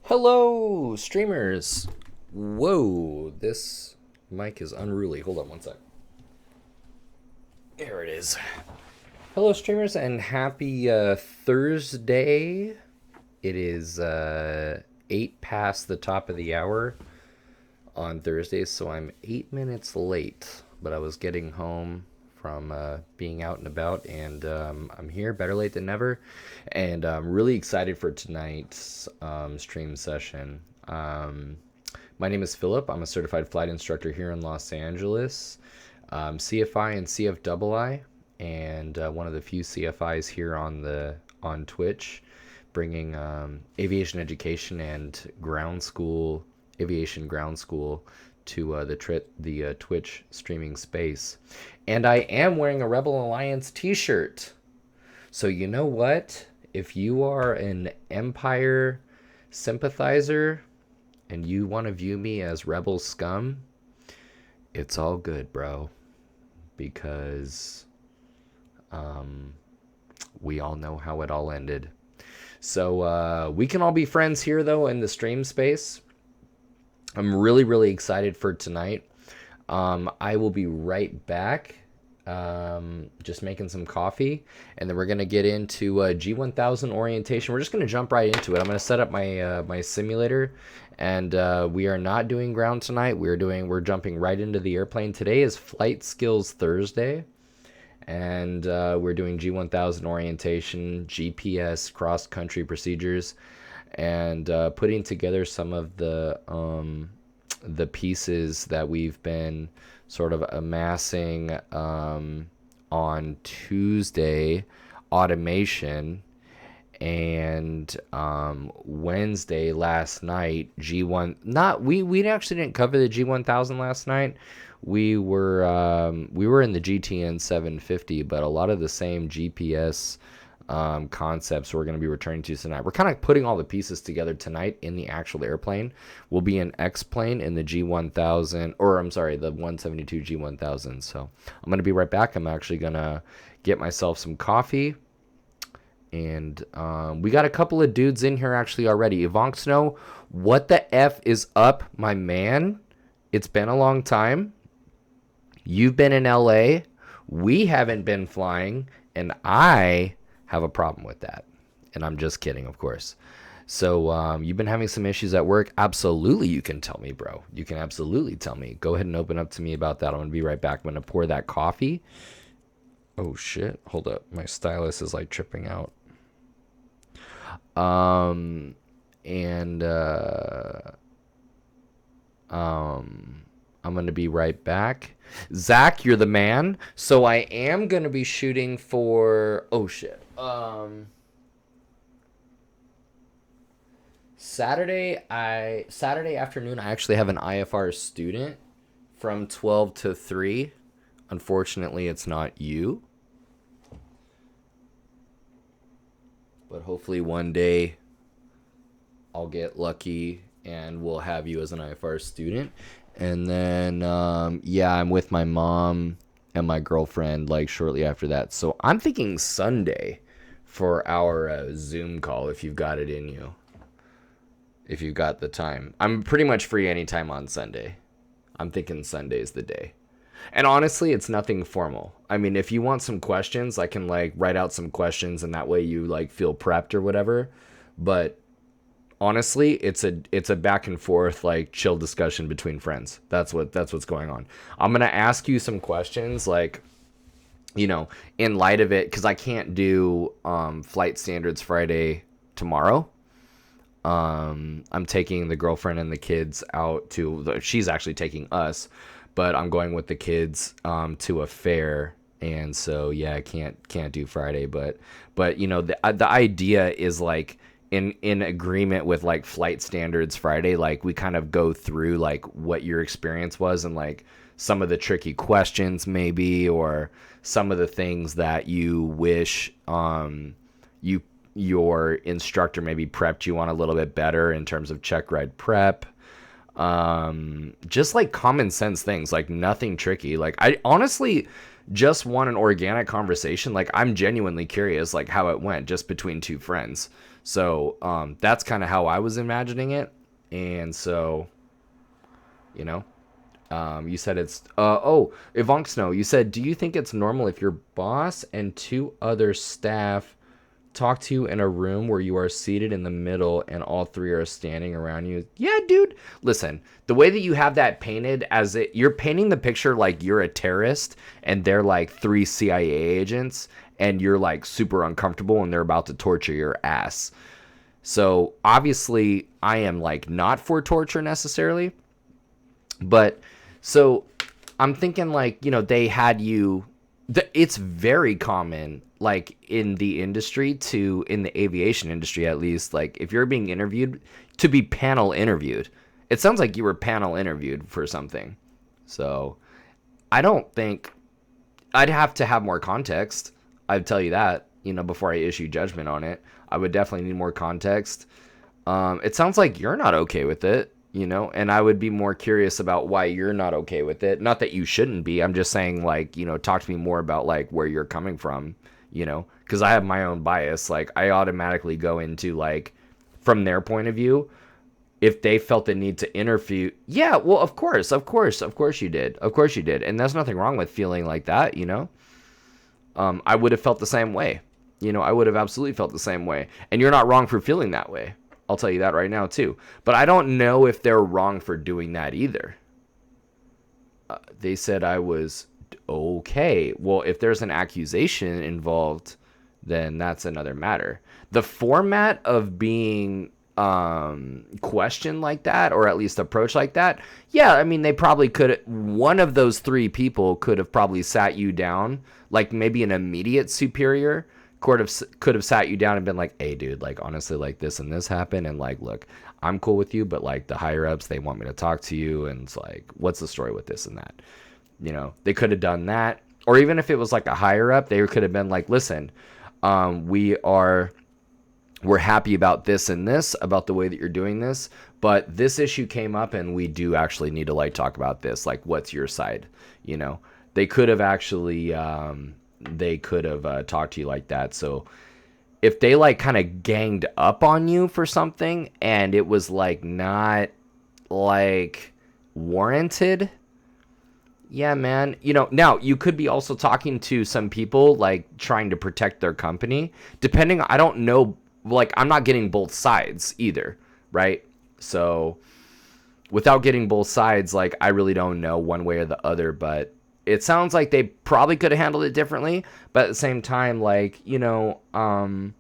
Hello, streamers. Whoa, this mic is unruly. Hold on one sec. There it is. Hello, streamers, and happy Thursday. It is 8 past the top of the hour on Thursday, so I'm 8 minutes late. But I was getting home from being out and about, and I'm here, better late than never, and I'm really excited for tonight's stream session. My name is Philip. I'm a certified flight instructor here in Los Angeles, CFI and CFII, and one of the few CFIs here on Twitch, bringing aviation education and aviation ground school to the Twitch streaming space. And I am wearing a Rebel Alliance t-shirt. So you know what? If you are an Empire sympathizer and you want to view me as Rebel scum, it's all good, bro. Because we all know how it all ended. So we can all be friends here, though, in the stream space. I'm really, really excited for tonight. I will be right back, just making some coffee, and then we're going to get into G1000 orientation. We're just going to jump right into it. I'm going to set up my simulator, and we are not doing ground tonight. We're jumping right into the airplane. Today is Flight Skills Thursday, and we're doing G1000 orientation, GPS, cross-country procedures, and putting together some of the pieces that we've been sort of amassing on Tuesday, automation, and Wednesday last night, G1. We actually didn't cover the G1000 last night. We were in the GTN 750, but a lot of the same GPS concepts we're going to be returning to tonight. We're kind of putting all the pieces together tonight in the actual airplane. We'll be an X-plane in the G1000, or I'm sorry, the 172 G1000. So I'm going to be right back. I'm actually going to get myself some coffee. And we got a couple of dudes in here actually already. Yvonne Snow, what the F is up, my man? It's been a long time. You've been in LA. We haven't been flying. And I have a problem with that. And I'm just kidding, of course. So you've been having some issues at work. Absolutely, you can tell me, bro. You can absolutely tell me. Go ahead and open up to me about that. I'm going to be right back. I'm going to pour that coffee. Oh, shit. Hold up. My stylus is like tripping out. I'm going to be right back. Zach, you're the man. So I am going to be shooting for... Oh, shit. Saturday afternoon, I actually have an IFR student from 12 to 3. Unfortunately, it's not you. But hopefully one day I'll get lucky and we'll have you as an IFR student. And then, I'm with my mom and my girlfriend, like, shortly after that. So I'm thinking Sunday for our Zoom call, if you've got it in you. If you've got the time. I'm pretty much free anytime on Sunday. I'm thinking Sunday's the day. And honestly, it's nothing formal. I mean, if you want some questions, I can, like, write out some questions, and that way you, like, feel prepped or whatever. But honestly, it's a back and forth, like, chill discussion between friends. That's what's going on. I'm gonna ask you some questions, like, you know, in light of it, because I can't do Flight Standards Friday tomorrow. I'm taking the girlfriend and the kids out to. She's actually taking us, but I'm going with the kids to a fair. And so yeah, I can't do Friday, but you know, the idea is, like, in agreement with, like, Flight Standards Friday, like, we kind of go through, like, what your experience was and, like, some of the tricky questions maybe, or some of the things that you wish your instructor maybe prepped you on a little bit better in terms of check ride prep. Just, like, common sense things, like, nothing tricky. Like, I honestly just want an organic conversation. Like, I'm genuinely curious, like, how it went just between two friends. So that's kind of how I was imagining it. And so, you know, you said it's Ivank Snow. You said, do you think it's normal if your boss and two other staff talk to you in a room where you are seated in the middle and all three are standing around you? Yeah, dude. Listen, the way that you have that painted, you're painting the picture like you're a terrorist and they're like three CIA agents and you're like super uncomfortable and they're about to torture your ass. So obviously I am like not for torture necessarily, but so I'm thinking like, they had you, it's very common, like in the industry in the aviation industry at least, like if you're being interviewed, to be panel interviewed. It sounds like you were panel interviewed for something. So I don't think, I'd have to have more context. I'd tell you that, before I issue judgment on it. I would definitely need more context. It sounds like you're not okay with it, and I would be more curious about why you're not okay with it. Not that you shouldn't be. I'm just saying, like, talk to me more about like where you're coming from, because I have my own bias. Like, I automatically go into like, from their point of view, if they felt the need to interview. Yeah, well, of course you did. Of course you did. And there's nothing wrong with feeling like that, I would have felt the same way. I would have absolutely felt the same way. And you're not wrong for feeling that way. I'll tell you that right now, too. But I don't know if they're wrong for doing that either. They said I was okay. Well, if there's an accusation involved, then that's another matter. The format of being questioned like that, or at least approached like that, yeah, I mean, they probably could, one of those three people could have probably sat you down, like maybe an immediate superior could have sat you down and been like, hey dude, like honestly, like this and this happened, and like, look, I'm cool with you, but like the higher ups, they want me to talk to you, and it's like, what's the story with this and that? They could have done that. Or even if it was like a higher up, they could have been like, listen, we're happy about this and this, about the way that you're doing this, but this issue came up and we do actually need to like talk about this. Like, what's your side? They could have actually, talked to you like that. So if they like kind of ganged up on you for something and it was like not like warranted, yeah, man. Now you could be also talking to some people like trying to protect their company. Depending, I don't know, like I'm not getting both sides either, right? So without getting both sides, like I really don't know one way or the other, but it sounds like they probably could have handled it differently. But at the same time, like, I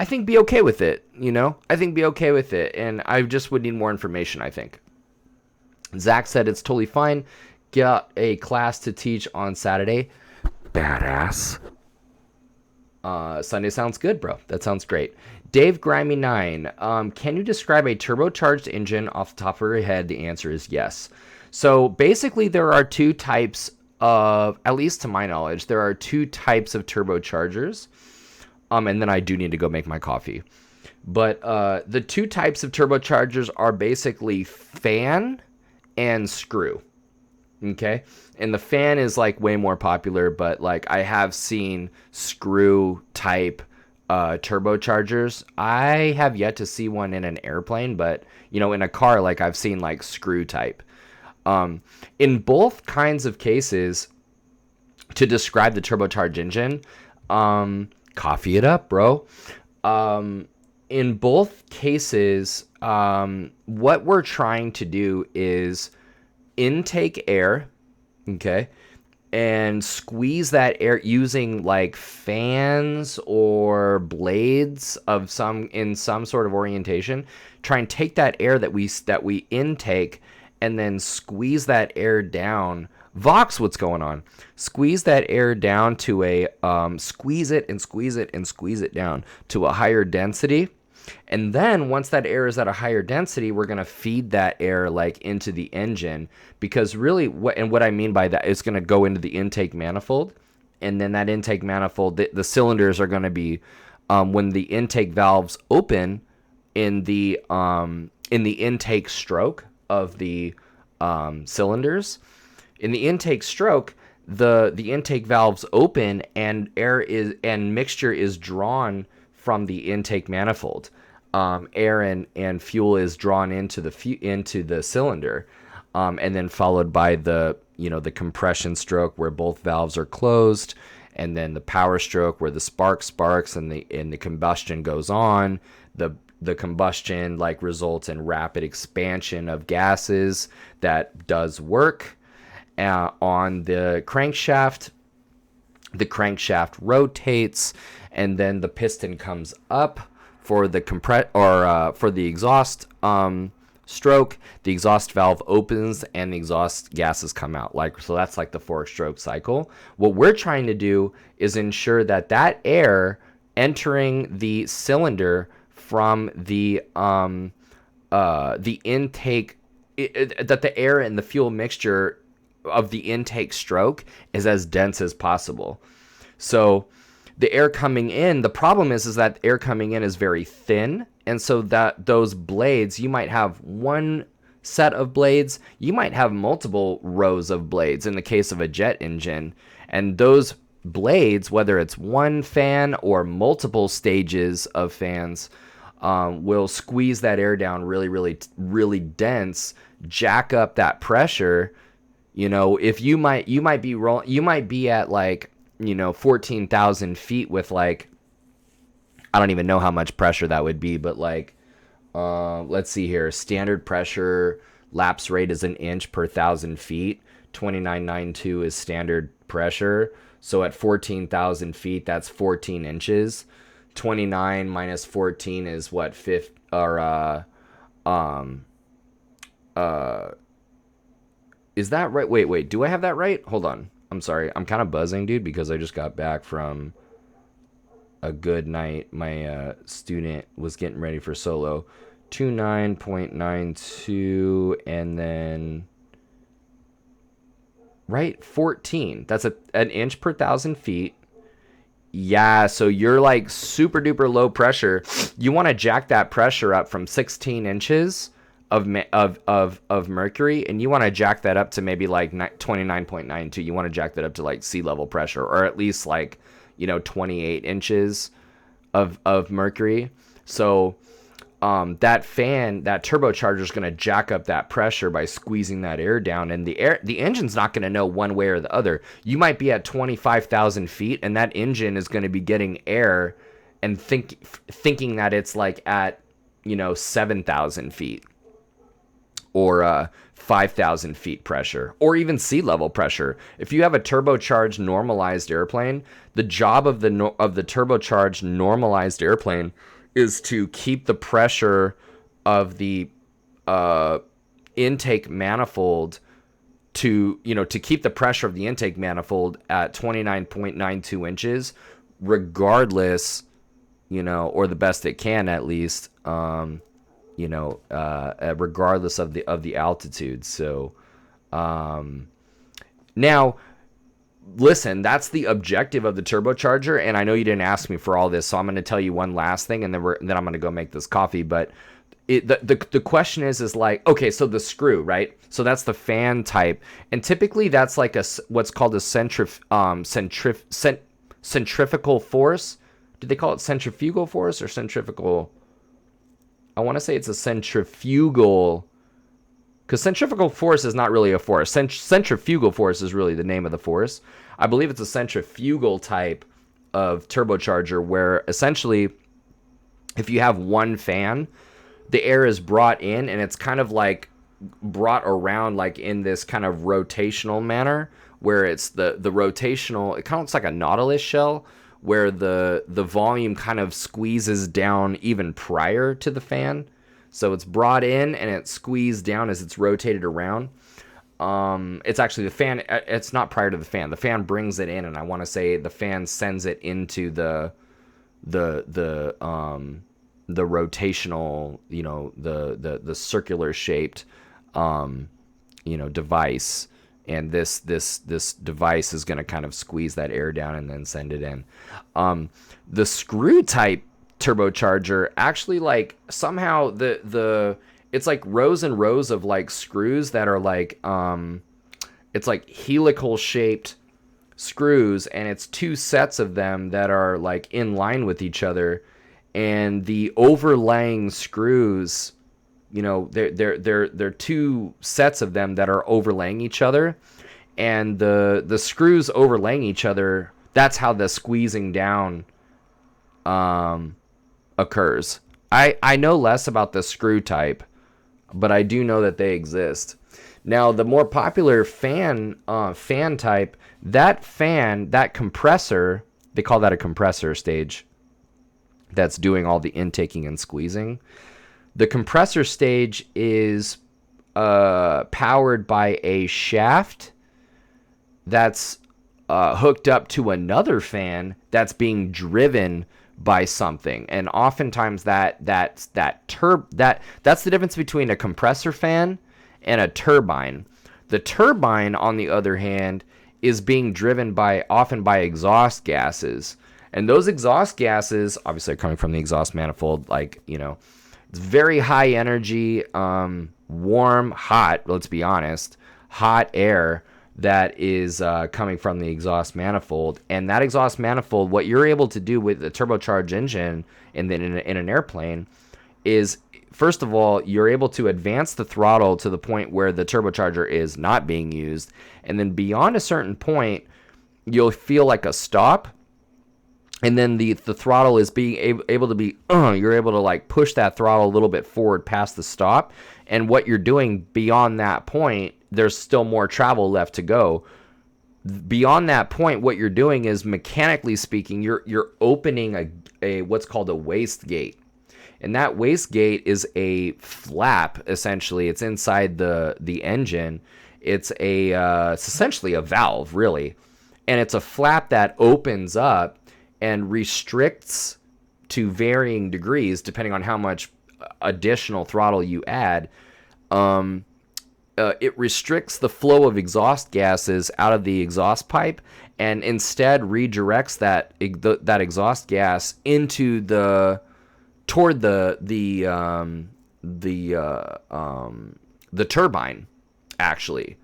think be okay with it, I think be okay with it. And I just would need more information, I think. Zach said it's totally fine. Got a class to teach on Saturday. Badass. Sunday sounds good, bro. That sounds great. Dave Grimy 9. Can you describe a turbocharged engine off the top of your head? The answer is yes. So basically there are two types of, at least to my knowledge, there are two types of turbochargers. And then I do need to go make my coffee. But the two types of turbochargers are basically fan and screw. Okay? And the fan is like way more popular, but like I have seen screw type turbochargers. I have yet to see one in an airplane, but in a car, like I've seen like screw type. In both kinds of cases, to describe the turbocharged engine, coffee it up, bro. In both cases, what we're trying to do is intake air, okay, and squeeze that air using like fans or blades of in some sort of orientation. Try and take that air that we intake and then squeeze that air down. Vox, what's going on? Squeeze that air down to squeeze it down to a higher density. And then once that air is at a higher density, we're going to feed that air like into the engine, because really what I mean by that is going to go into the intake manifold. And then that intake manifold, the cylinders are going to be, when the intake valves open in the intake stroke of the cylinders, in the intake stroke, the intake valves open and mixture is drawn from the intake manifold. Air and fuel is drawn into the cylinder, and then followed by the compression stroke where both valves are closed, and then the power stroke where the sparks and the combustion goes on. The combustion like results in rapid expansion of gases that does work on the crankshaft. The crankshaft rotates, and then the piston comes up for the for the exhaust stroke. The exhaust valve opens and the exhaust gases come out. So that's like the 4-stroke cycle. What we're trying to do is ensure that air entering the cylinder from the intake, that the air and the fuel mixture of the intake stroke is as dense as possible. So the air coming in, the problem is that air coming in is very thin, and so that those blades, you might have one set of blades, you might have multiple rows of blades in the case of a jet engine, and those blades, whether it's one fan or multiple stages of fans, will squeeze that air down really dense, jack up that pressure. If you might be at 14,000 feet with I don't even know how much pressure that would be, but let's see here. Standard pressure lapse rate is an inch per 1,000 feet. 2992 is standard pressure. So at 14,000 feet, that's 14 inches. 29 minus 14 is what? Is that right? Wait. Do I have that right? Hold on. I'm sorry. I'm kind of buzzing, dude, because I just got back from a good night. My student was getting ready for solo. 29.92 and then right 14. That's an inch per 1,000 feet. Yeah, so you're super duper low pressure. You want to jack that pressure up from 16 inches of mercury, and you want to jack that up to maybe 29.92. You want to jack that up to sea level pressure, or at least 28 inches of mercury. So that turbocharger is going to jack up that pressure by squeezing that air down, and the engine's not going to know one way or the other. You might be at 25,000 feet, and that engine is going to be getting air and thinking that it's at 7,000 feet or 5,000 feet pressure, or even sea level pressure. If you have a turbocharged normalized airplane, the job of the turbocharged normalized airplane is to keep the pressure of the intake manifold to keep the pressure of the intake manifold at 29.92 inches, regardless, or the best it can at least, regardless of the altitude. So, now, listen, that's the objective of the turbocharger, and I know you didn't ask me for all this, so I'm going to tell you one last thing, and then I'm going to go make this coffee. But the question is okay, so the screw, right? So that's the fan type, and typically that's what's called a centrifugal force. Do they call it centrifugal force or centrifugal? I want to say it's a centrifugal, because centrifugal force is not really a force. Centrifugal force is really the name of the force. I believe it's a centrifugal type of turbocharger where essentially if you have one fan, the air is brought in and it's kind of brought around in this kind of rotational manner where it's the rotational, it kind of looks like a nautilus shell where the volume kind of squeezes down even prior to the fan. So it's brought in and it's squeezed down as it's rotated around. It's actually the fan. It's not prior to the fan. The fan brings it in, and I want to say the fan sends it into the rotational, the circular shaped, device. And this device is going to kind of squeeze that air down and then send it in. The screw type turbocharger actually somehow it's rows and rows of screws that are it's helical shaped screws, and it's two sets of them that are like in line with each other, and the overlaying screws, you know, they're two sets of them that are overlaying each other, and the screws overlaying each other, that's how the squeezing down occurs. I know less about the screw type, but I do know that they exist. Now, the more popular fan type, that compressor, they call that a compressor stage, that's doing all the intaking and squeezing. The compressor stage is powered by a shaft that's hooked up to another fan that's being driven by something, and oftentimes that's the difference between a compressor fan and a turbine. The turbine, on the other hand, is being driven often by exhaust gases, and those exhaust gases obviously are coming from the exhaust manifold. Like, you know, it's very high energy, warm, hot. Let's be honest, hot air that is coming from the exhaust manifold. And that exhaust manifold, what you're able to do with the turbocharged engine in an airplane is, first of all, you're able to advance the throttle to the point where the turbocharger is not being used. And then beyond a certain point, you'll feel like a stop. And then the throttle is being able to be, you're able to like push that throttle a little bit forward past the stop. And what you're doing beyond that point, there's still more travel left to go. Beyond that point, what you're doing is, mechanically speaking, you're opening a what's called a waste gate. And that waste gate is a flap, essentially. It's inside the engine. It's essentially a valve, really. And it's a flap that opens up and restricts to varying degrees, depending on how much additional throttle you add. It restricts the flow of exhaust gases out of the exhaust pipe, and instead redirects that exhaust gas into toward the turbine, actually.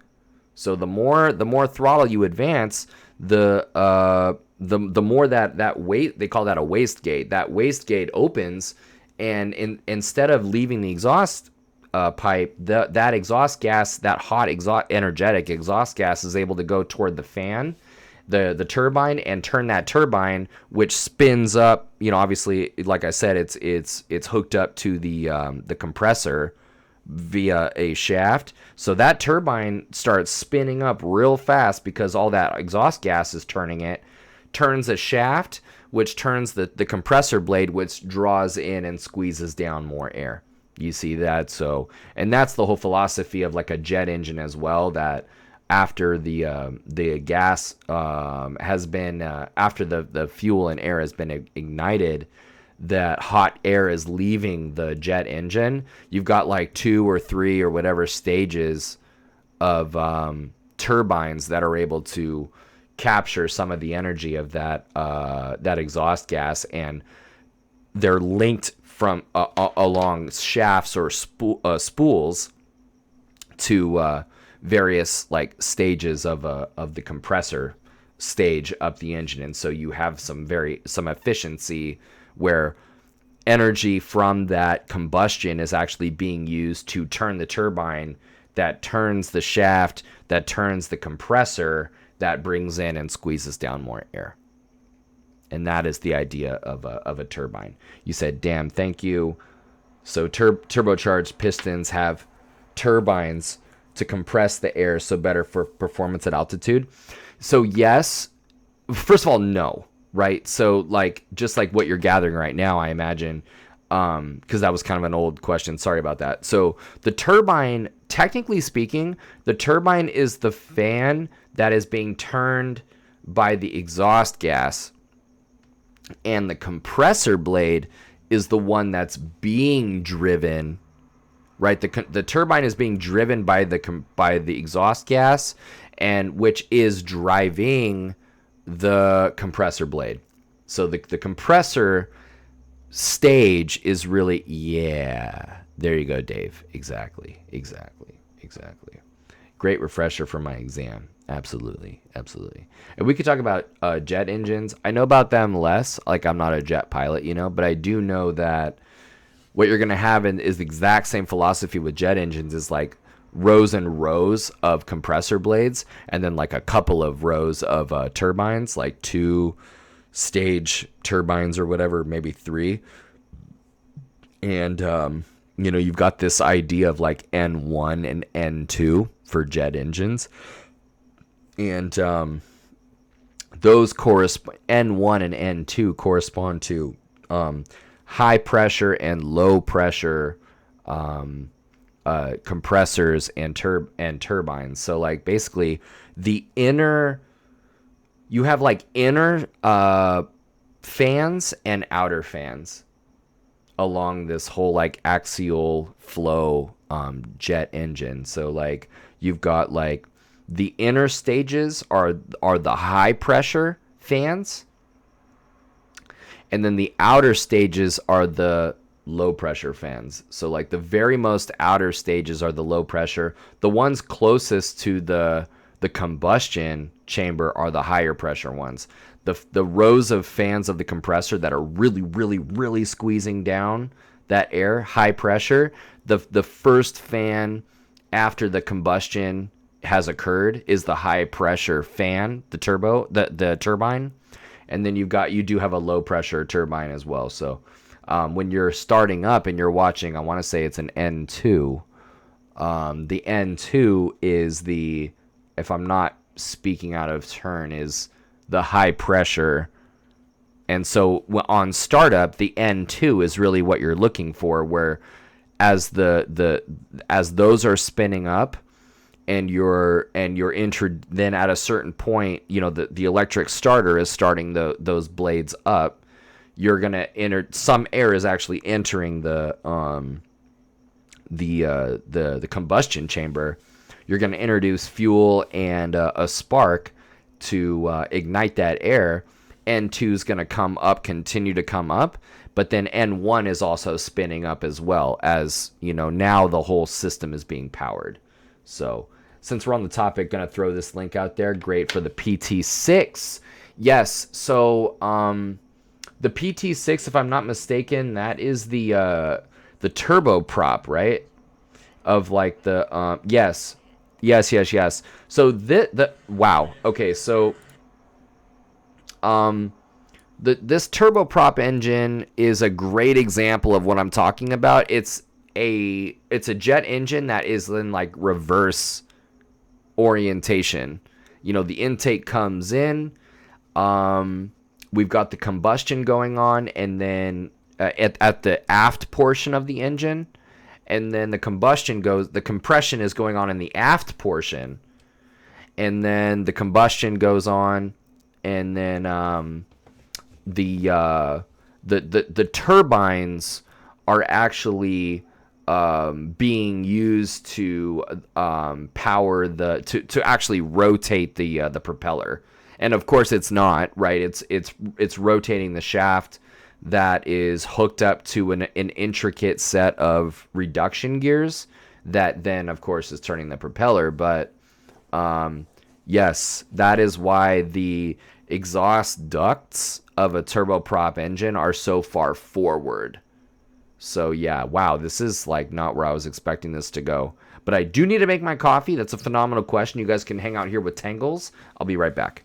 So the more throttle you advance, the more that weight, they call that a waste gate. That waste gate opens, and instead of leaving the exhaust pipe, that exhaust gas, that hot energetic exhaust gas, is able to go toward the fan, the turbine, and turn that turbine, which spins up. You know, obviously, like I said, it's hooked up to the compressor via a shaft. So that turbine starts spinning up real fast because all that exhaust gas is turning it. Turns a shaft, which turns the compressor blade, which draws in and squeezes down more air. You see that? So, and that's the whole philosophy of like a jet engine as well, that after the gas has been after the fuel and air has been ignited, that hot air is leaving the jet engine. You've got like 2 or 3 or whatever stages of turbines that are able to capture some of the energy of that exhaust gas, and they're linked from along shafts or spools to various like stages of the compressor stage up the engine. And so you have some efficiency where energy from that combustion is actually being used to turn the turbine, that turns the shaft, that turns the compressor, that brings in and squeezes down more air. And that is the idea of a turbine. You said, damn, thank you. So turbocharged pistons have turbines to compress the air, so better for performance at altitude. So yes, first of all, no, right? So like, just like what you're gathering right now, I imagine, because that was kind of an old question. Sorry about that. So the turbine, technically speaking, the turbine is the fan that is being turned by the exhaust gas, and the compressor blade is the one that's being driven, right? The turbine is being driven by the exhaust gas, and which is driving the compressor blade. So the compressor stage is really, yeah, there you go, Dave. Exactly. Great refresher for my exam. Absolutely, absolutely. And we could talk about jet engines. I know about them less. Like I'm not a jet pilot, but I do know that what you're gonna have is the exact same philosophy with jet engines. Is like rows and rows of compressor blades, and then like a couple of rows of turbines, like two stage turbines or whatever, maybe three. And you've got this idea of like N1 and N2 for jet engines, and those correspond N1 and N2 correspond to high pressure and low pressure compressors and turbines. So like basically the inner you have like inner fans and outer fans along this whole like axial flow jet engine. So like you've got like the inner stages are the high pressure fans, and then the outer stages are the low pressure fans. So like the very most outer stages are the low pressure. The ones closest to the combustion chamber are the higher pressure ones. The rows of fans of the compressor that are really, really, really squeezing down that air, high pressure, the first fan after the combustion has occurred is the high pressure fan, the turbine. And then you do have a low pressure turbine as well. So when you're starting up and you're watching, I want to say it's an N2. The N2 is if I'm not speaking out of turn, is the high pressure. And so on startup, the N2 is really what you're looking for, where as as those are spinning up, and then at a certain point, the electric starter is starting those blades up. You're gonna enter some air is actually entering the combustion chamber. You're gonna introduce fuel and a spark to ignite that air. N2 is gonna continue to come up, but then N1 is also spinning up as well, as now the whole system is being powered. So since we're on the topic, gonna throw this link out there. Great for the PT6. Yes, so the PT6, if I'm not mistaken, that is the turboprop, right? Of like the yes. So the wow. Okay, so this turboprop engine is a great example of what I'm talking about. It's a jet engine that is in like reverse orientation. The intake comes in, we've got the combustion going on, and then at the aft portion of the engine, and then the compression is going on in the aft portion, and then the combustion goes on, and then the turbines are actually being used to power to actually rotate the propeller. And of course it's not, right? It's rotating the shaft that is hooked up to an intricate set of reduction gears that then of course is turning the propeller. But yes, that is why the exhaust ducts of a turboprop engine are so far forward. So yeah, wow, this is like not where I was expecting this to go. But I do need to make my coffee. That's a phenomenal question. You guys can hang out here with Tangles. I'll be right back.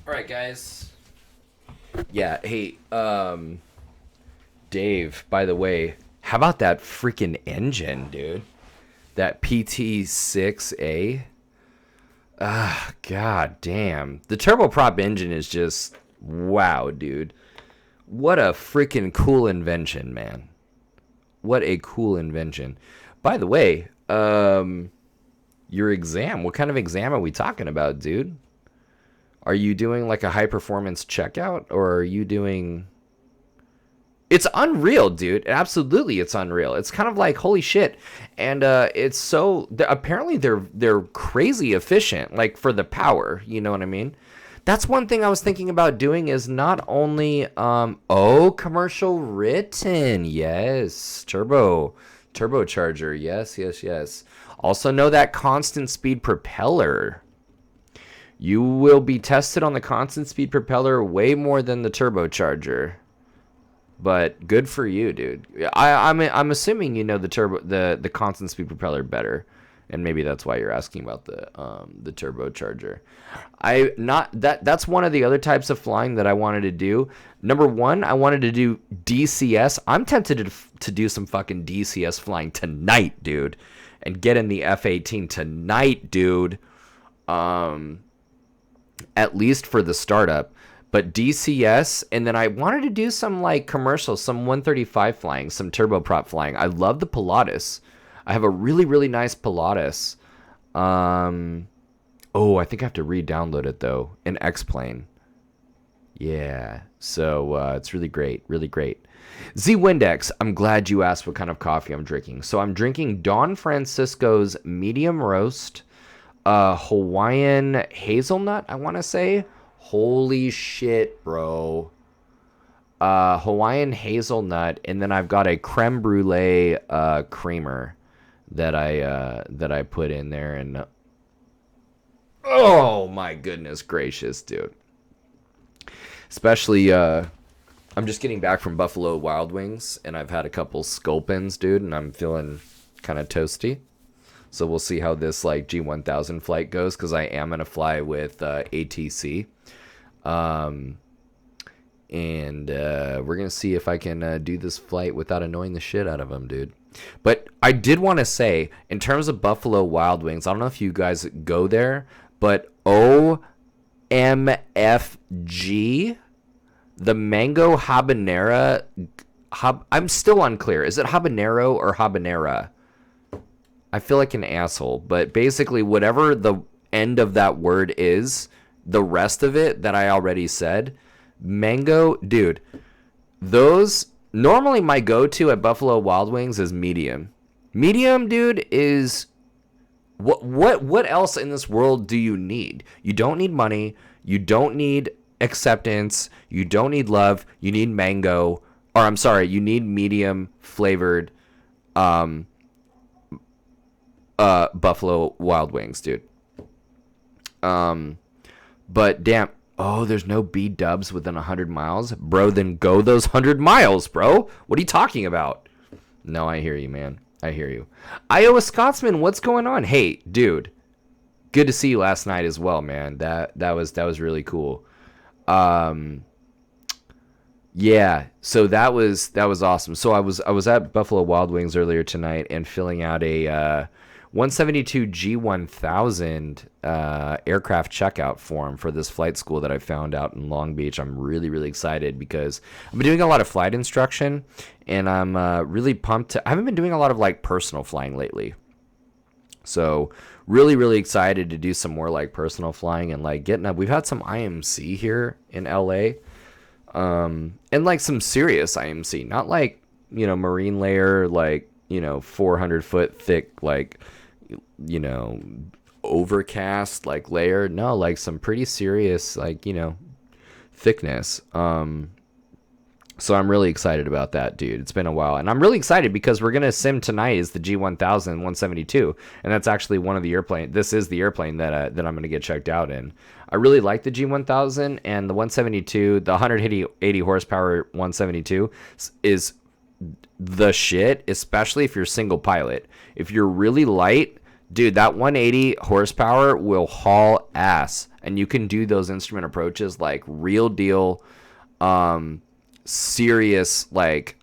All right, guys. Yeah, hey, Dave, by the way, how about that freaking engine, dude? That PT6A? Ah, god damn. The turboprop engine is just wow, dude. What a freaking cool invention, man. What a cool invention. By the way, your exam, what kind of exam are we talking about, dude? Are you doing like a high performance checkout, or are you doing... It's unreal, dude. Absolutely, it's unreal. It's kind of like holy shit, and it's so apparently they're crazy efficient, like for the power. You know what I mean? That's one thing I was thinking about doing is not only commercial written, yes, turbocharger, yes. Also know that constant speed propeller. You will be tested on the constant speed propeller way more than the turbocharger. But good for you, dude. I'm assuming you know the constant speed propeller better, and maybe that's why you're asking about the turbocharger. That's one of the other types of flying that I wanted to do. Number one, I wanted to do DCS. I'm tempted to do some fucking DCS flying tonight, dude, and get in the F-18 tonight, dude. At least for the startup. But DCS, and then I wanted to do some like commercials, some 135 flying, some turboprop flying. I love the Pilatus. I have a really, really nice Pilatus. I think I have to re-download it though. An X-Plane. Yeah, so it's really great, really great. Z Windex, I'm glad you asked what kind of coffee I'm drinking. So I'm drinking Don Francisco's medium roast, Hawaiian hazelnut, I want to say. Holy shit, bro. Hawaiian hazelnut, and then I've got a creme brulee creamer that I put in there, and oh my goodness gracious, dude. Especially I'm just getting back from Buffalo Wild Wings, and I've had a couple Sculpins, dude, and I'm feeling kind of toasty. So we'll see how this like G1000 flight goes, because I am gonna fly with ATC. And we're gonna see if I can do this flight without annoying the shit out of them, dude. But I did want to say, in terms of Buffalo Wild Wings, I don't know if you guys go there, but OMFG, the mango habanera, I'm still unclear. Is it habanero or habanera? I feel like an asshole, but basically whatever the end of that word is, the rest of it that I already said, mango, dude, those, normally my go-to at Buffalo Wild Wings is medium. Medium, dude, is, what else in this world do you need? You don't need money, you don't need acceptance, you don't need love, you need mango, or I'm sorry, you need medium flavored, Buffalo Wild Wings, dude. But damn, there's no B-dubs within 100 miles? Bro, then go those 100 miles, bro. What are you talking about? No, I hear you, man. I hear you. Iowa Scotsman, what's going on? Hey, dude, good to see you last night as well, man. That was really cool. Yeah, so that was awesome. So I was at Buffalo Wild Wings earlier tonight and filling out a 172 G1000 aircraft checkout form for this flight school that I found out in Long Beach. I'm really, really excited because I've been doing a lot of flight instruction, and I'm really pumped. I haven't been doing a lot of like personal flying lately. So really, really excited to do some more like personal flying and like getting up. We've had some IMC here in LA, and like some serious IMC, not like, marine layer, like, 400 foot thick, like, overcast like layer. No, like some pretty serious, like, thickness. So I'm really excited about that, dude. It's been a while, and I'm really excited because we're gonna sim tonight is the G1000 172, and that's actually one of the airplane. This is the airplane that I'm gonna get checked out in. I really like the G1000, and the 172, the 180 horsepower 172 is the shit, especially if you're single pilot. If you're really light, Dude, that 180 horsepower will haul ass. And you can do those instrument approaches like real deal, serious, like,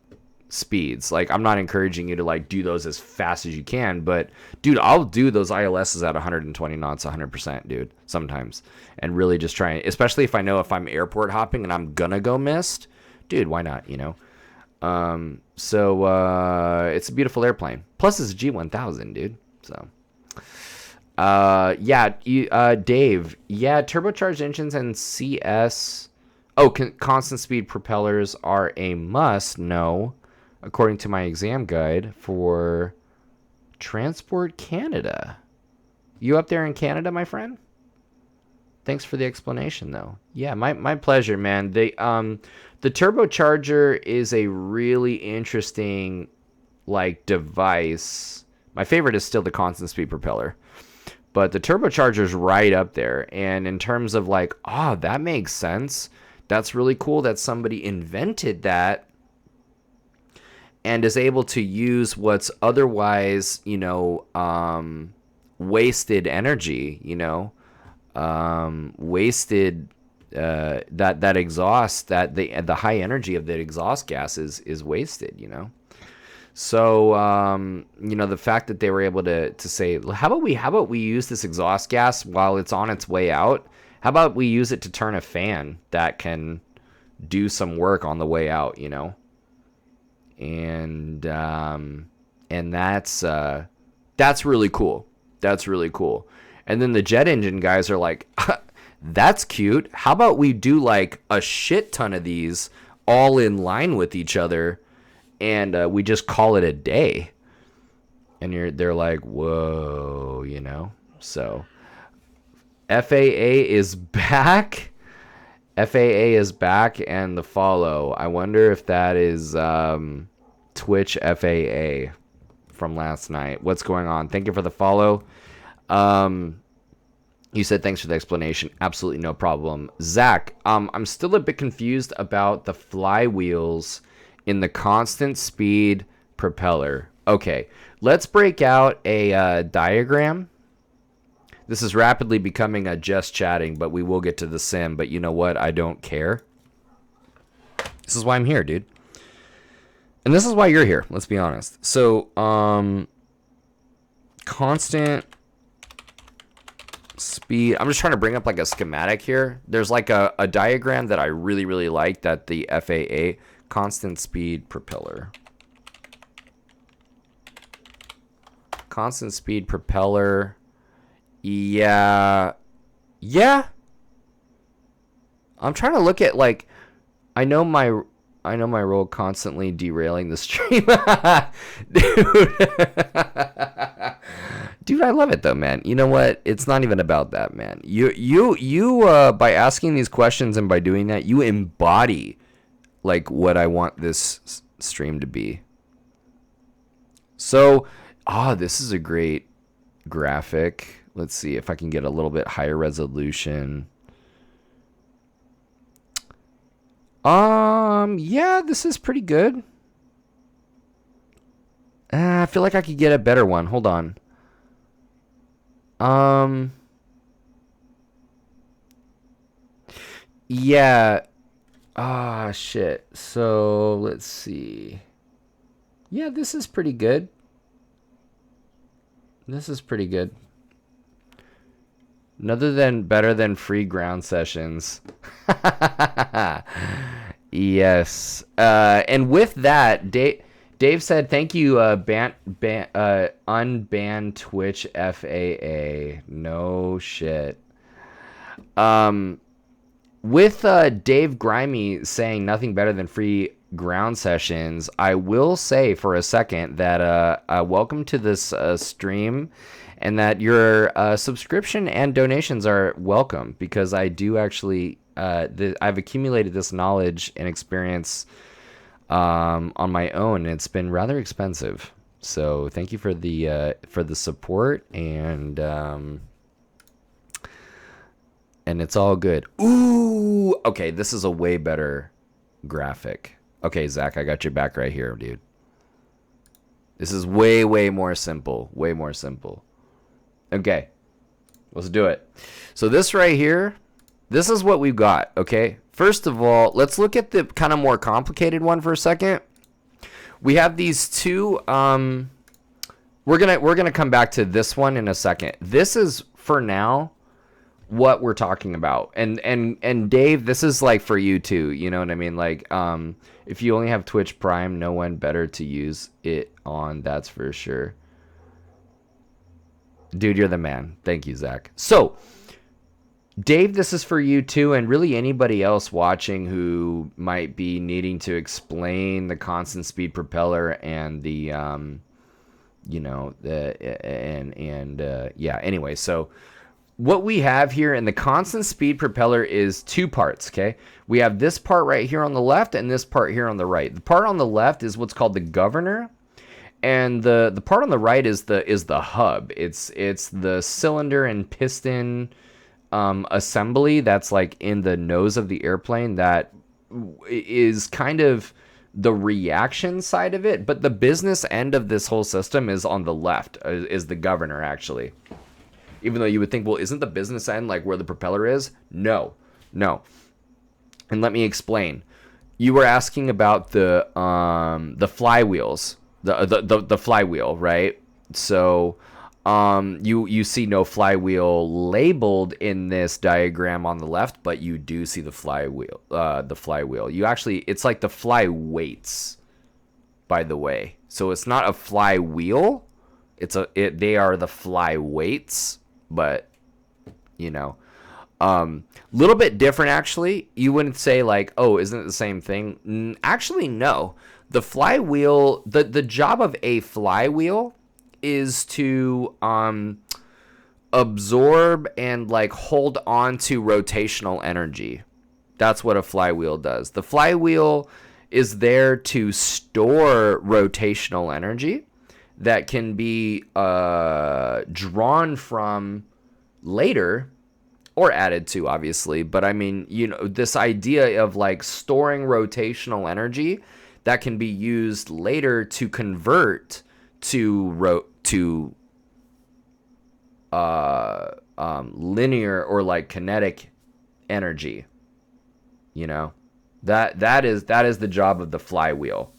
speeds. Like, I'm not encouraging you to like do those as fast as you can, but dude, I'll do those ILSs at 120 knots 100%, dude, sometimes, and really just try, especially if I know if I'm airport hopping and I'm gonna go missed, dude, why not, you know? So it's a beautiful airplane, plus it's a G1000, dude. So yeah, Dave, yeah, turbocharged engines and CS, constant speed propellers are a must. No, according to my exam guide for Transport Canada. You up there in Canada, my friend? Thanks for the explanation, though. Yeah, my pleasure, man. The turbocharger is a really interesting, like, device. My favorite is still the constant speed propeller, but the turbocharger's right up there. And in terms of like, that makes sense. That's really cool that somebody invented that and is able to use what's otherwise, wasted energy, wasted that exhaust, that the high energy of the exhaust gas is wasted, So the fact that they were able to say, how about we use this exhaust gas while it's on its way out? How about we use it to turn a fan that can do some work on the way out, And that's really cool. That's really cool. And then the jet engine guys are like, that's cute. How about we do like a shit ton of these all in line with each other, and we just call it a day. And they're like, whoa, So FAA is back. FAA is back, and the follow. I wonder if that is Twitch FAA from last night. What's going on? Thank you for the follow. You said thanks for the explanation. Absolutely no problem. Zach, I'm still a bit confused about the flywheels in the constant speed propeller. Okay, let's break out a diagram. This is rapidly becoming a just chatting, but we will get to the sim. But you know what? I don't care. This is why I'm here, dude. And this is why you're here. Let's be honest. So, constant speed. I'm just trying to bring up like a schematic here. There's like a diagram that I really, really like, that the FAA constant speed propeller. Constant speed propeller. Yeah. I'm trying to look at, like, I know my role constantly derailing the stream. Dude, I love it though, man. You know what? It's not even about that, man. You by asking these questions and by doing that, you embody like what I want this stream to be. So, this is a great graphic. Let's see if I can get a little bit higher resolution. Yeah, this is pretty good. I feel like I could get a better one. Hold on. Yeah. Shit. So, let's see. Yeah, this is pretty good. This is pretty good. Better than free ground sessions. Yes. And with that, Dave said, thank you, unban Twitch FAA. No shit. With Dave Grimy saying nothing better than free ground sessions, I will say for a second that welcome to this stream, and that your subscription and donations are welcome, because I do actually I've accumulated this knowledge and experience on my own, and it's been rather expensive. So thank you for the support, and it's all good. Ooh, okay, this is a way better graphic. Okay, Zach, I got your back right here, dude. This is way more simple. Way more simple. Okay, let's do it. So this right here, this is what we've got, okay? First of all, let's look at the kind of more complicated one for a second. We have these two, we're gonna come back to this one in a second. This is, for now, what we're talking about. And Dave, this is like for you too, you know what I mean? Like, if you only have Twitch Prime, no one better to use it on, that's for sure. Dude, you're the man. Thank you, Zach. So, Dave, this is for you too, and really anybody else watching who might be needing to explain the constant speed propeller and the, you know, yeah. Anyway, so what we have here in the constant speed propeller is two parts. Okay, we have this part right here on the left and this part here on the right. The part on the left is what's called the governor. And the part on the right is the hub. It's the cylinder and piston assembly that's like in the nose of the airplane that is kind of the reaction side of it. But the business end of this whole system is on the left, is the governor actually. Even though you would think, well, isn't the business end like where the propeller is? No. And let me explain. You were asking about the flywheels. The flywheel, right? So you see no flywheel labeled in this diagram on the left, but you do see the flywheel. You actually, it's like the fly weights, by the way. So it's not a flywheel. They are the fly weights, but you know, little bit different actually. You wouldn't say like, oh, isn't it the same thing? Actually, no. The flywheel, the job of a flywheel is to absorb and like hold on to rotational energy. That's what a flywheel does. The flywheel is there to store rotational energy that can be drawn from later or added to, obviously. But I mean, you know, this idea of like storing rotational energy that can be used later to convert to linear or like kinetic energy. You know, that is the job of the flywheel.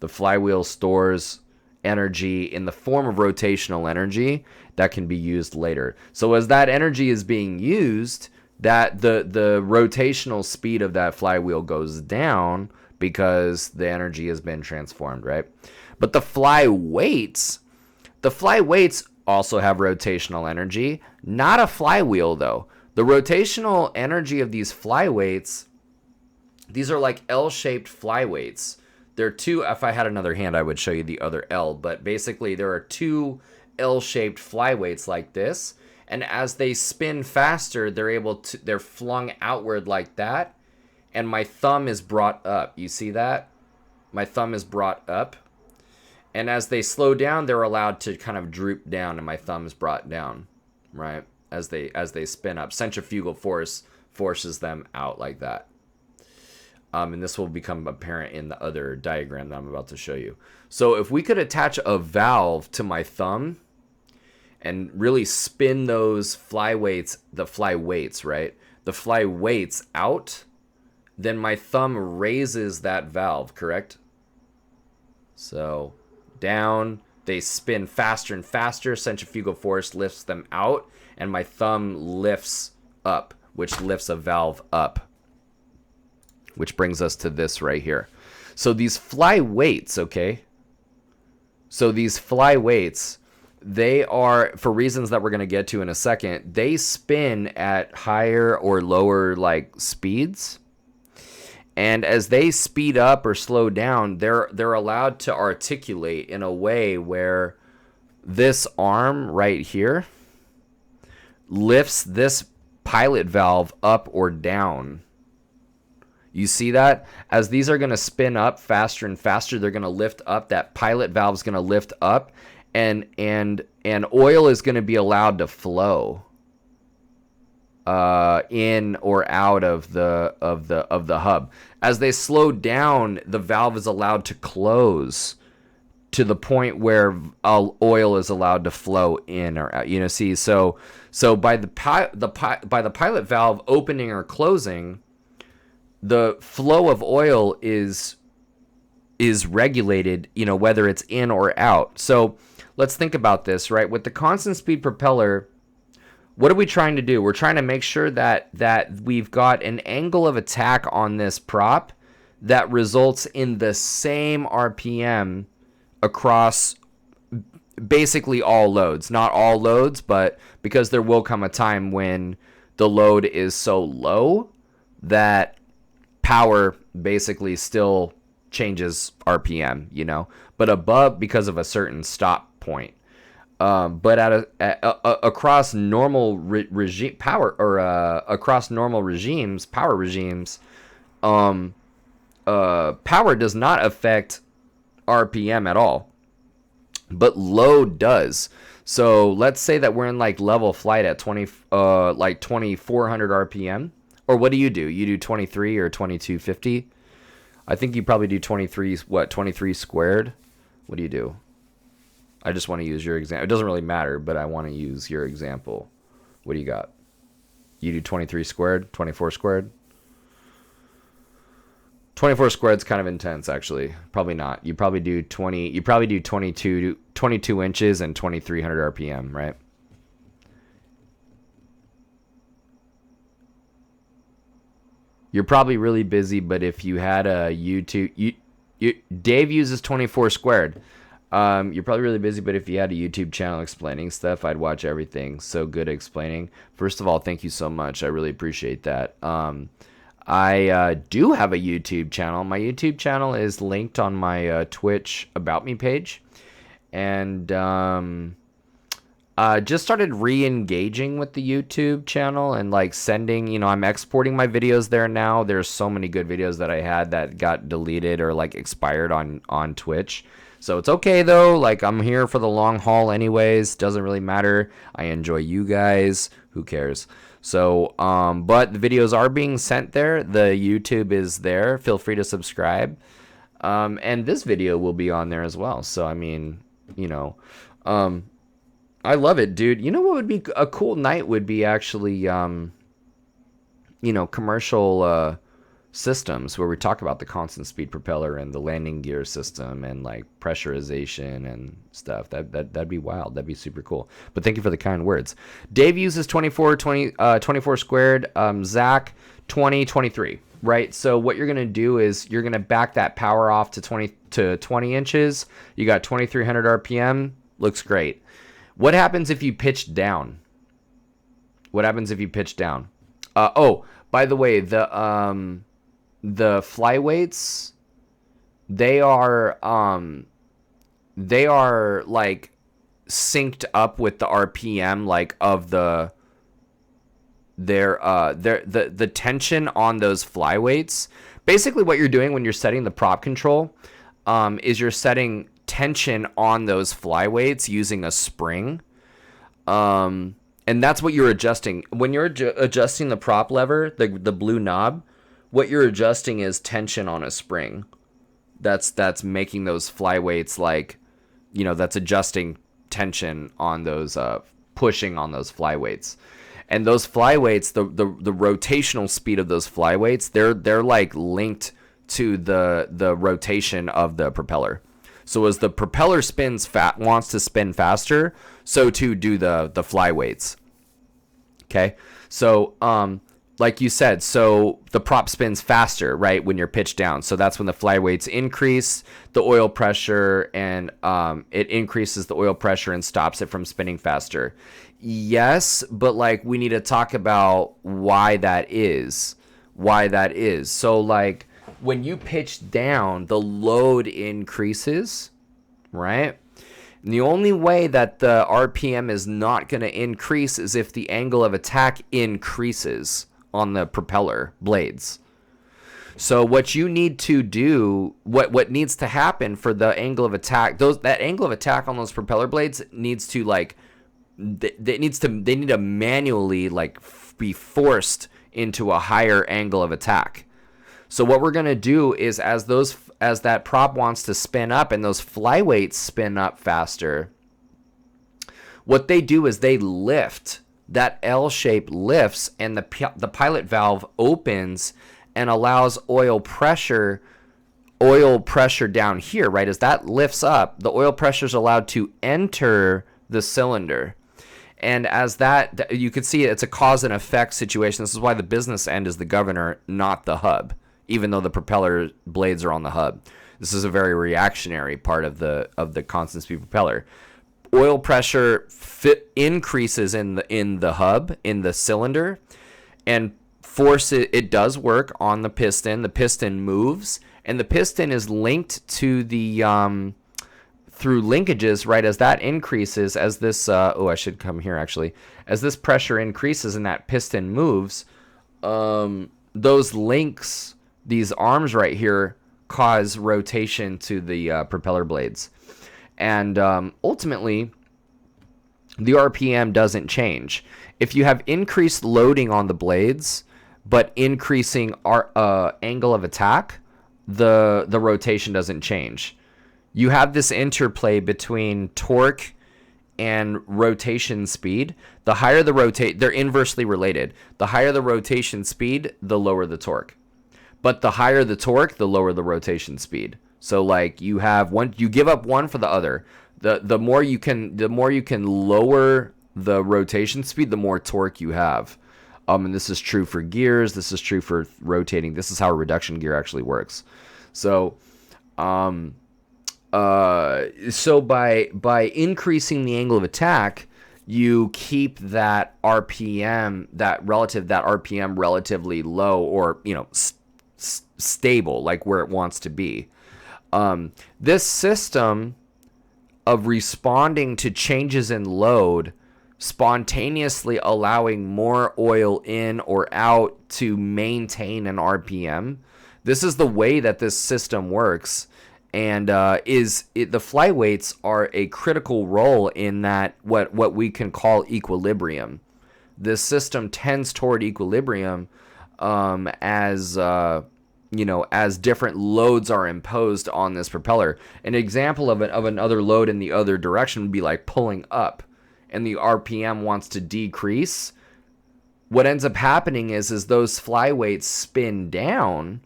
The flywheel stores energy in the form of rotational energy that can be used later. So as that energy is being used, that the rotational speed of that flywheel goes down because the energy has been transformed, right? But the fly weights also have rotational energy, not a flywheel though. The rotational energy of these flyweights, these are like L-shaped flyweights. There are two, if I had another hand, I would show you the other L, but basically there are two L-shaped flyweights like this, and as they spin faster, they're flung outward like that, and my thumb is brought up. You see that? My thumb is brought up, and as they slow down, they're allowed to kind of droop down, and my thumb is brought down, right? As they spin up. Centrifugal force forces them out like that. And this will become apparent in the other diagram that I'm about to show you. So if we could attach a valve to my thumb and really spin those flyweights, right? The flyweights out, then my thumb raises that valve, correct? So down, they spin faster and faster, centrifugal force lifts them out, and my thumb lifts up, which lifts a valve up, which brings us to this right here. So these flyweights, okay? So these flyweights, they are, for reasons that we're going to get to in a second, they spin at higher or lower like speeds. And as they speed up or slow down, they're allowed to articulate in a way where this arm right here lifts this pilot valve up or down. You see that? As these are going to spin up faster and faster, they're going to lift up. That pilot valve is going to lift up, and oil is going to be allowed to flow in or out of the hub. As they slow down, the valve is allowed to close to the point where oil is allowed to flow in or out. See, so by the pilot valve opening or closing, the flow of oil is regulated, whether it's in or out. So let's think about this, right? With the constant speed propeller, what are we trying to do? We're trying to make sure that we've got an angle of attack on this prop that results in the same RPM across basically all loads. Not all loads, but because there will come a time when the load is so low that power basically still changes RPM, but above because of a certain stop point. But across normal regime power or across normal regimes, power regimes, power does not affect RPM at all, but load does. So let's say that we're in like level flight at 2400 RPM, or what do? You do 23 or 2250? I think you probably do 23 squared? What do you do? I just want to use your example. It doesn't really matter, but I want to use your example. What do you got? You do 23 squared, 24 squared? 24 squared is kind of intense, actually. Probably not. You probably do 22 inches and 2300 RPM, right? You're probably really busy, but if you had a YouTube, Dave uses 24 squared. You're probably really busy, but if you had a YouTube channel explaining stuff, I'd watch everything. So good at explaining. First of all, thank you so much. I really appreciate that. I do have a YouTube channel. My YouTube channel is linked on my Twitch About Me page. And just started re-engaging with the YouTube channel and like sending, I'm exporting my videos there now. There's so many good videos that I had that got deleted or like expired on Twitch. So it's okay though. Like I'm here for the long haul anyways. Doesn't really matter. I enjoy you guys. Who cares? So, but the videos are being sent there. The YouTube is there. Feel free to subscribe. And this video will be on there as well. So, I mean, I love it, dude. You know what would be a cool night would be actually, commercial systems where we talk about the constant speed propeller and the landing gear system and like pressurization and stuff. That'd be wild. That'd be super cool. But thank you for the kind words. Dave uses 24 squared. Zach 23. Right. So what you're gonna do is you're gonna back that power off to 20 inches. You got 2300 RPM. Looks great. What happens if you pitch down? By the way, the flyweights, they are like synced up with the RPM like of the tension on those flyweights. Basically what you're doing when you're setting the prop control is you're setting tension on those flyweights using a spring. And that's what you're adjusting. When you're adjusting the prop lever, the blue knob, what you're adjusting is tension on a spring. That's making those flyweights like, that's adjusting tension on those, pushing on those flyweights. And those flyweights, the rotational speed of those flyweights, they're like linked to the rotation of the propeller. So as the propeller wants to spin faster, so too do the flyweights. Okay, so like you said, so the prop spins faster, right, when you're pitched down. So that's when the flyweights increase the oil pressure, and it increases the oil pressure and stops it from spinning faster. Yes, but like we need to talk about why that is. So like when you pitch down, the load increases, right? And the only way that the RPM is not going to increase is if the angle of attack increases on the propeller blades. So what you need to do, what needs to happen for the angle of attack, that angle of attack on those propeller blades needs to like, they need to manually like be forced into a higher angle of attack. So what we're going to do is as those as that prop wants to spin up and those flyweights spin up faster, what they do is they lift. That L shape lifts, and the pilot valve opens and allows oil pressure down here, right? As that lifts up, the oil pressure is allowed to enter the cylinder. And as that, you can see it's a cause and effect situation. This is why the business end is the governor, not the hub, even though the propeller blades are on the hub. This is a very reactionary part of the constant speed propeller. Oil pressure increases in the hub, in the cylinder, and it does work on the piston. The piston moves, and the piston is linked to the through linkages, right? As that increases, as this I should come here actually. As this pressure increases and that piston moves, those links, these arms right here, cause rotation to the propeller blades. And ultimately, the RPM doesn't change. If you have increased loading on the blades, but increasing angle of attack, the rotation doesn't change. You have this interplay between torque and rotation speed. The higher the they're inversely related. The higher the rotation speed, the lower the torque. But the higher the torque, the lower the rotation speed. So like you give up one for the other. The more you can lower the rotation speed, the more torque you have. And this is true for gears. This is true for rotating. This is how a reduction gear actually works. So, so by increasing the angle of attack, you keep that RPM relatively low, or stable, like where it wants to be. This system of responding to changes in load, spontaneously allowing more oil in or out to maintain an RPM. This is the way that this system works, and the flyweights are a critical role in that what we can call equilibrium. This system tends toward equilibrium as different loads are imposed on this propeller. An example of another load in the other direction would be like pulling up, and the RPM wants to decrease. What ends up happening is those flyweights spin down,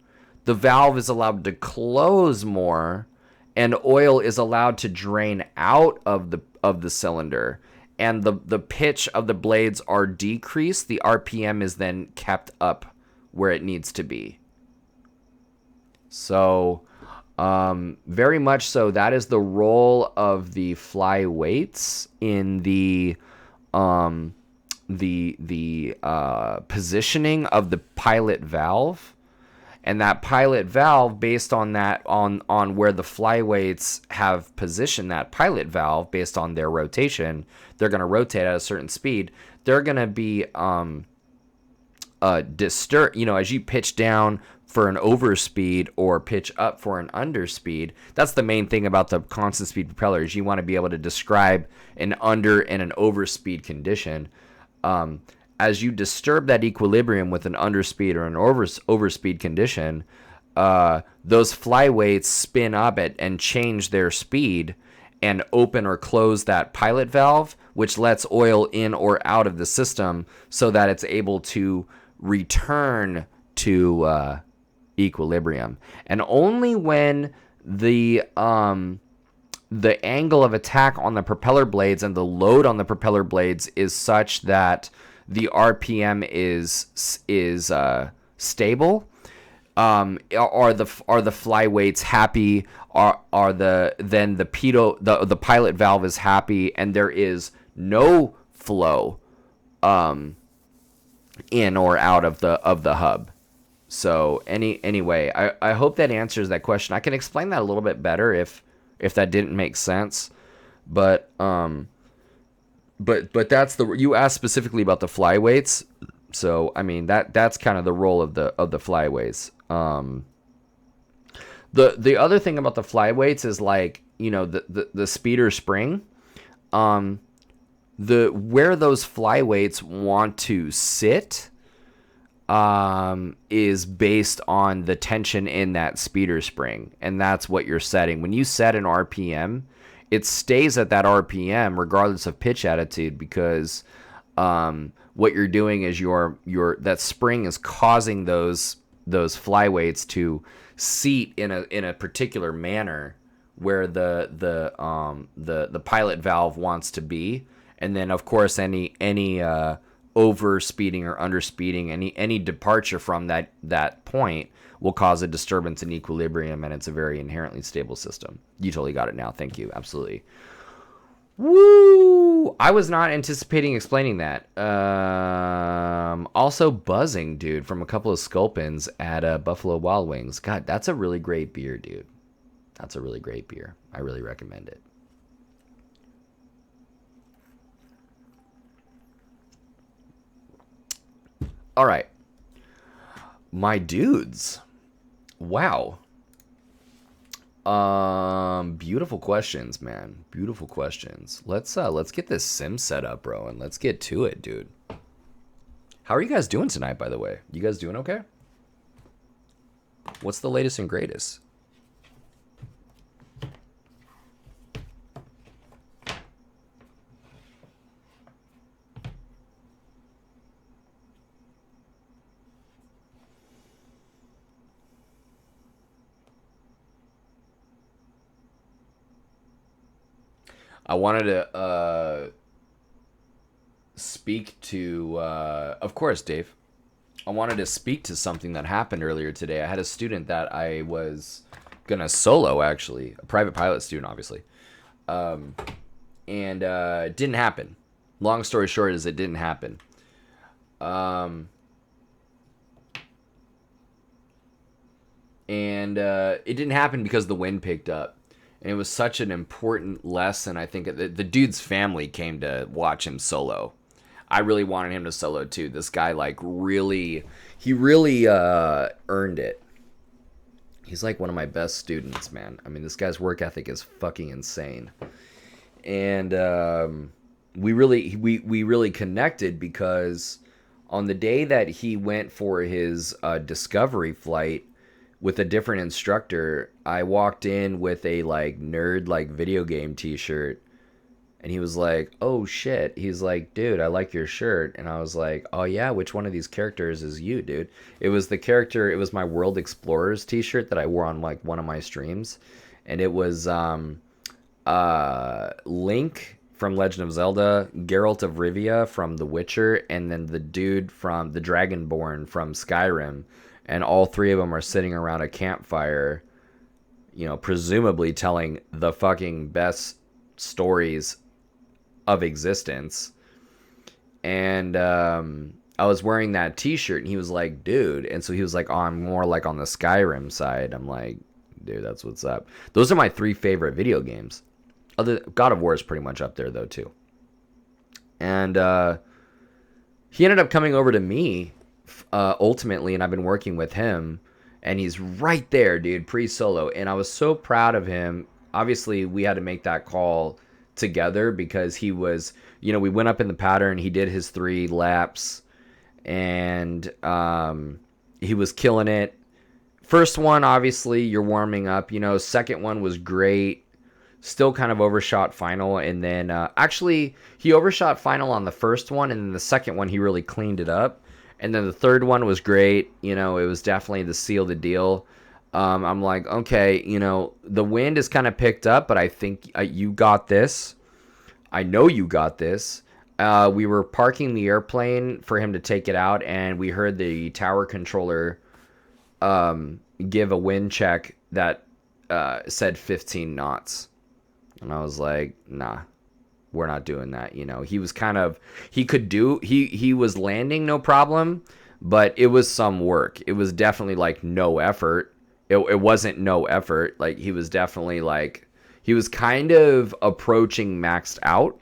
the valve is allowed to close more, and oil is allowed to drain out of the cylinder, and the pitch of the blades are decreased. The RPM is then kept up where it needs to be. So, very much so, that is the role of the flyweights in the positioning of the pilot valve. And that pilot valve, based on that, on where the flyweights have positioned that pilot valve based on their rotation, they're going to rotate at a certain speed. They're going to be disturbed. As you pitch down for an overspeed or pitch up for an underspeed. That's the main thing about the constant speed propellers. You want to be able to describe an under and an overspeed condition. As you disturb that equilibrium with an underspeed or an overspeed condition, those flyweights spin up and change their speed and open or close that pilot valve, which lets oil in or out of the system so that it's able to return to equilibrium. And only when the angle of attack on the propeller blades and the load on the propeller blades is such that the RPM is stable, are the flyweights happy? Then the pilot valve is happy, and there is no flow in or out of the hub. So anyway, I hope that answers that question. I can explain that a little bit better if that didn't make sense, but that's you asked specifically about the flyweights. So I mean that's kind of the role of the flyweights. The other thing about the flyweights is like, the speeder spring, where those flyweights want to sit, is based on the tension in that speeder spring, and that's what you're setting. When you set an RPM, it stays at that RPM regardless of pitch attitude, because what you're doing is your that spring is causing those flyweights to seat in a particular manner where the pilot valve wants to be. And then of course any over speeding or under speeding, any departure from that point will cause a disturbance in equilibrium, and it's a very inherently stable system. You totally got it now. Thank you. Absolutely. Woo! I was not anticipating explaining that. Also buzzing, dude, from a couple of Sculpins at Buffalo Wild Wings. God, that's a really great beer, dude. That's a really great beer. I really recommend it. All right. My dudes. Wow. Beautiful questions, man. Beautiful questions. Let's get this sim set up, bro, and let's get to it, dude. How are you guys doing tonight, by the way? You guys doing okay? What's the latest and greatest? I wanted to speak to, of course, Dave. I wanted to speak to something that happened earlier today. I had a student that I was going to solo, actually. A private pilot student, obviously. And it didn't happen. Long story short is it didn't happen. It didn't happen because the wind picked up. And it was such an important lesson. I think the dude's family came to watch him solo. I really wanted him to solo too. This guy really earned it. He's like one of my best students, man. I mean, this guy's work ethic is fucking insane. And we really connected because on the day that he went for his discovery flight with a different instructor, I walked in with a nerd video game t-shirt, and he was like, "Oh shit." He's like, "Dude, I like your shirt." And I was like, "Oh yeah, which one of these characters is you, dude?" It was my World Explorers t-shirt that I wore on one of my streams, and it was Link from Legend of Zelda, Geralt of Rivia from The Witcher, and then the dude from the Dragonborn from Skyrim. And all three of them are sitting around a campfire, presumably telling the fucking best stories of existence. And I was wearing that t-shirt, and he was like, "Dude." And so he was like, "Oh, I'm more like on the Skyrim side." I'm like, "Dude, that's what's up." Those are my three favorite video games. God of War is pretty much up there, though, too. And he ended up coming over to me ultimately, and I've been working with him, and he's right there, dude, pre-solo, and I was so proud of him. Obviously, we had to make that call together because he was, we went up in the pattern, he did his 3 laps, and he was killing it. First one, obviously, you're warming up, second one was great, still kind of overshot final, and then actually, he overshot final on the first one, and then the second one, he really cleaned it up. And then the third one was great. It was definitely the seal the deal. I'm like, okay, the wind is kind of picked up, but I think you got this. I know you got this. We were parking the airplane for him to take it out, and we heard the tower controller give a wind check that said 15 knots. And I was like, nah. We're not doing that. He was he was landing no problem, but it was some work. It was definitely no effort. It wasn't no effort. He was definitely he was kind of approaching maxed out,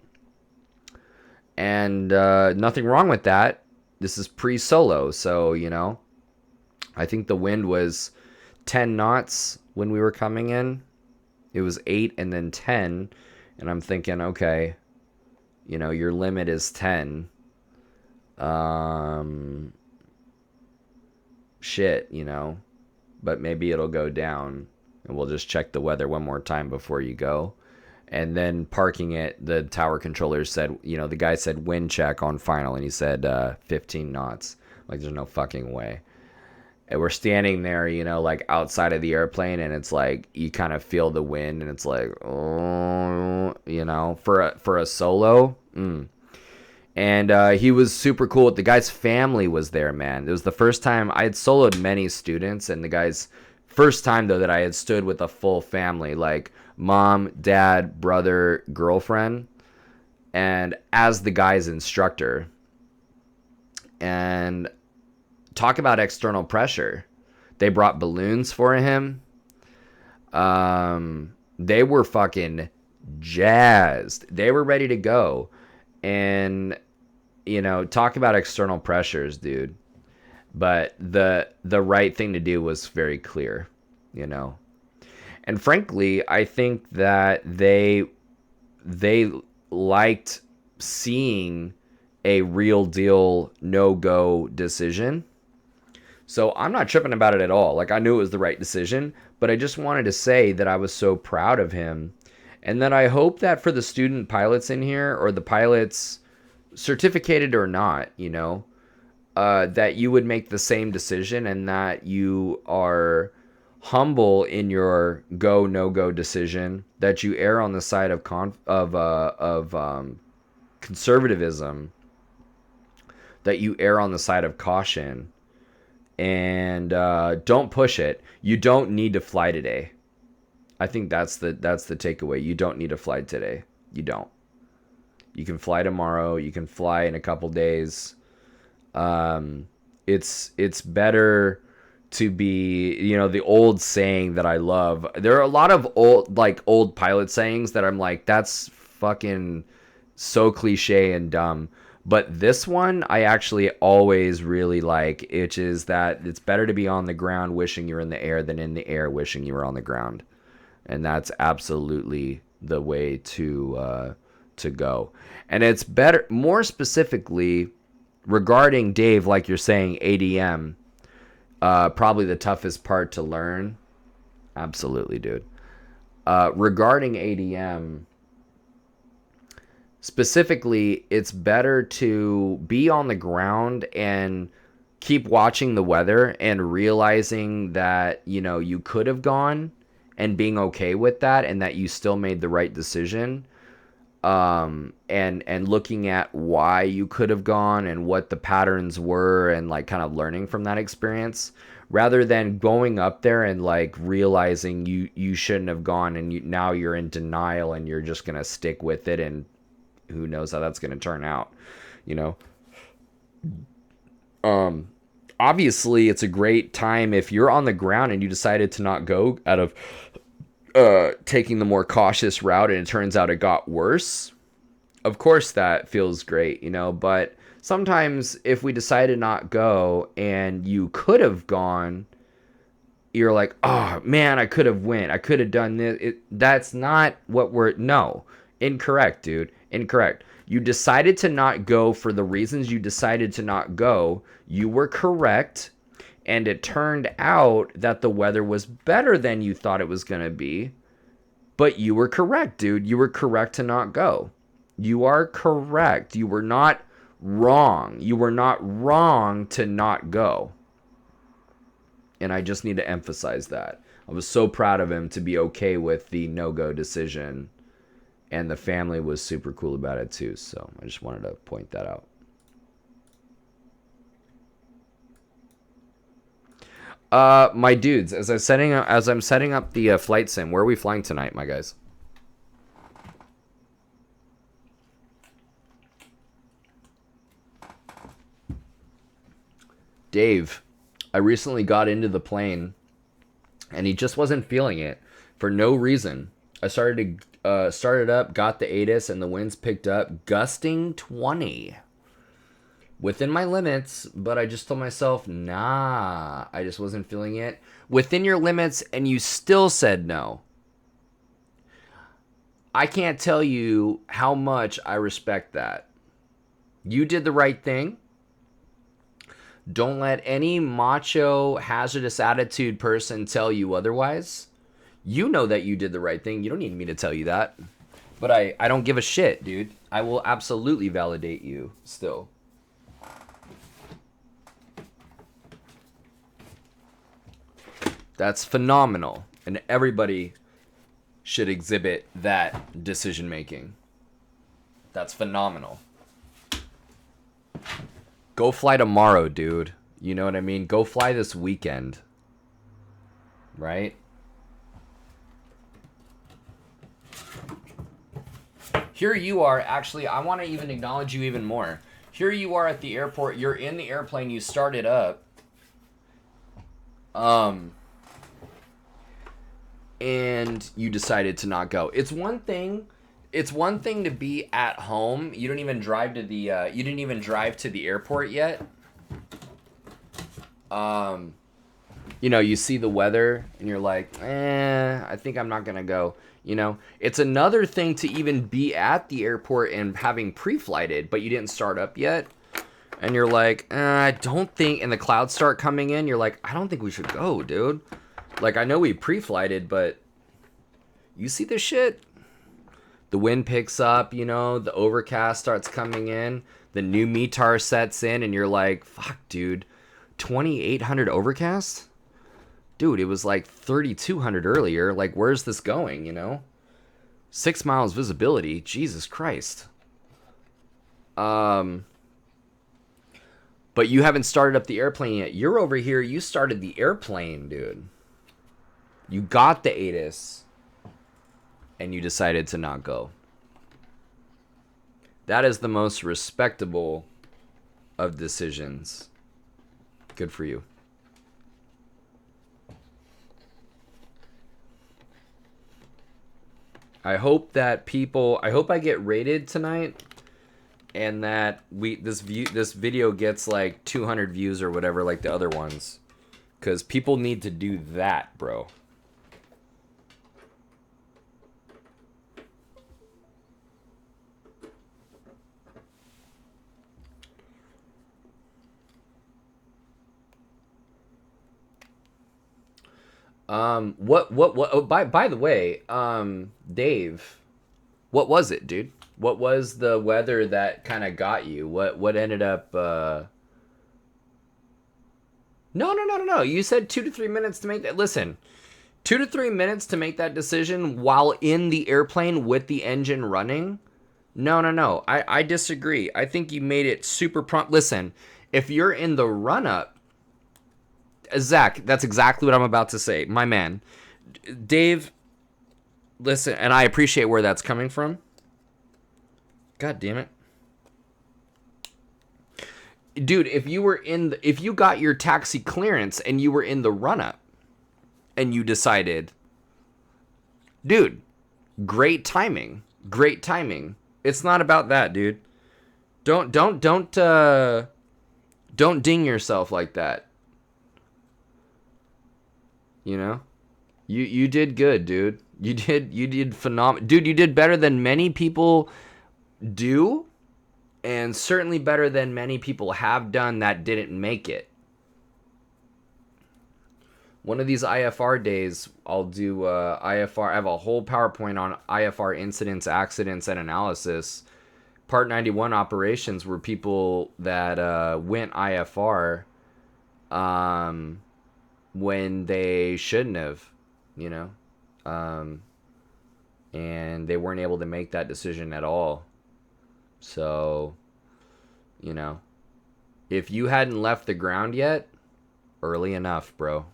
and nothing wrong with that. This is pre-solo. So, I think the wind was 10 knots when we were coming in. It was 8 and then 10. And I'm thinking, okay, your limit is 10. shit, but maybe it'll go down, and we'll just check the weather one more time before you go. And then parking it, the tower controller said, the guy said wind check on final, and he said 15 knots. Like, there's no fucking way. And we're standing there, like outside of the airplane, and it's like you kind of feel the wind, and it's like, oh, for a solo. And he was super cool. The guy's family was there, man. It was the first time I had soloed many students, and the guy's first time though that I had stood with a full family, like mom, dad, brother, girlfriend, and as the guy's instructor. And talk about external pressure. They brought balloons for him. They were fucking jazzed. They were ready to go. And, talk about external pressures, dude. But the right thing to do was very clear, And frankly, I think that they liked seeing a real deal no-go decision. So I'm not tripping about it at all. Like, I knew it was the right decision, but I just wanted to say that I was so proud of him. And that I hope that for the student pilots in here, or the pilots, certificated or not, that you would make the same decision, and that you are humble in your go, no-go decision, that you err on the side of conservatism, that you err on the side of caution, and don't push it. You don't need to fly today. I think that's the takeaway. You don't need to fly today. You don't. You can fly tomorrow. You can fly in a couple days. It's better to be, the old saying that I love. There are a lot of old pilot sayings that I'm like, that's fucking so cliche and dumb. But this one I actually always really like, which is that it's better to be on the ground wishing you're in the air than in the air wishing you were on the ground. And that's absolutely the way to go. And it's better, more specifically, regarding Dave, like you're saying, ADM, probably the toughest part to learn. Absolutely, dude. Regarding ADM, specifically, it's better to be on the ground and keep watching the weather and realizing that, you could have gone, and being okay with that, and that you still made the right decision. And looking at why you could have gone and what the patterns were, and like kind of learning from that experience, rather than going up there and like realizing you shouldn't have gone, and now you're in denial and you're just going to stick with it, and who knows how that's going to turn out, Obviously it's a great time if you're on the ground and you decided to not go out of taking the more cautious route, and it turns out it got worse. Of course that feels great, but sometimes if we decide to not go and you could have gone, you're like, oh man, I could have went, I could have done this. That's not what no, incorrect, dude, incorrect. You decided to not go for the reasons you decided to not go. You were correct. And it turned out that the weather was better than you thought it was going to be. But you were correct, dude. You were correct to not go. You are correct. You were not wrong. You were not wrong to not go. And I just need to emphasize that. I was so proud of him to be okay with the no-go decision. And the family was super cool about it too. So I just wanted to point that out. My dudes, as I'm setting up the flight sim, where are we flying tonight, my guys? Dave, I recently got into the plane, and he just wasn't feeling it for no reason. I started up, got the ATIS, and the winds picked up, gusting 20. Within my limits, but I just told myself, nah, I just wasn't feeling it. Within your limits, and you still said no. I can't tell you how much I respect that. You did the right thing. Don't let any macho, hazardous attitude person tell you otherwise. You know that you did the right thing. You don't need me to tell you that. But I don't give a shit, dude. I will absolutely validate you still. That's phenomenal. And everybody should exhibit that decision making. That's phenomenal. Go fly tomorrow, dude. You know what I mean? Go fly this weekend. Right? Here you are. Actually, I want to even acknowledge you even more. Here you are at the airport. You're in the airplane. You started up. And you decided to not go. It's one thing to be at home. You don't even drive to the you didn't even drive to the airport yet. You know, you see the weather and you're like, I think I'm not gonna go. You know, it's another thing to even be at the airport and having pre-flighted, but you didn't start up yet. And you're like, I don't think, and the clouds start coming in. You're like, I don't think we should go, dude. Like, I know we pre-flighted, but you see this shit? The wind picks up, you know, the overcast starts coming in, the new METAR sets in, and you're like, fuck, dude, 2,800 overcast? Dude, it was like 3,200 earlier. Like, where's this going, you know? 6 miles visibility. Jesus Christ. But you haven't started up the airplane yet. You're over here. You started the airplane, dude. You got the ATIS. And you decided to not go. That is the most respectable of decisions. Good for you. I hope that I hope I get rated tonight, and that this video gets like 200 views or whatever, like the other ones, because people need to do that, bro. By the way, Dave, what was it, dude? What was the weather that kind of got you? What ended up, No. You said 2 to 3 minutes to make that. Listen, 2 to 3 minutes to make that decision while in the airplane with the engine running? No. I disagree. I think you made it super prompt. Listen, if you're in the run-up, Zach, that's exactly what I'm about to say. My man. Dave, listen, and I appreciate where that's coming from. God damn it. Dude, if you got your taxi clearance and you were in the run-up and you decided, dude, great timing. Great timing. It's not about that, dude. Don't ding yourself like that. You know, you did good, dude. You did phenomenal, dude. You did better than many people do, and certainly better than many people have done that didn't make it. One of these IFR days, I'll do IFR. I have a whole PowerPoint on IFR incidents, accidents, and analysis. Part 91 operations were people that went IFR. When they shouldn't have, you know, and they weren't able to make that decision at all. So, you know, if you hadn't left the ground yet, early enough, bro.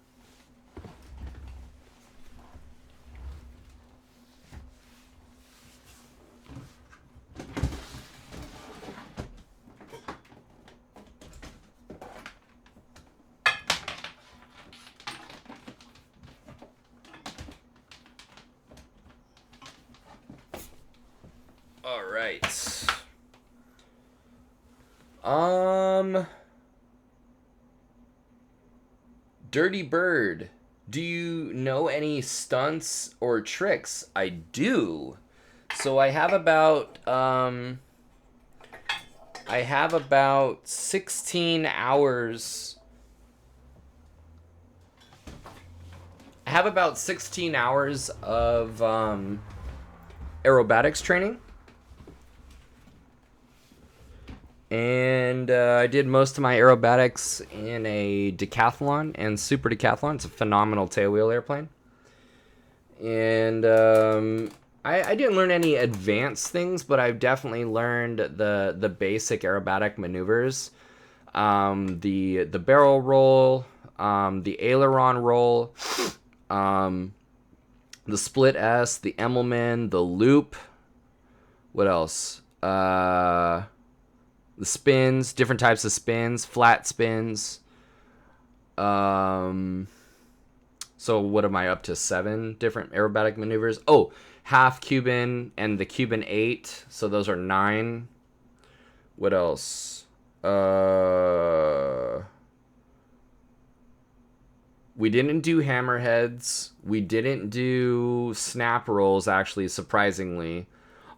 All right. Dirty Bird. Do you know any stunts or tricks? I do. So I have about I have about 16 hours. I have about 16 hours of aerobatics training. And I did most of my aerobatics in a decathlon and super decathlon. It's a phenomenal tailwheel airplane. And I didn't learn any advanced things, but I've definitely learned the basic aerobatic maneuvers. The barrel roll, the aileron roll, the split S, the Emmelman, the loop. What else? The spins, different types of spins, flat spins. So what am I up to? 7 different aerobatic maneuvers. Oh, half Cuban and the Cuban 8. So those are 9. What else? We didn't do hammerheads. We didn't do snap rolls, actually, surprisingly.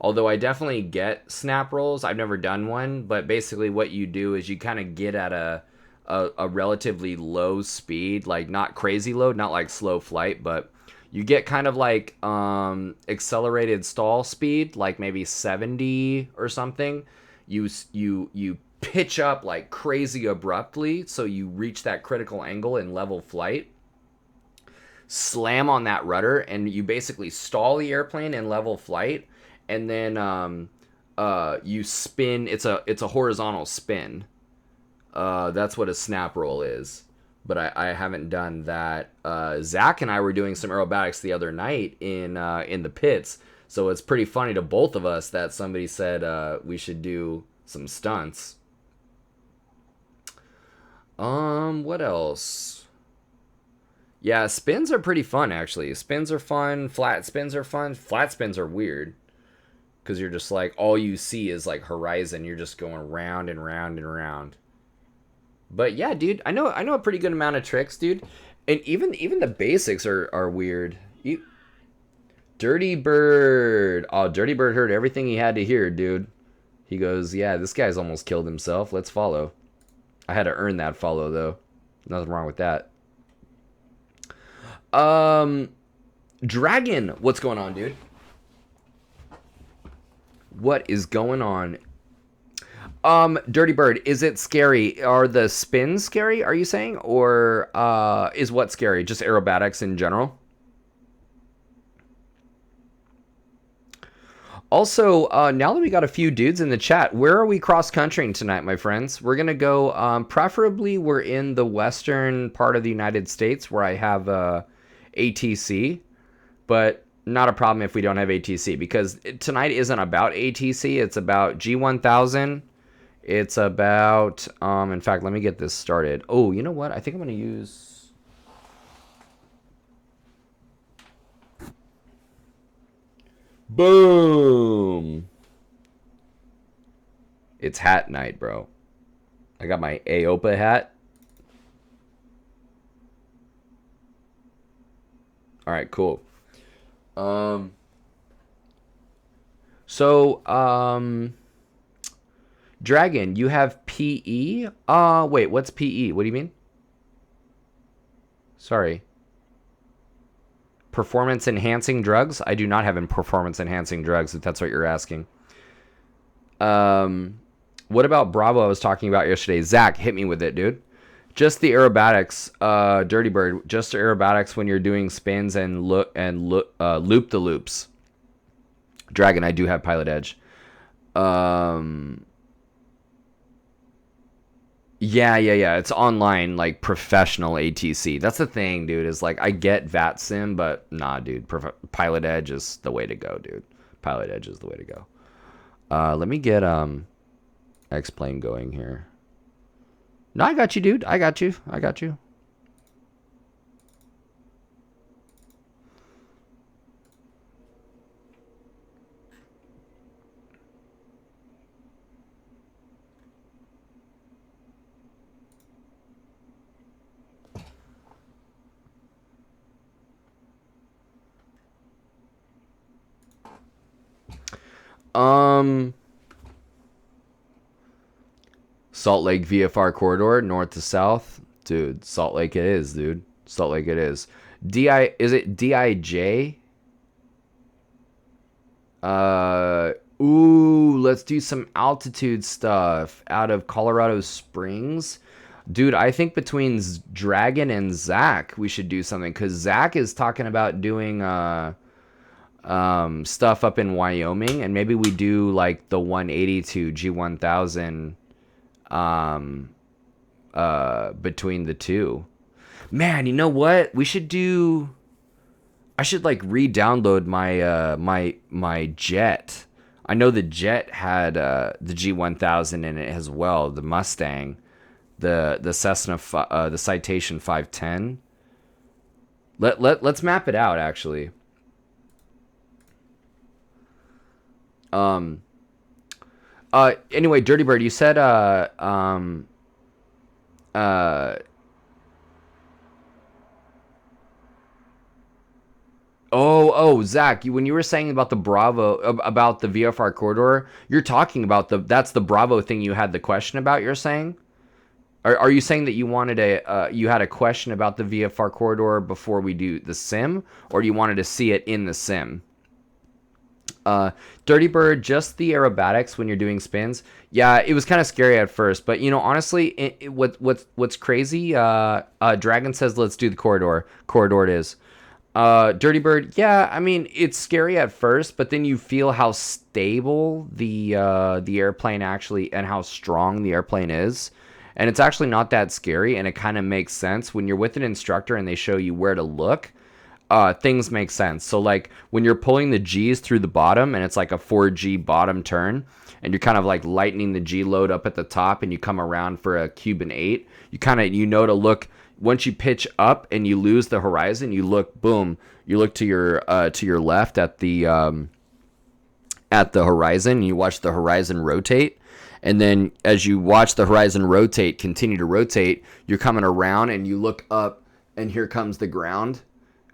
Although I definitely get snap rolls. I've never done one, but basically what you do is you kind of get at a relatively low speed, like not crazy low, not like slow flight, but you get kind of like accelerated stall speed, like maybe 70 or something. You pitch up like crazy abruptly, so you reach that critical angle in level flight. Slam on that rudder, and you basically stall the airplane in level flight, and then you spin. It's a horizontal spin. That's what a snap roll is. But I haven't done that. Zach and I were doing some aerobatics the other night in the pits, so it's pretty funny to both of us that somebody said we should do some stunts. What else? Yeah, spins are pretty fun, actually. Spins are fun. Flat spins are fun. Flat spins are weird because you're just like, all you see is like horizon. You're just going round and round and round. But yeah, dude, I know a pretty good amount of tricks, dude. And even the basics are weird. Dirty Bird. Oh, Dirty Bird heard everything he had to hear, dude. He goes, yeah, this guy's almost killed himself. Let's follow. I had to earn that follow, though. Nothing wrong with that. Dragon, what's going on, dude? What is going on? Dirty Bird, is it scary? Are the spins scary, are you saying? Or is what scary? Just aerobatics in general? Also, now that we got a few dudes in the chat, where are we cross-countrying tonight, my friends? We're going to go, preferably we're in the western part of the United States where I have ATC, but not a problem if we don't have ATC, because tonight isn't about ATC, it's about G1000. It's about, in fact, let me get this started. Oh, you know what? I think I'm going to use... Boom! It's hat night, bro. I got my AOPA hat. Alright, cool. Dragon, you have PE? Wait, what's PE? What do you mean? Sorry. Performance enhancing drugs? I do not have performance enhancing drugs, if that's what you're asking. What about Bravo I was talking about yesterday? Zach, hit me with it, dude. Just the aerobatics, Dirty Bird. Just the aerobatics when you're doing spins and loop the loops. Dragon, I do have Pilot Edge. Yeah. It's online, like professional ATC. That's the thing, dude. Is like I get VATSIM, but nah, dude. Pilot Edge is the way to go, dude. Pilot Edge is the way to go. Let me get X-Plane going here. No, I got you, dude. I got you. Salt Lake VFR corridor, north to south. Dude, Salt Lake it is, dude. Salt Lake it is. Is it DIJ? Ooh, let's do some altitude stuff out of Colorado Springs. Dude, I think between Dragon and Zach, we should do something. Because Zach is talking about doing stuff up in Wyoming. And maybe we do like the 182 G1000 between the two. Man, you know what? We should do... I should like re-download my Jet. I know the Jet had the G1000 in it as well, the Mustang, the Cessna, the Citation 510. Let's map it out actually. Anyway, Dirty Bird, you said Oh, Zach, when you were saying about the Bravo, about the VFR corridor, you're talking about that's the Bravo thing you had the question about, you're saying? Are you saying that you had a question about the VFR corridor before we do the sim, or you wanted to see it in the sim? Dirty Bird, just the aerobatics when you're doing spins. Yeah, it was kind of scary at first, but honestly, what's crazy? Dragon says let's do the corridor. Corridor it is. Dirty Bird, yeah, I mean, it's scary at first, but then you feel how stable the airplane actually, and how strong the airplane is. And it's actually not that scary, and it kind of makes sense. When you're with an instructor and they show you where to look, things make sense. So like when you're pulling the G's through the bottom, and it's like a 4G bottom turn, and you're kind of like lightening the G load up at the top, and you come around for a Cuban 8, you know to look. Once you pitch up and you lose the horizon, you look, boom, you look to your left at the horizon, and you watch the horizon rotate. And then as you watch the horizon rotate, continue to rotate, you're coming around and you look up, and here comes the ground,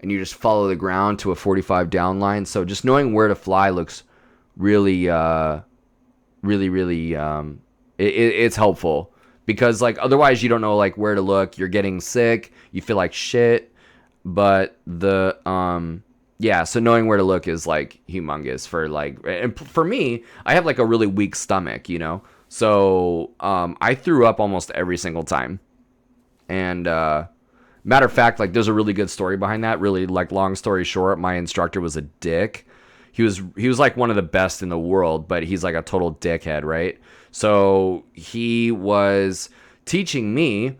and you just follow the ground to a 45 down line. So just knowing where to fly looks really, really, it's helpful. Because like otherwise you don't know like where to look. You're getting sick. You feel like shit. But the so knowing where to look is like humongous for like, and for me, I have like a really weak stomach, So I threw up almost every single time. And matter of fact, like there's a really good story behind that. Really, like long story short, my instructor was a dick. He was like one of the best in the world, but he's like a total dickhead, right? So he was teaching me,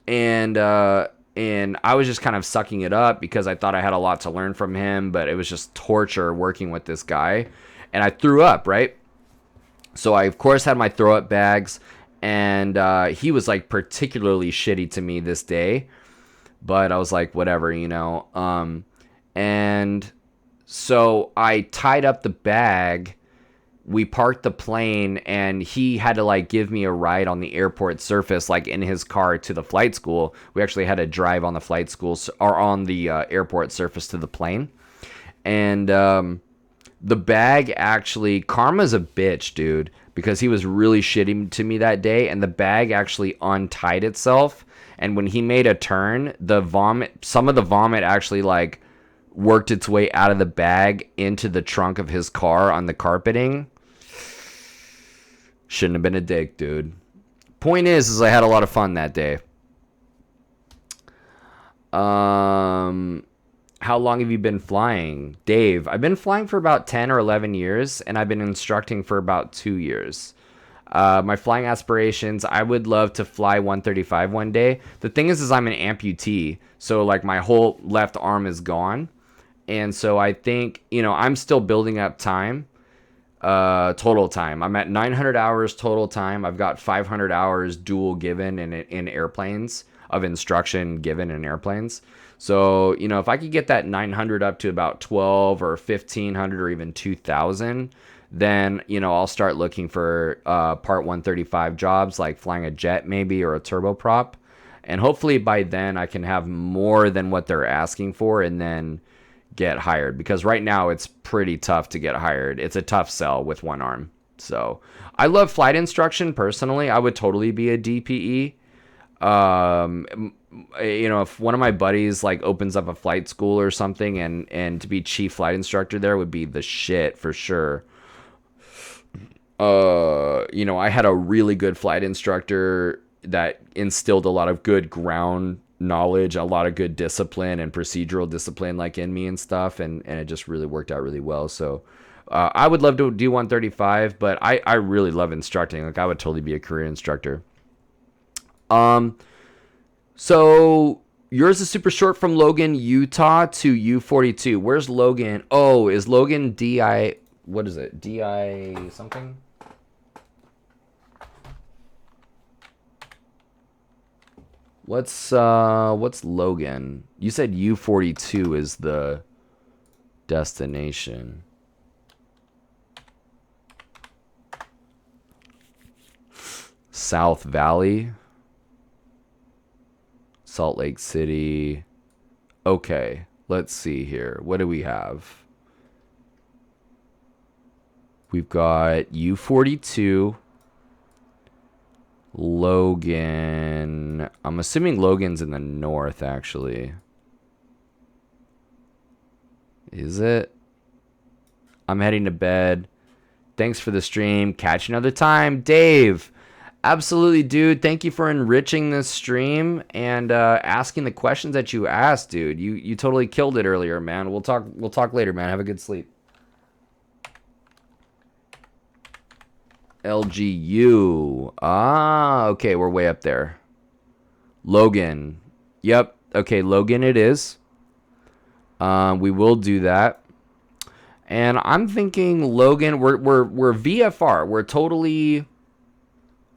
and I was just kind of sucking it up because I thought I had a lot to learn from him, but it was just torture working with this guy, and I threw up, right? So I of course had my throw up bags, and he was like particularly shitty to me this day, but I was like whatever, and so I tied up the bag. We parked the plane, and he had to like give me a ride on the airport surface, like in his car to the flight school. We actually had to drive on the flight school or on the airport surface to the plane. And the bag actually, karma's a bitch, dude, because he was really shitty to me that day, and the bag actually untied itself. And when he made a turn, some of the vomit actually like worked its way out of the bag into the trunk of his car on the carpeting. Shouldn't have been a dick, dude. Point is I had a lot of fun that day. How long have you been flying? Dave, I've been flying for about 10 or 11 years, and I've been instructing for about 2 years. My flying aspirations, I would love to fly 135 one day. The thing is I'm an amputee, so like my whole left arm is gone. And so I think, I'm still building up time, total time. I'm at 900 hours total time. I've got 500 hours dual given in airplanes, of instruction given in airplanes. So, if I could get that 900 up to about 12 or 1500 or even 2000, then, I'll start looking for Part 135 jobs, like flying a jet maybe, or a turboprop. And hopefully by then I can have more than what they're asking for, and then get hired, because right now it's pretty tough to get hired. It's a tough sell with one arm. So I love flight instruction personally. I would totally be a DPE. If one of my buddies like opens up a flight school or something, and to be chief flight instructor there would be the shit for sure. I had a really good flight instructor that instilled a lot of good ground knowledge, a lot of good discipline and procedural discipline like in me and stuff, and it just really worked out really well. So I would love to do 135, but I really love instructing. Like I would totally be a career instructor. So yours is super short from Logan, Utah to U42. Where's Logan? Oh, is Logan DI, what is it? DI something? What's Logan? You said U42 is the destination. South Valley, Salt Lake City. Okay, let's see here. What do we have? We've got U42. Logan. I'm assuming Logan's in the north, actually. Is it? I'm heading to bed. Thanks for the stream. Catch you another time. Dave. Absolutely, dude. Thank you for enriching this stream and asking the questions that you asked, dude. You totally killed it earlier, man. We'll talk later, man. Have a good sleep. LGU. Ah, okay, we're way up there. Logan. Yep. Okay, Logan it is. We will do that. And I'm thinking Logan, we're VFR. We're totally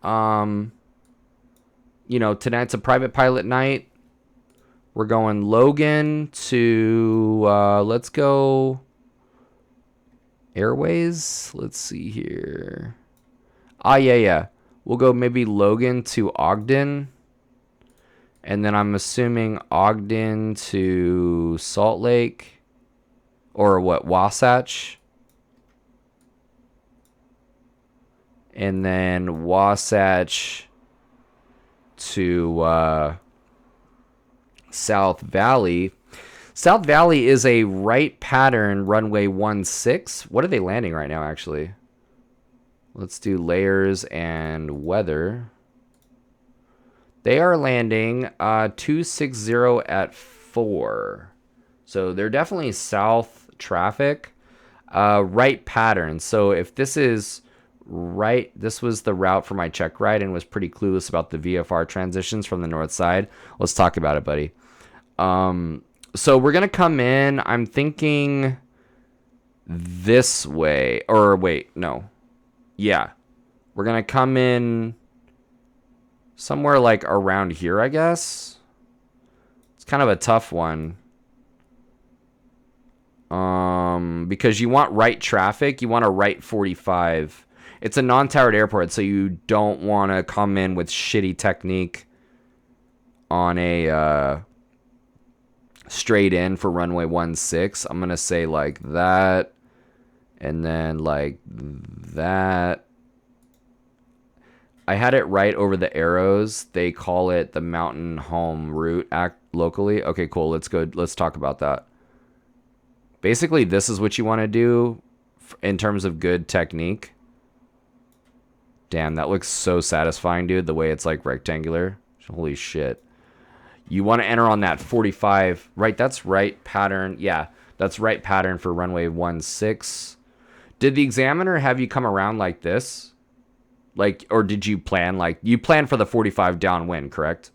tonight's a private pilot night. We're going Logan to let's go Airways. Let's see here. Yeah. We'll go maybe Logan to Ogden. And then I'm assuming Ogden to Salt Lake. Or what, Wasatch. And then Wasatch to South Valley. South Valley is a right pattern runway 16. What are they landing right now, actually? Let's do layers and weather. They are landing 260 at 4. So they're definitely south traffic. Right pattern. So if this is right, this was the route for my check ride and was pretty clueless about the VFR transitions from the north side. Let's talk about it, buddy. So we're going to come in. I'm thinking this way. Or wait, no. Yeah, we're going to come in somewhere like around here, I guess. It's kind of a tough one. Because you want right traffic. You want a right 45. It's a non-towered airport, so you don't want to come in with shitty technique on a straight in for runway 16. I'm going to say like that. And then like that. I had it right over the arrows. They call it the mountain home route locally. Okay, cool. Let's go. Let's talk about that. Basically, this is what you want to do in terms of good technique. Damn, that looks so satisfying, dude. The way it's like rectangular. Holy shit. You want to enter on that 45. Right, that's right pattern. Yeah, that's right pattern for runway 16. Did the examiner have you come around like this? Like, or did you plan like, you planned for the 45 downwind, correct?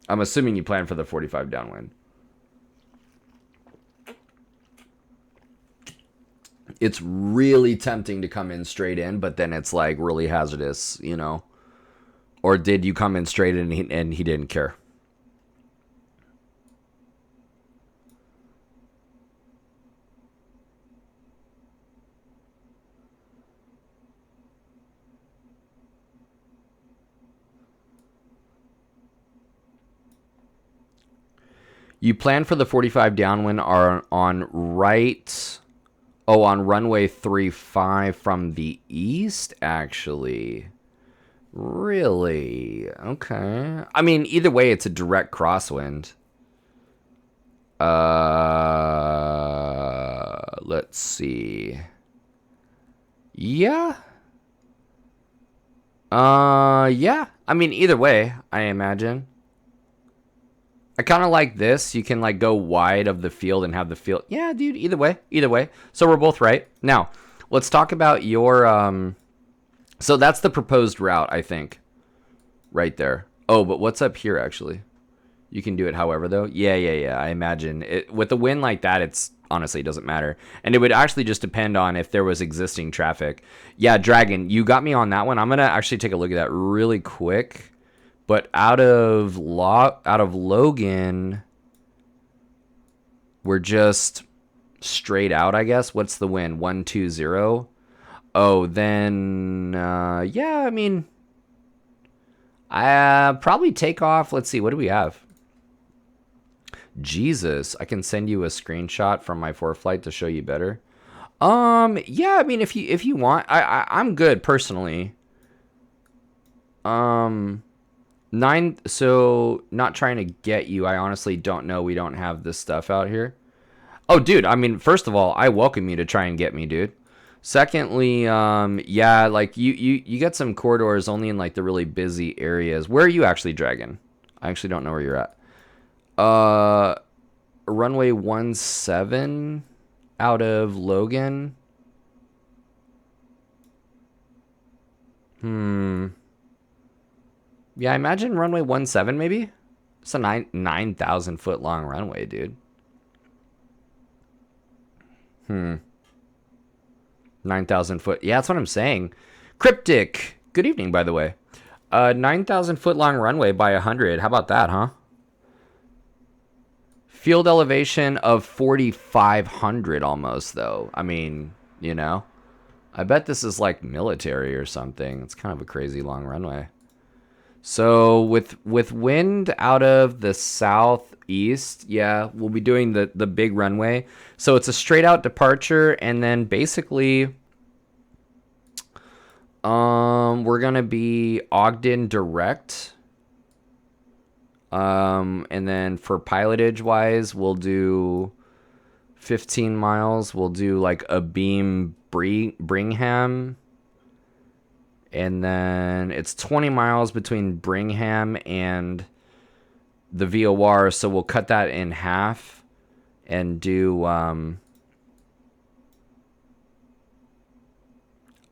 I'm assuming you planned for the 45 downwind. It's really tempting to come in straight in, but then it's like really hazardous, you know? Or did you come in straight in and he didn't care? You plan for the 45 downwind are on right Oh, on runway 35 from the east, actually. Really? Okay. I mean, either way, it's a direct crosswind. Let's see. Yeah. Yeah. I mean, either way, I imagine. I kind of like this. You can like go wide of the field and have the field. Yeah, dude, either way. Either way. So we're both right. Now, let's talk about your so that's the proposed route, I think. Right there. Oh, but what's up here actually? You can do it however though. Yeah. I imagine it with a wind like that. It's honestly doesn't matter, and it would actually just depend on if there was existing traffic. Yeah, Dragon, you got me on that one. I'm gonna actually take a look at that really quick. But out of Logan, we're just straight out, I guess. What's the wind? 120. Oh, then yeah. I mean, I probably take off. Let's see. What do we have? Jesus, I can send you a screenshot from my ForeFlight to show you better. Yeah, I mean if you want, I'm good personally. So not trying to get you. I honestly don't know. We don't have this stuff out here. Oh, dude, I mean, first of all, I welcome you to try and get me, dude. Secondly, yeah, like you get some corridors only in like the really busy areas. Where are you actually, Dragon? I actually don't know where you're at. Runway 17 out of Logan. Yeah, I imagine runway 17 maybe. It's a 9,000 foot long runway, dude. 9,000 foot. Yeah, that's what I'm saying. Cryptic. Good evening, by the way. 9,000 foot long runway by 100. How about that, huh? Field elevation of 4,500 almost, though. I mean, you know, I bet this is like military or something. It's kind of a crazy long runway. So with wind out of the southeast, yeah, we'll be doing the big runway. So it's a straight out departure, and then basically, we're gonna be Ogden direct. And then for pilotage wise, we'll do 15 miles. We'll do like a beam Brigham. And then it's 20 miles between Brigham and the VOR. So we'll cut that in half and do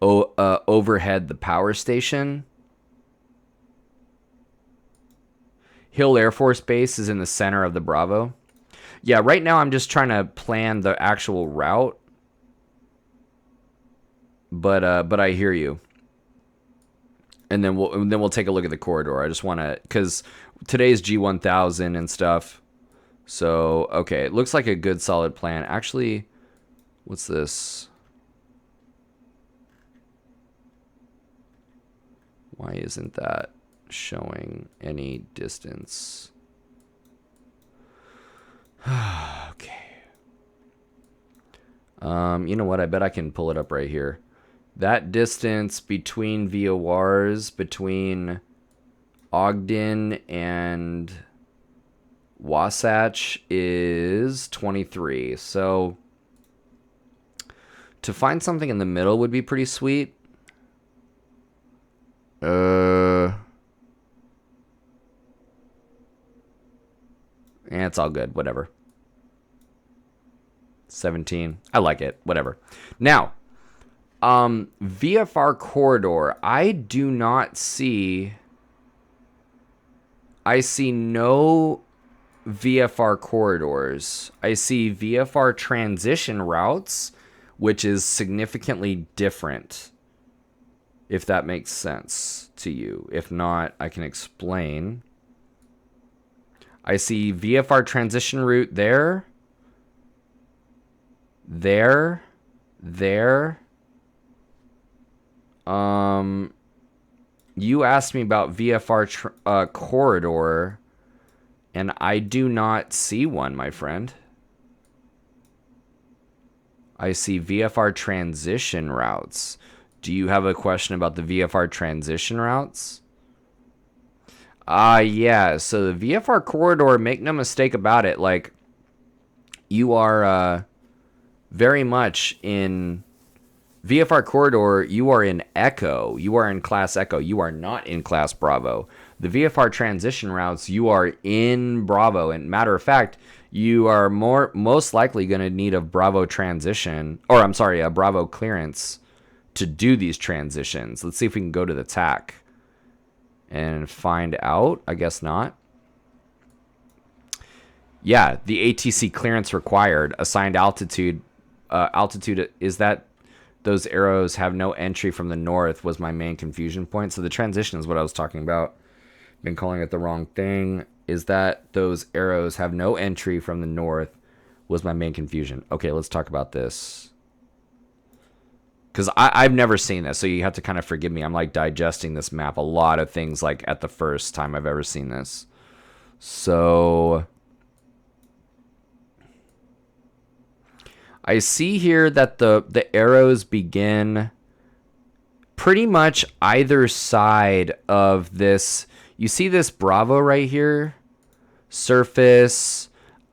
overhead the power station. Hill Air Force Base is in the center of the Bravo. Yeah, right now I'm just trying to plan the actual route. But I hear you. And then we'll take a look at the corridor. I just want to, because today's G1000 and stuff. So, okay, it looks like a good solid plan. Actually, what's this? Why isn't that showing any distance? Okay. You know what? I bet I can pull it up right here. That distance between VORs, between Ogden and Wasatch is 23. So to find something in the middle would be pretty sweet. It's all good. Whatever. 17. I like it. Whatever. Now, VFR corridor. I do not see. I see no VFR corridors. I see VFR transition routes, which is significantly different. If that makes sense to you. If not, I can explain. I see VFR transition route there. There. You asked me about VFR corridor, and I do not see one, my friend. I see VFR transition routes. Do you have a question about the VFR transition routes? Yeah. So the VFR corridor, make no mistake about it, like you are very much in VFR corridor, you are in Echo. You are in class Echo. You are not in class Bravo. The VFR transition routes, you are in Bravo. And matter of fact, you are most likely going to need a Bravo transition, or I'm sorry, a Bravo clearance to do these transitions. Let's see if we can go to the TAC and find out. I guess not. Yeah, the ATC clearance required. Assigned altitude. Altitude is that those arrows have no entry from the north was my main confusion point. So the transition is what I was talking about. Been calling it the wrong thing. Is that those arrows have no entry from the north was my main confusion. Okay, let's talk about this. Because I've never seen this, so you have to kind of forgive me. I'm like digesting this map. A lot of things like at the first time I've ever seen this. So I see here that the arrows begin pretty much either side of this. You see this Bravo right here? Surface.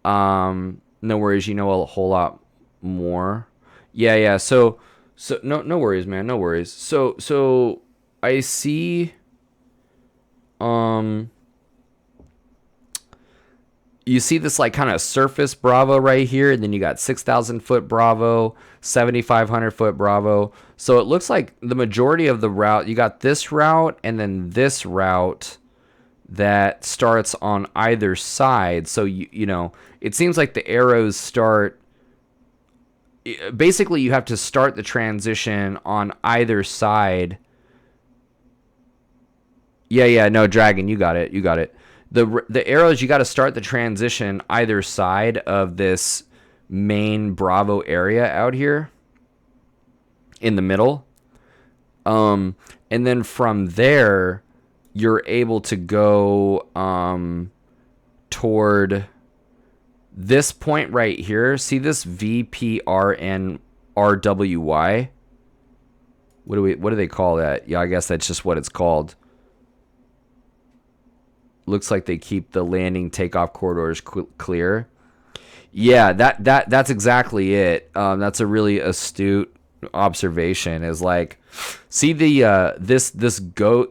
No worries. You know a whole lot more. Yeah. So no worries, man. No worries. So I see. You see this like kind of surface Bravo right here, and then you got 6,000 foot Bravo, 7,500 foot Bravo. So it looks like the majority of the route, you got this route and then this route that starts on either side. So you know, it seems like the arrows start. Basically, you have to start the transition on either side. Yeah, no, Dragon, you got it. The arrows, you got to start the transition either side of this main Bravo area out here in the middle. And then from there, you're able to go toward this point right here. See this VPRNRWY? What do they call that? Yeah, I guess that's just what it's called. Looks like they keep the landing takeoff corridors clear. Yeah, that's exactly it. That's a really astute observation. Is like, see the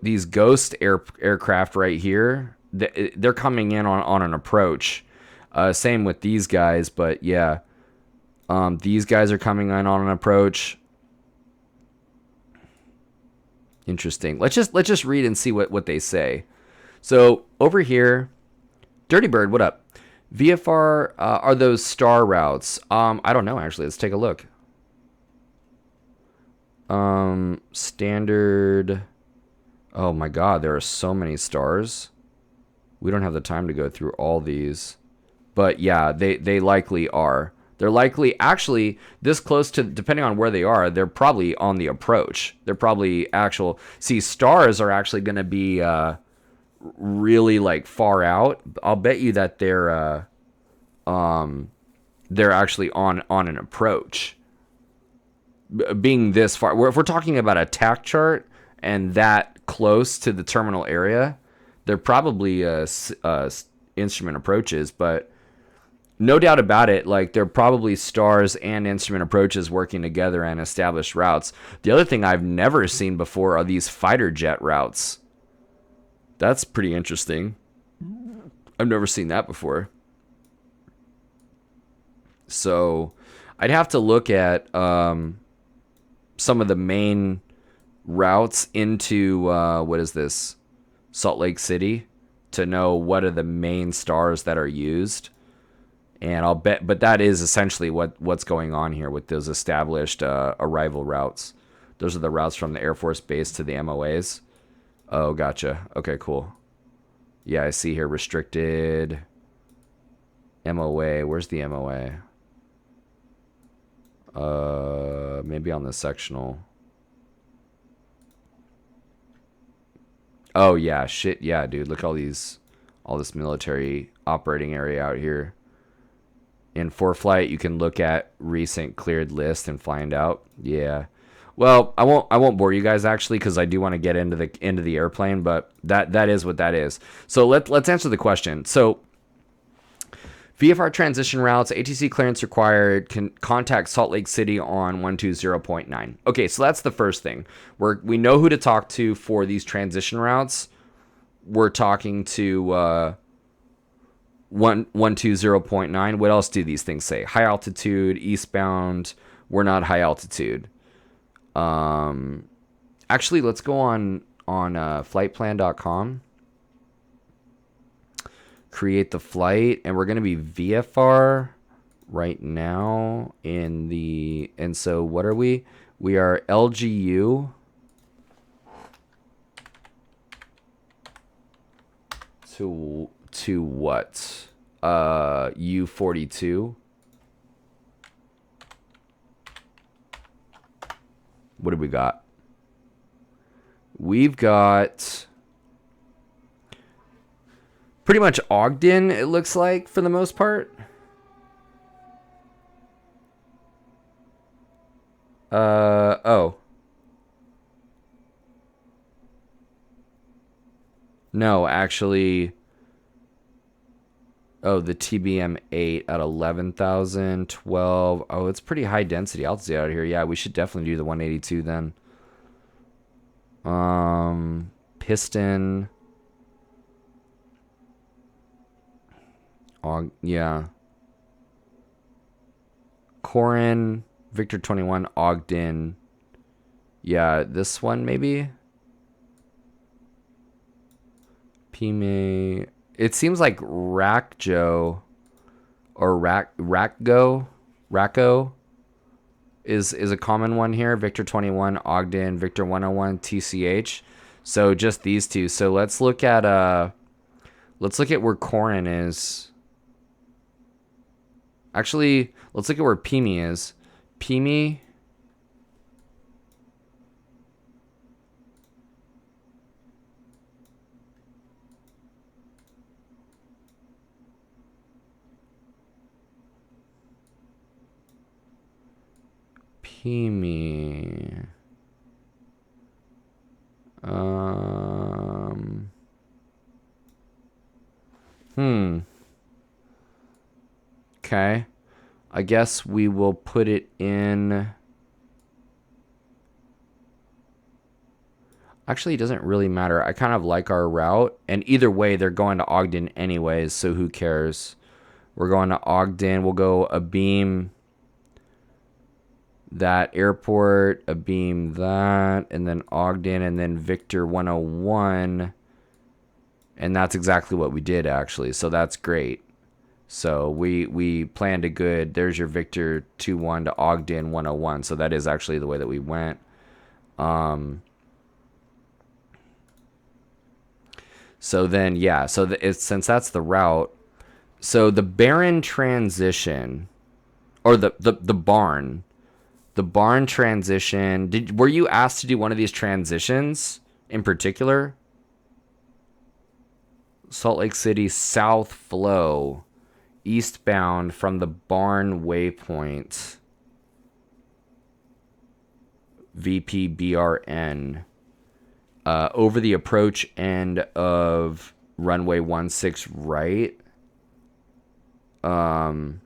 these ghost aircraft right here. They're coming in on an approach. Same with these guys, but yeah, these guys are coming in on an approach. Interesting. Let's just read and see what they say. So over here, Dirty Bird, what up? VFR, are those star routes? I don't know, actually. Let's take a look. Standard. Oh my God, there are so many stars. We don't have the time to go through all these. But yeah, they likely are. They're likely, actually, this close to, depending on where they are, they're probably on the approach. They're probably actual. See, stars are actually going to be really like far out. I'll bet you that they're actually on an approach. Being this far, if we're talking about a TAC chart and that close to the terminal area, they're probably instrument approaches. But no doubt about it, like they're probably stars and instrument approaches working together and established routes. The other thing I've never seen before are these fighter jet routes. That's pretty interesting. I've never seen that before. So I'd have to look at some of the main routes into, what is this? Salt Lake City, to know what are the main stars that are used. And I'll bet, but that is essentially what's going on here with those established arrival routes. Those are the routes from the Air Force Base to the MOAs. Oh, gotcha. Okay, cool. Yeah, I see here restricted MOA. Where's the MOA? Maybe on the sectional. Oh yeah, shit, yeah, dude. Look at all this military operating area out here. in ForeFlight, you can look at recent cleared list and find out. Yeah. Well, I won't bore you guys actually because I do want to get into the airplane, but that is what that is. So let's answer the question. So VFR transition routes, ATC clearance required, can contact Salt Lake City on 120.9. Okay, so that's the first thing. We know who to talk to for these transition routes. We're talking to 120.9. What else do these things say? High altitude, eastbound. We're not high altitude. Actually, let's go on flightplan.com. Create the flight, and we're going to be VFR right now and so what are we? We are LGU to what? U42. What do we got? We've got pretty much Ogden, it looks like, for the most part. Oh. No, actually. Oh, the TBM-8 at 11,000, 12. Oh, it's pretty high density altitude out here. Yeah, we should definitely do the 182 then. Piston. Yeah. Corin, Victor 21, Ogden. Yeah, this one maybe. Pime. It seems like Rackjo or Racco is a common one here. Victor 21, Ogden, Victor 101, TCH. So just these two. So let's look at where Corin is. Actually, let's look at where Pime is. Pime. Pime. Okay. I guess we will put it in. Actually, it doesn't really matter. I kind of like our route. And either way, they're going to Ogden anyways, so who cares? We're going to Ogden. We'll go Abeam that airport, Abeam that, and then Ogden, and then Victor 101. And that's exactly what we did, actually. So that's great. So we planned a good, there's your Victor 21 to Ogden 101. So that is actually the way that we went. So then, yeah, so since that's the route, so the Barron transition, or the barn transition, were you asked to do one of these transitions in particular? Salt Lake City South Flow, eastbound from the barn waypoint, VPBRN. Over the approach end of runway 16 right, and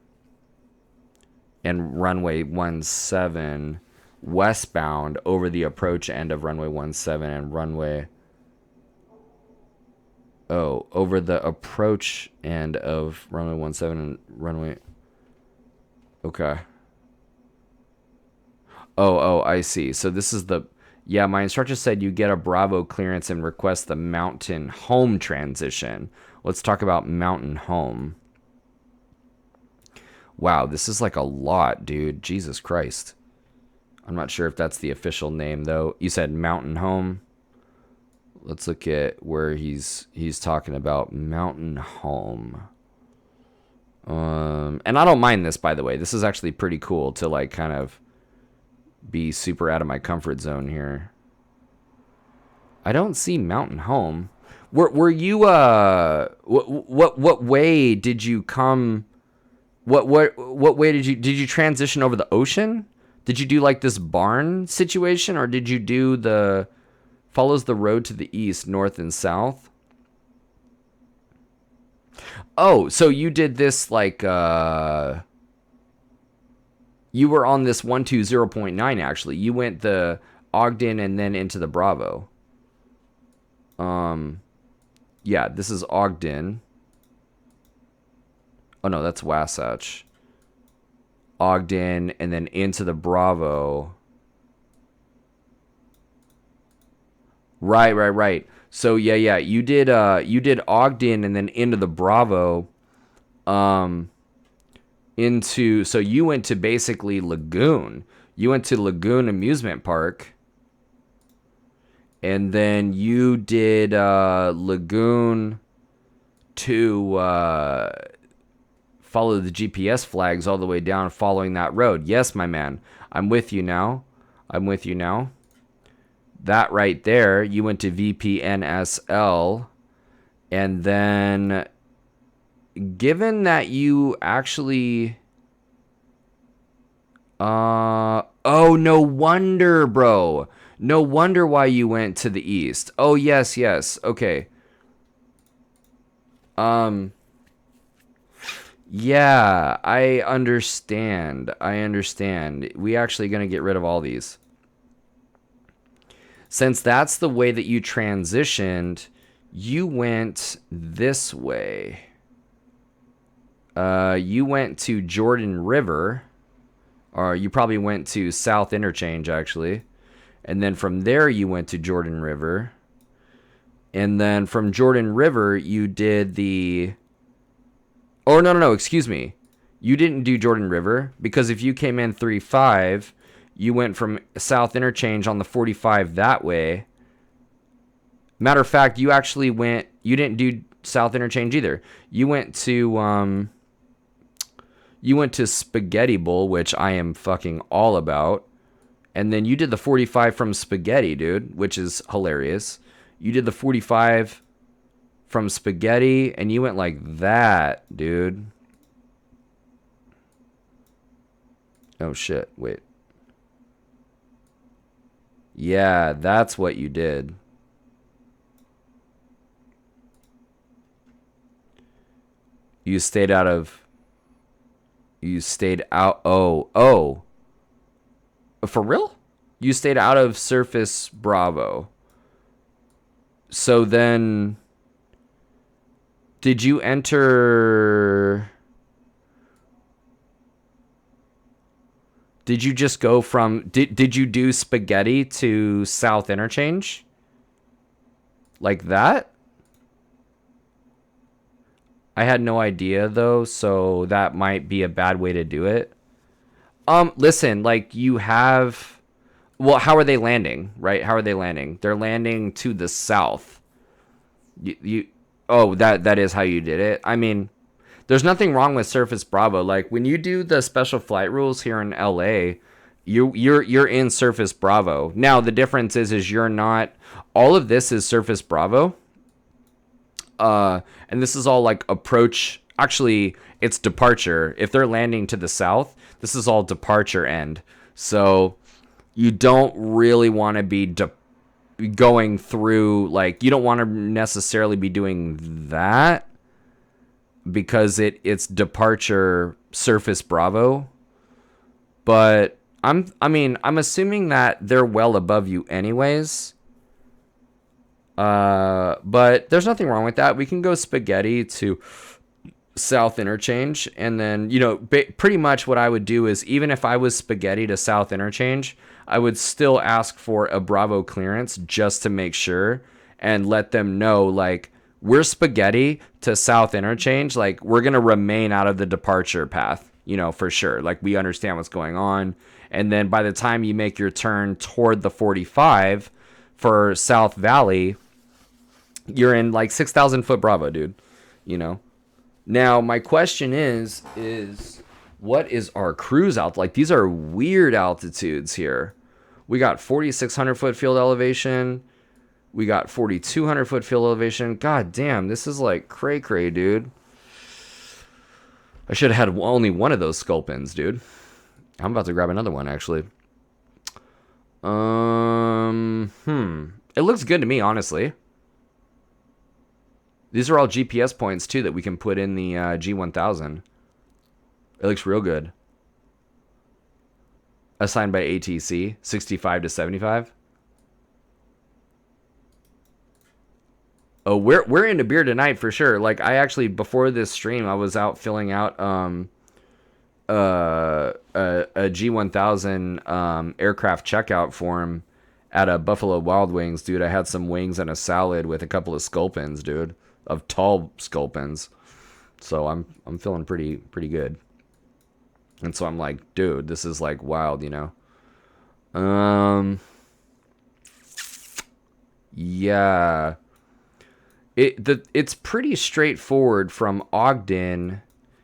runway 17 westbound over the approach end of runway 17 and over the approach end of runway 17 and runway. Okay. Oh, I see. So this is the. Yeah, my instructor said you get a Bravo clearance and request the Mountain Home transition. Let's talk about Mountain Home. Wow, this is like a lot, dude. Jesus Christ. I'm not sure if that's the official name, though. You said Mountain Home. Let's look at where he's talking about Mountain Home. And I don't mind this, by the way. This is actually pretty cool to like kind of be super out of my comfort zone here. I don't see Mountain Home. Were you what way did you come What way did you transition over the ocean? Did you do like this barn situation, or did you do the follows the road to the east, north and south? Oh, so you did this like you were on this 120.9 actually. You went the Ogden and then into the Bravo. Yeah, this is Ogden. Oh no, that's Wasatch. Ogden and then into the Bravo. Right. So yeah, you did Ogden and then into the Bravo. Into so you went to basically Lagoon. You went to Lagoon Amusement Park. And then you did Lagoon to follow the GPS flags all the way down following that road. Yes, my man. I'm with you now. That right there, you went to VPNSL. And then, given that you actually... oh, no wonder, bro. No wonder why you went to the east. Oh, yes. Okay. Yeah, I understand. We actually going to get rid of all these. Since that's the way that you transitioned, you went this way. You went to Jordan River, or you probably went to South Interchange, actually. And then from there, you went to Jordan River. And then from Jordan River, you did the... Oh, no, excuse me. You didn't do Jordan River, because if you came in 3-5, you went from South Interchange on the 45 that way. Matter of fact, you actually went... You didn't do South Interchange either. You went to Spaghetti Bowl, which I am fucking all about. And then you did the 45 from Spaghetti, dude, which is hilarious. You did the 45 from Spaghetti, and you went like that, dude. Oh, shit. Wait. Yeah, that's what you did. You stayed out... Oh. For real? You stayed out of Surface Bravo. So then... Did you enter... Did you just go from... Did you do Spaghetti to South Interchange? Like that? I had no idea, though, so that might be a bad way to do it. Listen, like, you have... Well, how are they landing, right? How are they landing? They're landing to the south. Oh, that is how you did it? I mean, there's nothing wrong with Surface Bravo. Like, when you do the special flight rules here in LA, you're in Surface Bravo. Now, the difference is you're not... All of this is Surface Bravo. And this is all, like, approach... Actually, it's departure. If they're landing to the south, this is all departure end. So you don't really want to be going through, like, you don't want to necessarily be doing that because it's departure Surface Bravo. But I'm assuming that they're well above you anyways. But there's nothing wrong with that. We can go Spaghetti to South Interchange, and then, you know, pretty much what I would do is, even if I was Spaghetti to South Interchange, I would still ask for a Bravo clearance just to make sure and let them know, like, we're Spaghetti to South Interchange, like, we're gonna remain out of the departure path, you know, for sure. Like, we understand what's going on. And then by the time you make your turn toward the 45 for South Valley, you're in like 6,000 foot Bravo, dude, you know. Now, my question is what is our cruise out? Like, these are weird altitudes here. We got 4,600 foot field elevation. We got 4,200 foot field elevation. God damn, this is like cray-cray, dude. I should have had only one of those sculpins, dude. I'm about to grab another one, actually. It looks good to me, honestly. These are all GPS points, too, that we can put in the G1000. It looks real good. Assigned by ATC, 65 to 75. Oh, we're into beer tonight for sure. Like, I actually, before this stream, I was out filling out a G1000 aircraft checkout form at a Buffalo Wild Wings, dude. I had some wings and a salad with a couple of sculpins, dude, of tall sculpins. So I'm feeling pretty good. And so I'm like, dude, this is like wild, you know. Yeah. It's pretty straightforward from Ogden.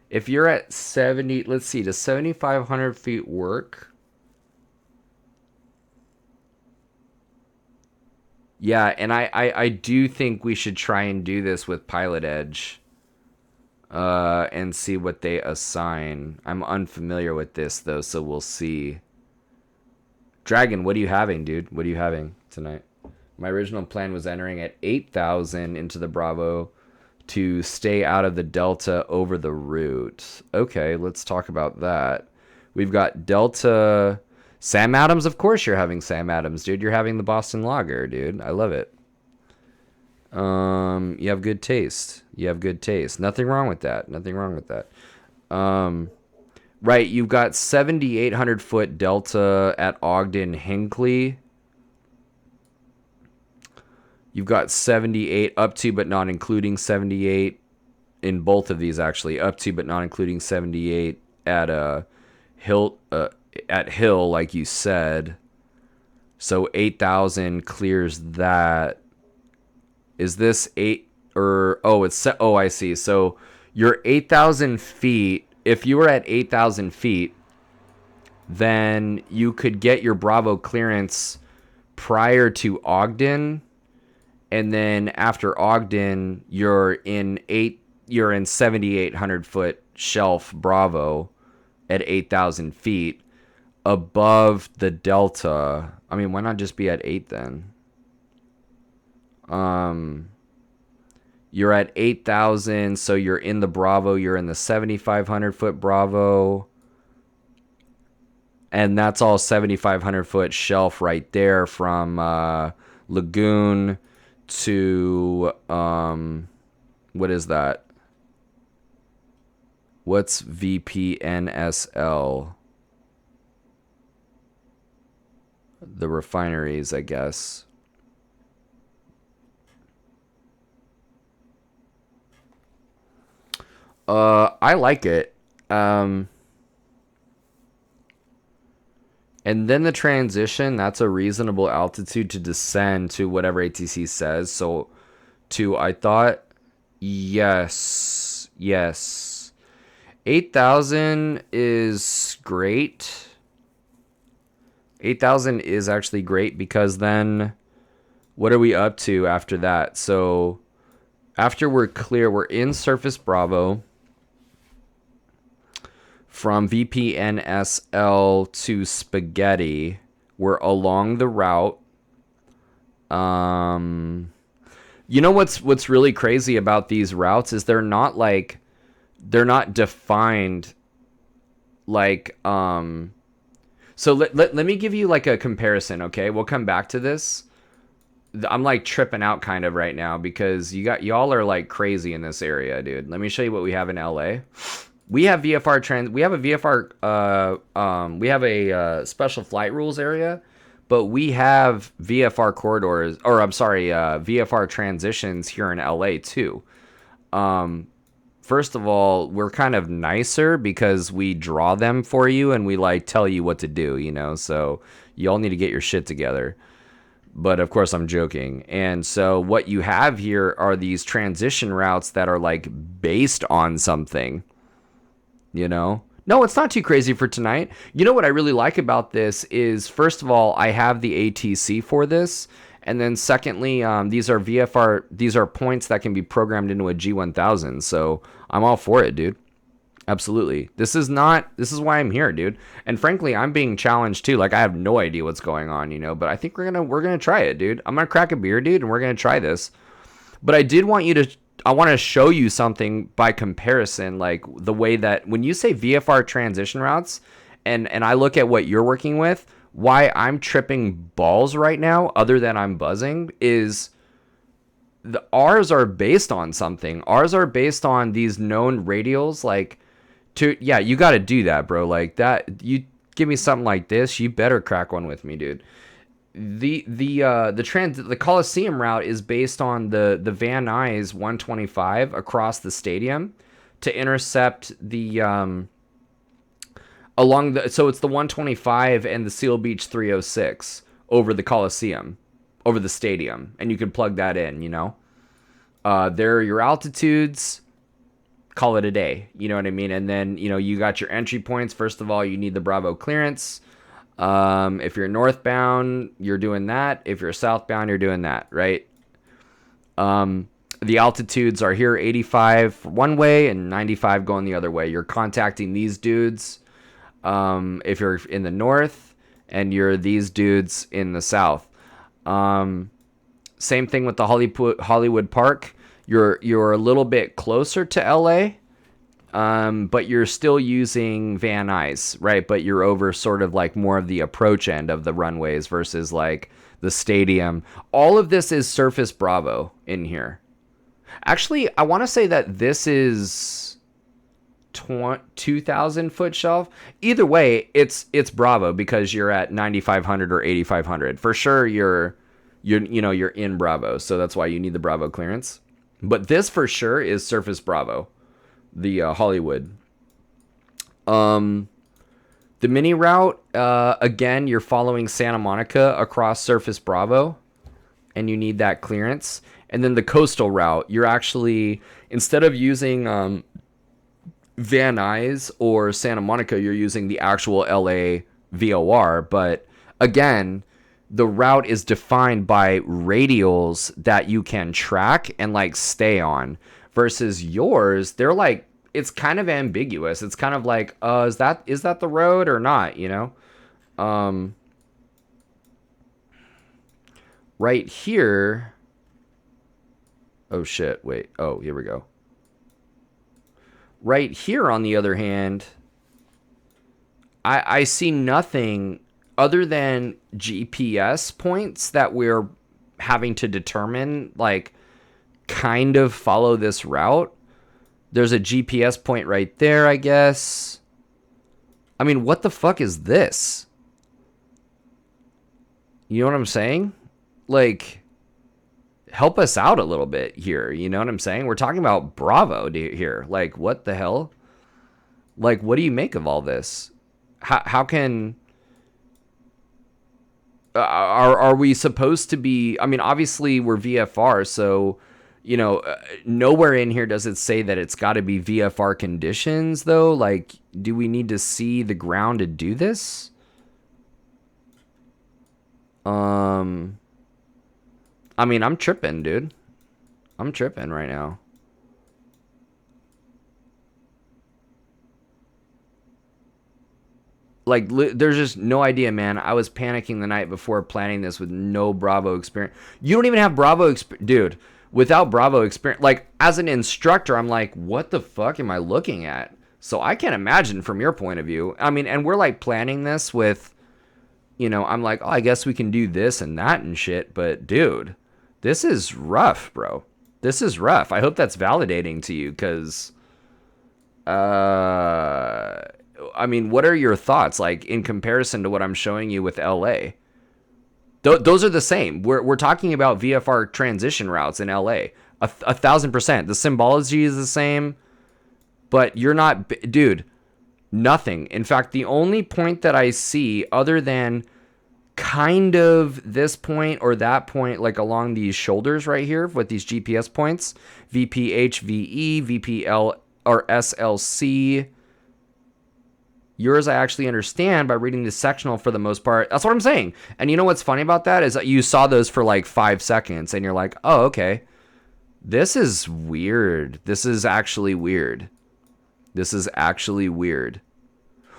If you're at 70, let's see, does 7,500 feet work? Yeah, and I do think we should try and do this with Pilot Edge. And see what they assign. I'm unfamiliar with this, though, so we'll see. Dragon, what are you having, dude? What are you having tonight? My original plan was entering at 8,000 into the Bravo to stay out of the Delta over the route. Okay, let's talk about that. We've got Delta... Sam Adams, of course you're having Sam Adams, dude. You're having the Boston Lager, dude. I love it. You have good taste. You have good taste. Nothing wrong with that. Nothing wrong with that. Right, you've got 7,800 foot Delta at Ogden Hinckley. You've got 78 up to but not including 78 in both of these, actually. Up to but not including 78 at Hill like you said. So 8,000 clears that. Is this 8 or oh I see. So you're 8,000 feet. If you were at 8,000 feet, then you could get your Bravo clearance prior to Ogden, and then after Ogden, you're in 7,800 foot shelf Bravo at 8,000 feet above the Delta. I mean, why not just be at 8 then? You're at 8,000, so you're in the Bravo. You're in the 7,500 foot Bravo. And that's all 7,500 foot shelf right there from Lagoon to, what is that? What's VPNSL? The refineries, I guess. I like it. And then the transition, that's a reasonable altitude to descend to whatever ATC says. So I thought, yes. 8,000 is great. 8,000 is actually great because then what are we up to after that? So after we're clear, we're in Surface Bravo. From VPNSL to Spaghetti, we're along the route. You know what's really crazy about these routes is they're not defined like so let me give you like a comparison, okay? We'll come back to this. I'm like tripping out kind of right now because y'all are like crazy in this area, dude. Let me show you what we have in LA. We have VFR we have a VFR we have a special flight rules area, but we have VFR corridors, or I'm sorry, VFR transitions here in LA too. First of all, we're kind of nicer because we draw them for you and we like tell you what to do, you know. So y'all need to get your shit together. But of course I'm joking. And so what you have here are these transition routes that are like based on something. You know? No, it's not too crazy for tonight. You know what I really like about this is, first of all, I have the ATC for this. And then secondly, these are VFR, these are points that can be programmed into a G1000. So I'm all for it, dude. Absolutely. This is why I'm here, dude. And frankly, I'm being challenged too. Like I have no idea what's going on, but I think we're gonna try it, dude. I'm gonna crack a beer, dude, and we're gonna try this. But I want to show you something by comparison, like the way that when you say VFR transition routes, and I look at what you're working with, why I'm tripping balls right now, other than I'm buzzing, is ours are based on something. Ours are based on these known radials, like you got to do that, bro. Like that, you give me something like this, you better crack one with me, dude. The Coliseum route is based on the Van Nuys 125 across the stadium to intercept the so it's the 125 and the Seal Beach 306 over the Coliseum, over the stadium, and you can plug that in. There are your altitudes. Call it a day. You know what I mean? And then you got your entry points. First of all, you need the Bravo clearance. If you're northbound, you're doing that. If you're southbound, you're doing that, right? The altitudes are here, 85 one way and 95 going the other way. You're contacting these dudes if you're in the north, and you're these dudes in the south. Same thing with the Hollywood Park. You're a little bit closer to LA. But you're still using Van Nuys, right? But you're over sort of like more of the approach end of the runways versus like the stadium. All of this is Surface Bravo in here. Actually, I want to say that this is 2,000 foot shelf. Either way, it's Bravo because you're at 9,500 or 8,500. For sure, you're in Bravo, so that's why you need the Bravo clearance. But this for sure is Surface Bravo. The Hollywood. The mini route, again, you're following Santa Monica across Surface Bravo, and you need that clearance. And then the coastal route, you're actually, instead of using Van Nuys or Santa Monica, you're using the actual LA VOR. But again, the route is defined by radials that you can track and like stay on. Versus yours, they're like, it's kind of ambiguous. It's kind of like, is that the road or not? Right here. Oh shit! Wait. Oh, here we go. Right here, on the other hand, I see nothing other than GPS points that we're having to determine, like, kind of follow this route. There's a GPS point right there, I guess. I mean, what the fuck is this? You know what I'm saying? Like, help us out a little bit here. You know what I'm saying? We're talking about Bravo here. Like, what the hell? Like, what do you make of all this? How can... Are we supposed to be... I mean, obviously, we're VFR, so... nowhere in here does it say that it's got to be VFR conditions, though. Like, do we need to see the ground to do this? I mean, I'm tripping, dude. I'm tripping right now. Like, there's just no idea, man. I was panicking the night before planning this with no Bravo experience. You don't even have Bravo experience, dude. Without Bravo experience, like, as an instructor, I'm like, what the fuck am I looking at? So I can't imagine from your point of view. I mean, and we're like planning this with, I'm like, oh, I guess we can do this and that and shit. But dude, this is rough, bro. This is rough. I hope that's validating to you, because, I mean, what are your thoughts, like, in comparison to what I'm showing you with LA? Those are the same. We're talking about VFR transition routes in LA. 1,000%. The symbology is the same, but you're not, dude, nothing. In fact, the only point that I see other than kind of this point or that point, like along these shoulders right here with these GPS points, VPHVE, VPL or SLC. Yours, I actually understand by reading the sectional for the most part. That's what I'm saying. And you know what's funny about that is that you saw those for like 5 seconds and you're like, oh, okay. This is weird. This is actually weird. This is actually weird.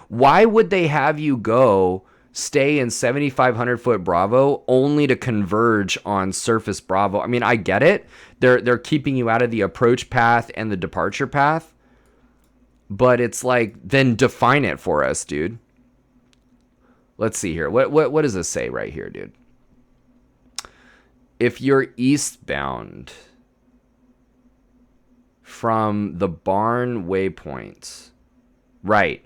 Why would they have you go stay in 7,500 foot Bravo only to converge on surface Bravo? I mean, I get it. They're keeping you out of the approach path and the departure path, but it's like, then define it for us, dude. Let's see here. What does this say right here, dude? If you're eastbound from the barn waypoint, right?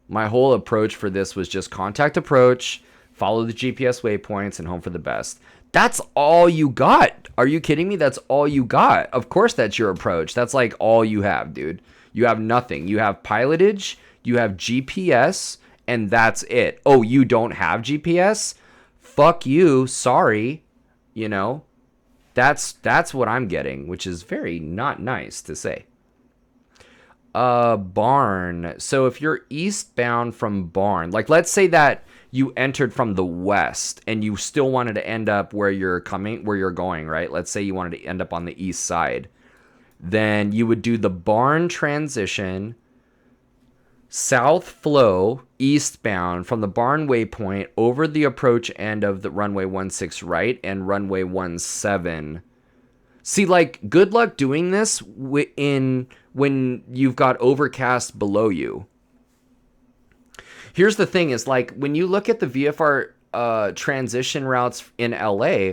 My whole approach for this was just contact approach, follow the GPS waypoints, and hope for the best. That's all you got. Are you kidding me? That's all you got. Of course that's your approach. That's like all you have, dude. You have nothing. You have pilotage, you have GPS, and that's it. Oh, you don't have GPS? Fuck you. Sorry. You know? That's what I'm getting, which is very not nice to say. Barn. So if you're eastbound from Barn, like let's say that you entered from the west and you still wanted to end up where you're going, right? Let's say you wanted to end up on the east side. Then you would do the Barn transition, south flow, eastbound from the Barn waypoint over the approach end of the runway 16 right and runway 17. See, like, good luck doing this when you've got overcast below you. Here's the thing is, like, when you look at the VFR transition routes in LA,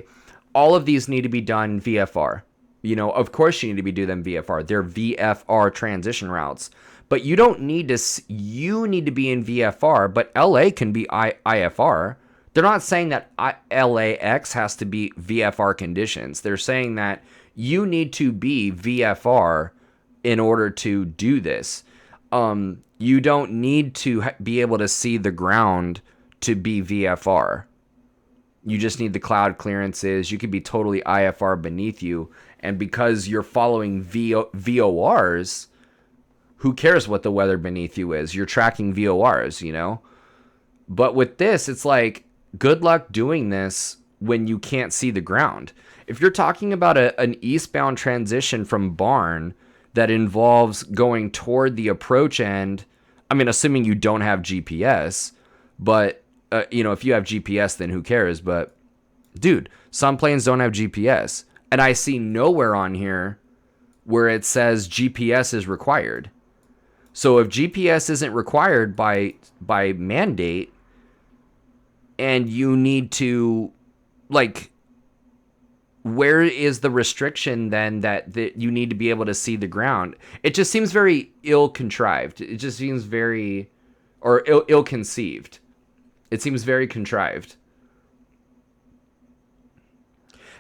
all of these need to be done VFR. You know, of course you need to be doing them VFR. They're VFR transition routes. But you don't need to, you need to be in VFR, but LA can be IFR. They're not saying that LAX has to be VFR conditions. They're saying that you need to be VFR in order to do this. You don't need to be able to see the ground to be VFR. You just need the cloud clearances. You could be totally IFR beneath you. And because you're following VORs, who cares what the weather beneath you is? You're tracking VORs, you know? But with this, it's like, good luck doing this when you can't see the ground. If you're talking about an eastbound transition from Barn that involves going toward the approach end, I mean, assuming you don't have GPS, but, you know, if you have GPS, then who cares? But, dude, some planes don't have GPS. And I see nowhere on here where it says GPS is required. So if GPS isn't required by mandate, and you need to, like, where is the restriction then that you need to be able to see the ground? It just seems very ill-contrived. It just seems very, or ill-conceived. It seems very contrived.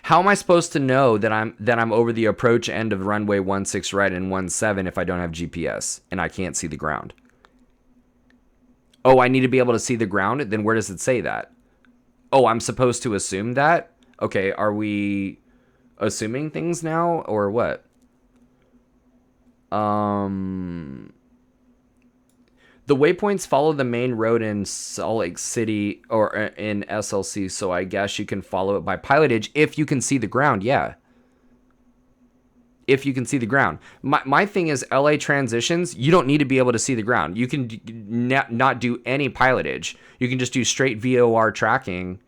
How am I supposed to know that I'm over the approach end of runway 16 right and 17 if I don't have GPS and I can't see the ground? Oh, I need to be able to see the ground? Then where does it say that? Oh, I'm supposed to assume that? Okay, are we assuming things now or what? The waypoints follow the main road in Salt Lake City or in SLC, so I guess you can follow it by pilotage if you can see the ground, yeah. If you can see the ground. My thing is LA transitions, you don't need to be able to see the ground. You can not do any pilotage. You can just do straight VOR tracking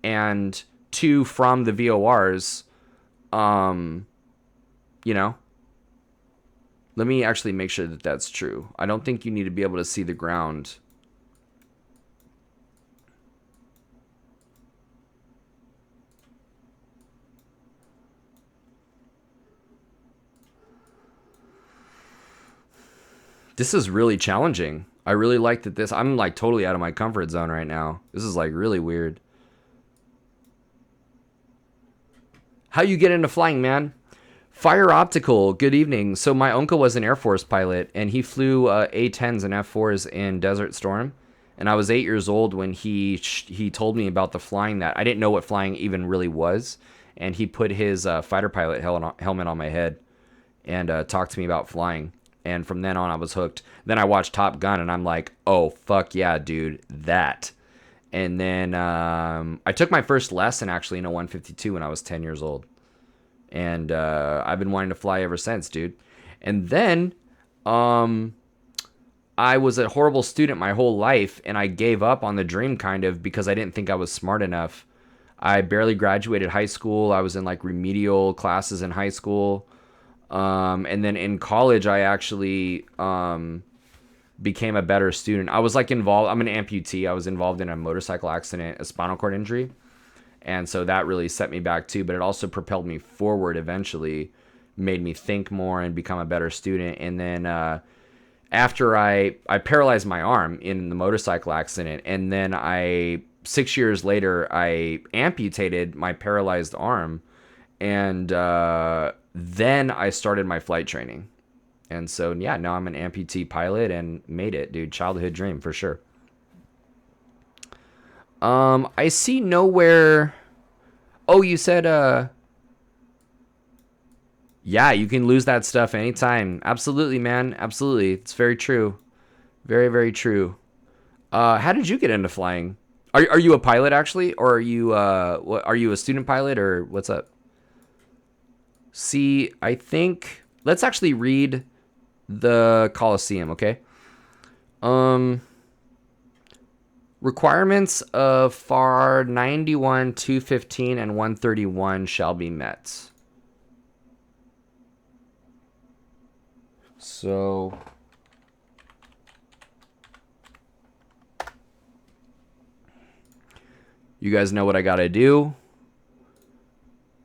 and to from the VORs, you know. Let me actually make sure that that's true. I don't think you need to be able to see the ground. This is really challenging. I really like that this... I'm like totally out of my comfort zone right now. This is like really weird. How you get into flying, man? Fire Optical, good evening. So my uncle was an Air Force pilot, and he flew A-10s and F-4s in Desert Storm. And I was 8 years old when he told me about the flying that. I didn't know what flying even really was. And he put his fighter pilot helmet on my head and talked to me about flying. And from then on, I was hooked. Then I watched Top Gun, and I'm like, oh, fuck yeah, dude, that. And then I took my first lesson, actually, in a 152 when I was 10 years old. And I've been wanting to fly ever since, dude. And then I was a horrible student my whole life, and I gave up on the dream kind of because I didn't think I was smart enough. I barely graduated high school. I was in like remedial classes in high school. And then in college, I actually became a better student. I was like involved. I'm an amputee. I was involved in a motorcycle accident, a spinal cord injury. And so that really set me back too. But it also propelled me forward eventually, made me think more and become a better student. And then after I paralyzed my arm in the motorcycle accident, and then 6 years later, I amputated my paralyzed arm, and then I started my flight training. And so, yeah, now I'm an amputee pilot and made it, dude. Childhood dream for sure. I see nowhere. Oh, you said, yeah, you can lose that stuff anytime. Absolutely, man. Absolutely. It's very true. Very, very true. How did you get into flying? Are you a pilot actually, or are you a student pilot, or what's up? See, I think let's actually read the Coliseum, okay? Requirements of FAR 91, 215, and 131 shall be met. So you guys know what I gotta do.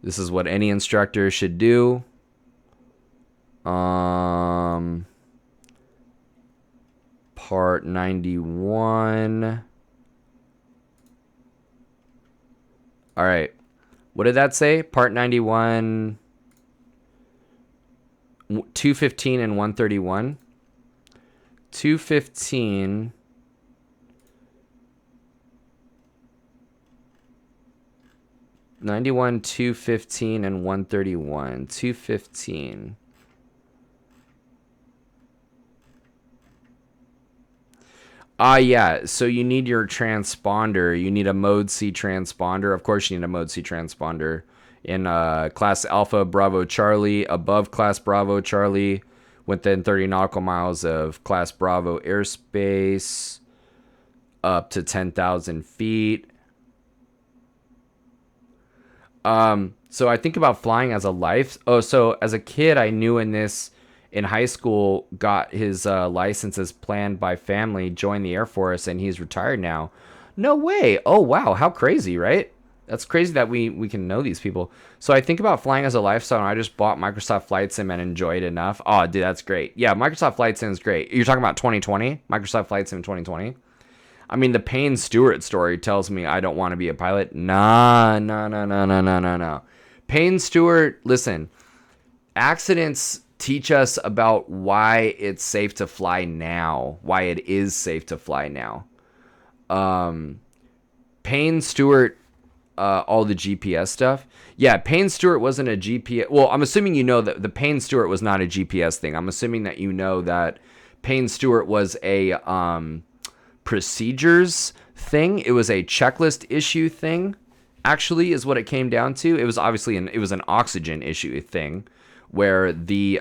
This is what any instructor should do. Part 91. All right. What did that say? Part 91, 215 and 131. 215. '91, 215, and 131. 215. Yeah. So you need your transponder. You need a Mode C transponder. Of course, you need a Mode C transponder in Class Alpha Bravo Charlie, above Class Bravo Charlie, within 30 nautical miles of Class Bravo airspace, up to 10,000 feet. So I think about flying as a life. Oh, so as a kid, I knew in high school, got his license as planned by family, joined the Air Force, and he's retired now. No way. Oh, wow. How crazy, right? That's crazy that we can know these people. So I think about flying as a lifestyle, and I just bought Microsoft Flight Sim and enjoyed it enough. Oh, dude, that's great. Yeah, Microsoft Flight Sim is great. You're talking about 2020? Microsoft Flight Sim 2020? I mean, the Payne Stewart story tells me I don't want to be a pilot. Nah. Payne Stewart, listen, accidents teach us about why it's safe to fly now, why it is safe to fly now. Payne Stewart, all the GPS stuff. Yeah, Payne Stewart wasn't a GPS. Well, I'm assuming you know that the Payne Stewart was not a GPS thing. I'm assuming that you know that Payne Stewart was a procedures thing. It was a checklist issue thing, actually, is what it came down to. It was obviously it was an oxygen issue thing, where they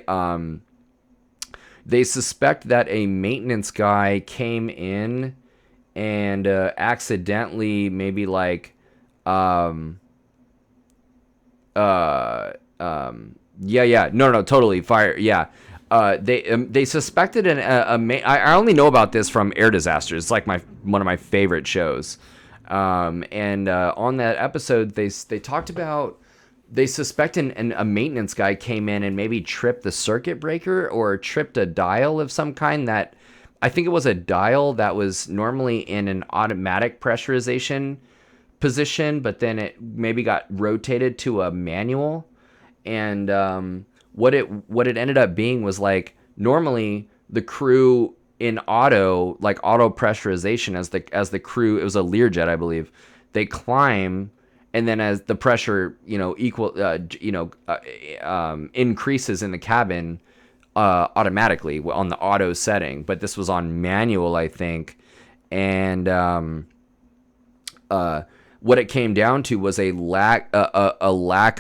suspect that a maintenance guy came in and accidentally maybe like totally fire. Yeah. They suspected I only know about this from Air Disasters. It's like one of my favorite shows. And on that episode, they talked about, they suspect a maintenance guy came in and maybe tripped the circuit breaker or tripped a dial of some kind, that I think it was a dial that was normally in an automatic pressurization position, but then it maybe got rotated to a manual. And what it ended up being was, like, normally the crew in auto pressurization, as the crew, it was a Learjet, I believe, they climb, and then as the pressure increases in the cabin automatically on the auto setting. But this was on manual, I think. And what it came down to was a lack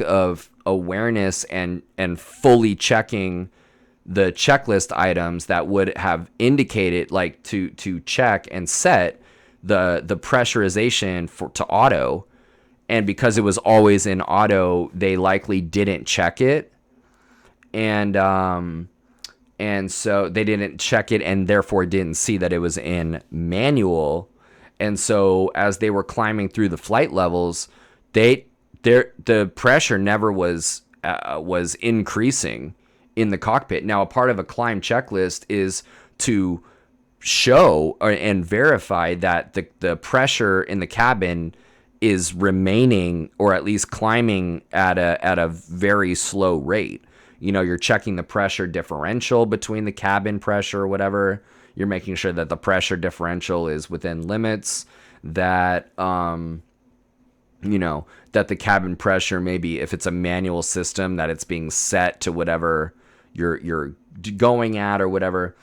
of awareness and fully checking the checklist items that would have indicated, like, to check and set the pressurization to auto. And because it was always in auto, they likely didn't check it. And so they didn't check it, and therefore didn't see that it was in manual. And so as they were climbing through the flight levels, the pressure never was increasing in the cockpit. Now, a part of a climb checklist is to show and verify that the pressure in the cabin is remaining, or at least climbing at a very slow rate. You know, you're checking the pressure differential between the cabin pressure or whatever. You're making sure that the pressure differential is within limits, that that the cabin pressure, maybe if it's a manual system, that it's being set to whatever you're going at or whatever.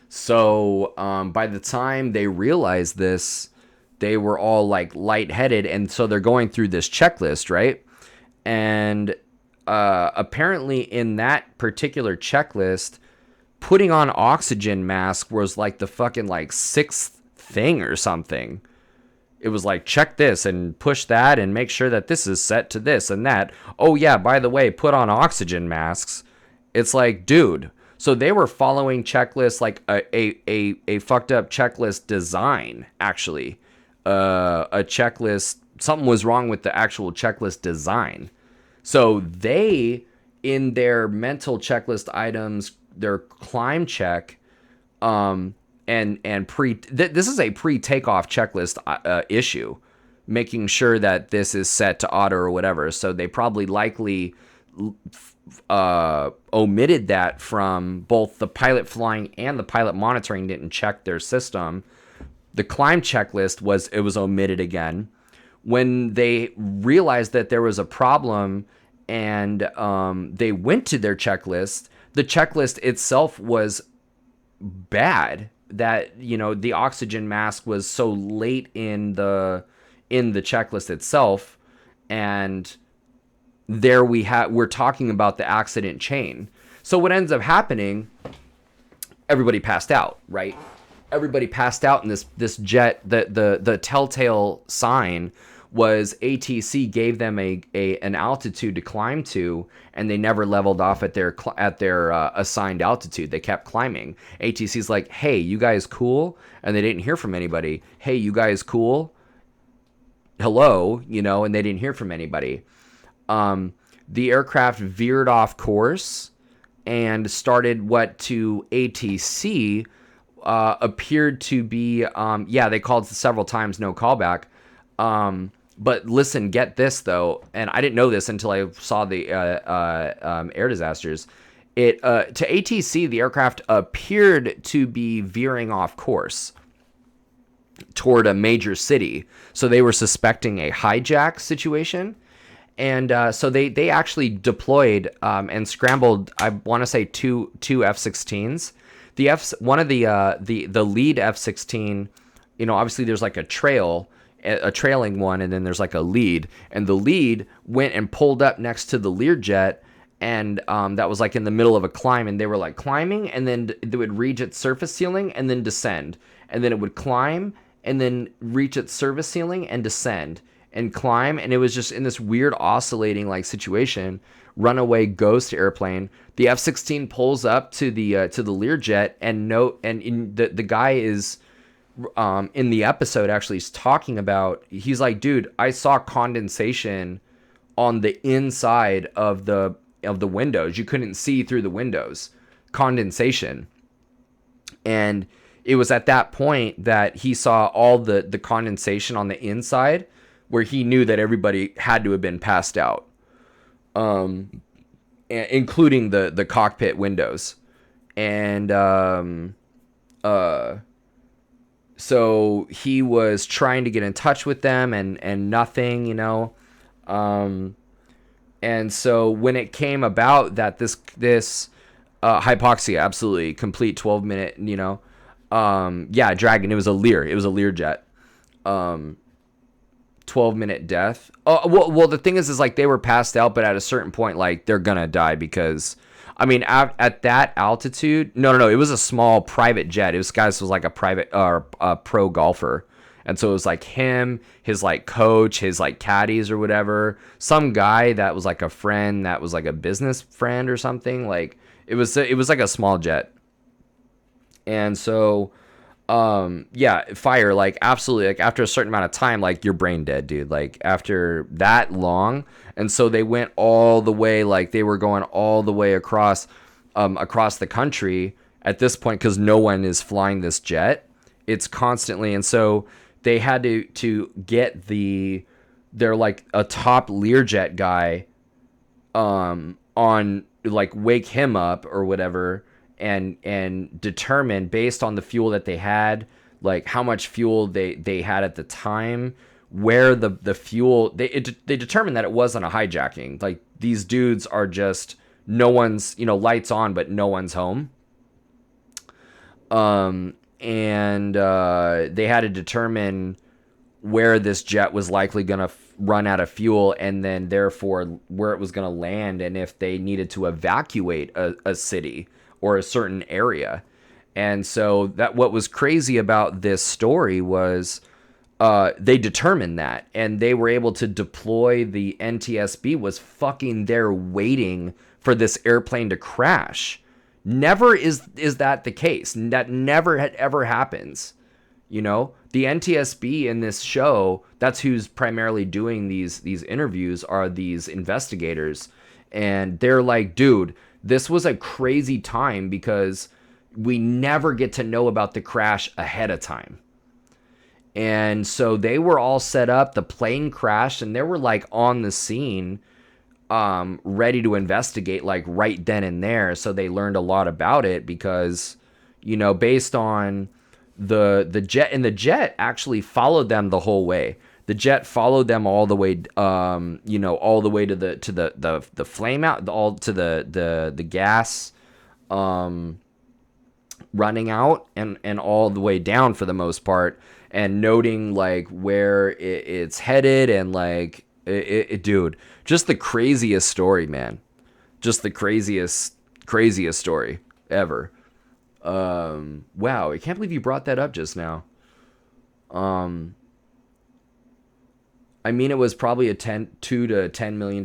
So by the time they realized this, they were all like lightheaded, and so they're going through this checklist, right? And apparently in that particular checklist, putting on oxygen mask was like the fucking like sixth thing or something. It was like, check this and push that and make sure that this is set to this and that. Oh yeah, by the way, put on oxygen masks. It's like, dude, so they were following checklists, like a fucked up checklist design, actually. A checklist, something was wrong with the actual checklist design. So they, in their mental checklist items, their climb check, this is a pre-takeoff checklist issue, making sure that this is set to auto or whatever. So they probably likely omitted that from both the pilot flying and the pilot monitoring, didn't check their system. The climb checklist was omitted again. When they realized that there was a problem and they went to their checklist, the checklist itself was bad. That, the oxygen mask was so late in the checklist itself, and there we're talking about the accident chain. So what ends up happening, everybody passed out, right? Everybody passed out in this jet. The telltale sign was ATC gave them an altitude to climb to, and they never leveled off at their assigned altitude. They kept climbing. ATC's like, hey, you guys cool? And they didn't hear from anybody. Hey, you guys cool? Hello, and they didn't hear from anybody. The aircraft veered off course and started what to ATC appeared to be, they called several times, no callback. But listen, get this though, and I didn't know this until I saw the air disasters. To ATC, the aircraft appeared to be veering off course toward a major city. So they were suspecting a hijack situation. And so they actually deployed and scrambled, I want to say two F-16s. One of the lead F-16, obviously there's like a trailing one, and then there's like a lead. And the lead went and pulled up next to the Learjet, and that was like in the middle of a climb, and they were like climbing, and then they would reach its surface ceiling and then descend. And then it would climb and then reach its surface ceiling and descend and climb. And it was just in this weird oscillating like situation. Runaway ghost airplane. The F-16 pulls up to the Learjet, and the guy is in the episode actually is talking about, he's like, dude, I saw condensation on the inside of the windows. You couldn't see through the windows. Condensation. And it was at that point that he saw all the condensation on the inside, where he knew that everybody had to have been passed out. Including the cockpit windows. And so he was trying to get in touch with them, and nothing, and so when it came about that this hypoxia, absolutely complete 12-minute, Dragon, it was a Learjet, 12-minute death. Well, the thing is like they were passed out, but at a certain point, like they're gonna die, because I mean, at that altitude, no, it was a small private jet. It was guys was like a private or a pro golfer, and so it was like him, his like coach, his like caddies or whatever, some guy that was like a friend that was like a business friend or something. Like it was like a small jet, and so yeah, fire, like absolutely, like after a certain amount of time, like you're brain dead, dude, like after that long. And so they went all the way, like they were going all the way across the country at this point, because no one is flying this jet. It's constantly, and so they had to get they're like a top Learjet guy on, like, wake him up or whatever, and determine based on the fuel that they had, like how much fuel they had at the time, where the fuel, they determined that it wasn't a hijacking. Like, these dudes are just, no one's, lights on, but no one's home. And they had to determine where this jet was likely going to run out of fuel, and then therefore where it was going to land, and if they needed to evacuate a city or a certain area. And so that, what was crazy about this story was they determined that, and they were able to deploy. The NTSB was fucking there waiting for this airplane to crash. Never is that the case. That never had ever happens. The NTSB in this show, that's who's primarily doing these interviews, are these investigators. And they're like, dude, this was a crazy time because we never get to know about the crash ahead of time. And so they were all set up, the plane crashed, and they were like on the scene, ready to investigate, like right then and there. So they learned a lot about it because, based on the jet, and the jet actually followed them the whole way. The jet followed them all the way, all the way to the flame out, all to the gas, running out, and all the way down for the most part, and noting like where it's headed, and like dude, just the craziest story, man. Just the craziest story ever. Wow, I can't believe you brought that up just now. I mean, it was probably a $2 to $10 million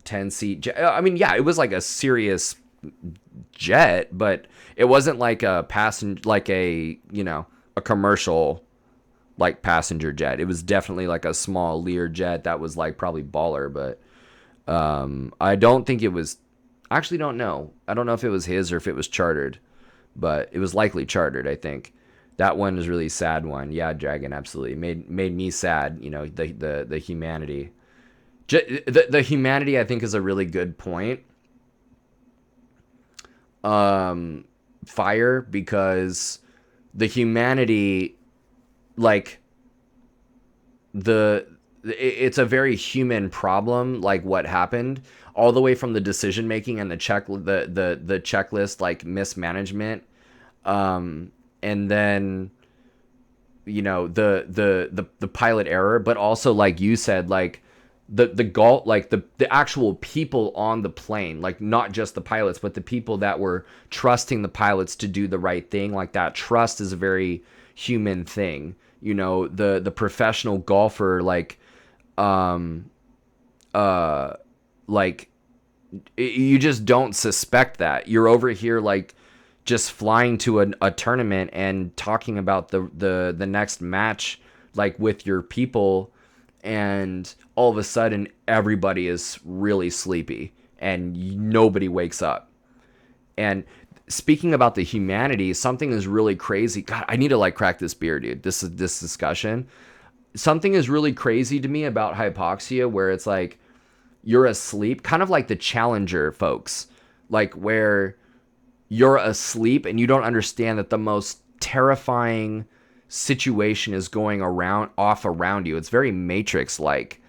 10-seat jet. I mean, yeah, it was like a serious jet, but it wasn't like a passenger, like a commercial, like, passenger jet. It was definitely like a small Lear jet that was like probably baller, but I don't think it was. Actually, don't know. I don't know if it was his or if it was chartered, but it was likely chartered, I think. That one is really sad one. Yeah, Dragon, absolutely made me sad. The humanity, the humanity, I think, is a really good point. Fire, because the humanity, like, it's a very human problem, like what happened, all the way from the decision making and the checklist, like mismanagement, and then the pilot error, but also, like you said, like the actual people on the plane, like not just the pilots, but the people that were trusting the pilots to do the right thing. Like, that trust is a very human thing. The professional golfer, like, like, you just don't suspect that. You're over here, like, just flying to a tournament and talking about the next match, like, with your people, and all of a sudden everybody is really sleepy and nobody wakes up. And speaking about the humanity, something is really crazy. God, I need to, like, crack this beer, dude. This discussion. Something is really crazy to me about hypoxia, where it's like you're asleep, kind of like the Challenger folks, like where you're asleep and you don't understand that the most terrifying situation is going off around you. It's very Matrix like.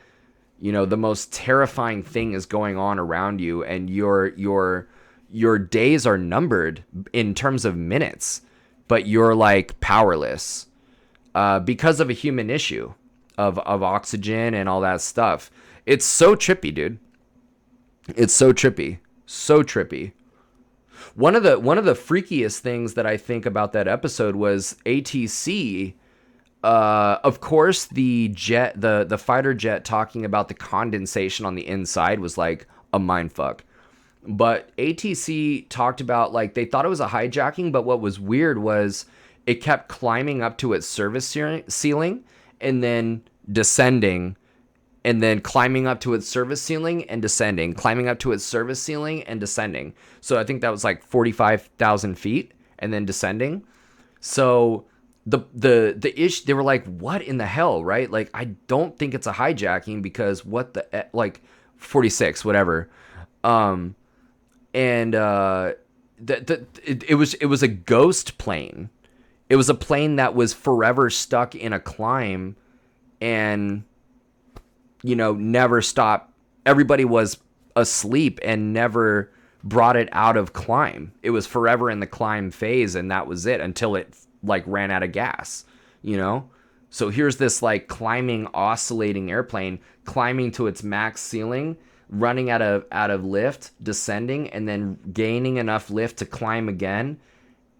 The most terrifying thing is going on around you, and your days are numbered in terms of minutes, but you're, like, powerless because of a human issue of oxygen and all that stuff. It's so trippy, dude. It's so trippy. So trippy. One of the freakiest things that I think about that episode was ATC. Of course, the fighter jet talking about the condensation on the inside was like a mind fuck. But ATC talked about like they thought it was a hijacking, but what was weird was it kept climbing up to its service ceiling and then descending, and then climbing up to its service ceiling and descending, climbing up to its service ceiling and descending. So I think that was like 45,000 feet and then descending. So the issue, they were like, what in the hell, right? Like, I don't think it's a hijacking because what the, like 46, whatever. And it was a ghost plane. It was a plane that was forever stuck in a climb and, you know, never stopped. Everybody was asleep and never brought it out of climb. It was forever in the climb phase, and that was it until it like ran out of gas, you know? So here's this like climbing, oscillating airplane climbing to its max ceiling, running out of lift, descending, and then gaining enough lift to climb again.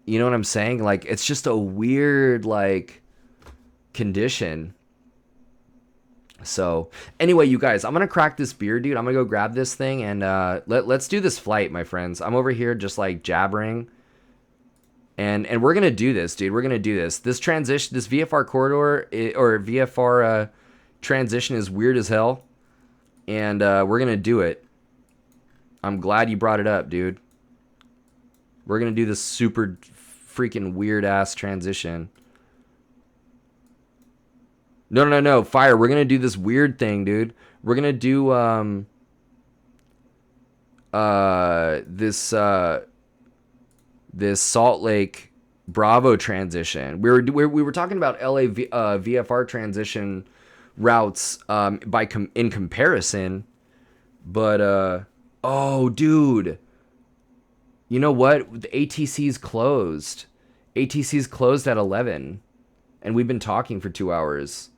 You know what I'm saying? Like, it's just a weird like condition. So anyway, you guys, I'm gonna crack this beer, dude. I'm gonna go grab this thing and let's do this flight, my friends. I'm over here just like jabbering, and we're gonna do this, dude. We're gonna do this. This transition, this VFR corridor or VFR transition is weird as hell, and we're gonna do it. I'm glad you brought it up, dude. We're gonna do this super freaking weird ass transition. No, Fire. We're gonna do this weird thing, dude. We're gonna do this Salt Lake Bravo transition. We were talking about LA VFR transition routes in comparison, but oh, dude. You know what? The ATC's closed. ATC's closed at 11, and we've been talking for 2 hours.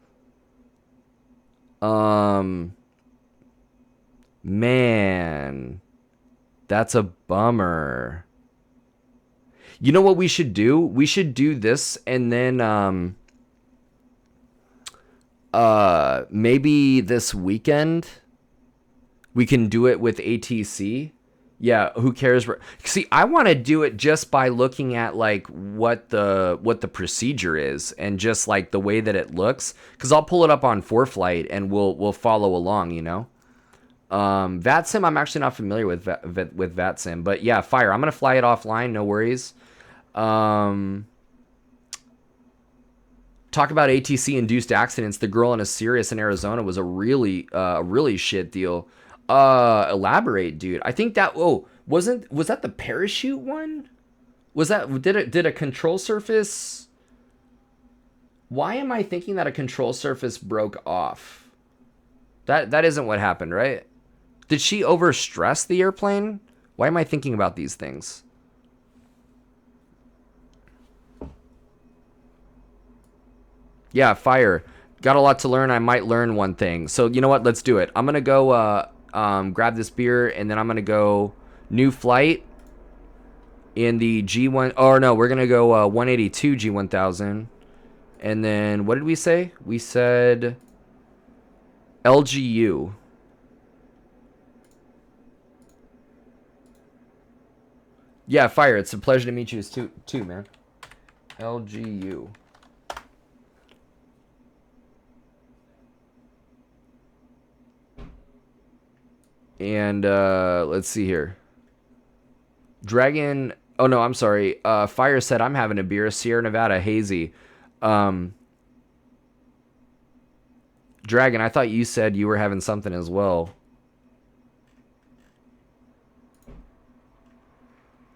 Man, that's a bummer. You know what we should do? We should do this, and then maybe this weekend we can do it with ATC. Yeah, who cares? See, I want to do it just by looking at like what the procedure is and just like the way that it looks, because I'll pull it up on ForeFlight and we'll follow along, you know. VATSIM, I'm actually not familiar with VATSIM, but yeah, Fire. I'm gonna fly it offline, no worries. Talk about ATC induced accidents. The girl in a Sirius in Arizona was a really shit deal. Elaborate, dude. I think that was that the parachute one? Did a control surface? Why am I thinking that a control surface broke off? That isn't what happened, right? Did she overstress the airplane? Why am I thinking about these things? Yeah, Fire. Got a lot to learn. I might learn one thing. So you know what? Let's do it. I'm gonna go grab this beer, and then I'm gonna go new flight in the G1. Oh no, we're gonna go 182 G1000, and then what did we say? We said LGU. Yeah, Fire. It's a pleasure to meet you too, man. LGU. And let's see here. Dragon. Oh no, I'm sorry. Fire said I'm having a beer. Sierra Nevada hazy. Dragon, I thought you said you were having something as well.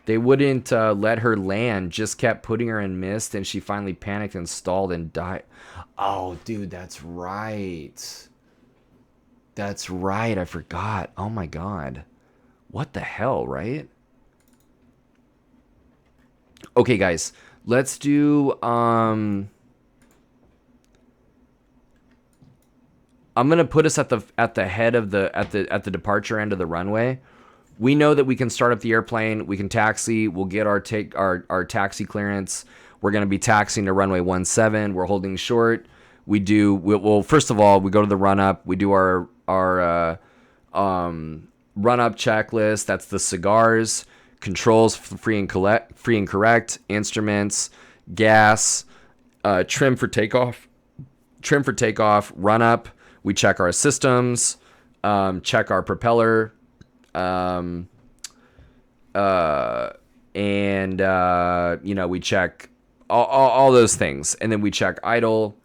They wouldn't let her land. Just kept putting her in mist, and she finally panicked and stalled and died. Oh, dude, that's right. That's right. I forgot. Oh my god. What the hell, right? Okay, guys. Let's do I'm going to put us at the head of the at the departure end of the runway. we know that we can start up the airplane. We can taxi. We'll get our taxi clearance. We're going to be taxiing to runway 17. We're holding short. Well, first of all, we go to the run up. We do our run up checklist. That's the cigars, controls, free and correct, instruments, gas, trim for takeoff, run up. We check our systems, check our propeller, and we check all those things, and then we check idle.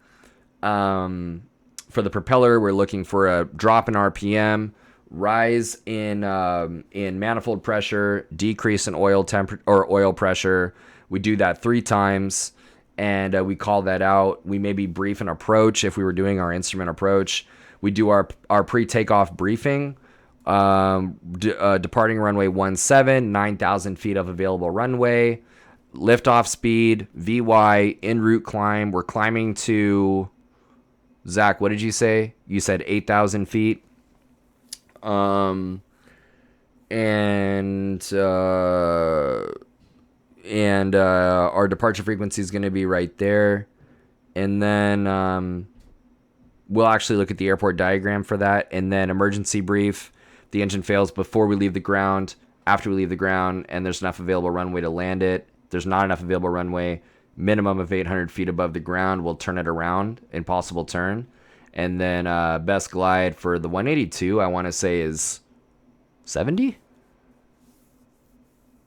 For the propeller, we're looking for a drop in RPM, rise in manifold pressure, decrease in oil pressure. We do that 3 times, and we call that out. We maybe brief an approach if we were doing our instrument approach. We do our pre-takeoff briefing. Departing runway 17, 9,000 feet of available runway. Liftoff speed, VY, en route climb. We're climbing to, Zach, what did you say? You said 8,000 feet. Our departure frequency is going to be right there. And then we'll actually look at the airport diagram for that. And then emergency brief. The engine fails before we leave the ground, after we leave the ground, and there's enough available runway to land it. There's not enough available runway, minimum of 800 feet above the ground. We'll turn it around, impossible turn. And then best glide for the 182, I want to say is 70?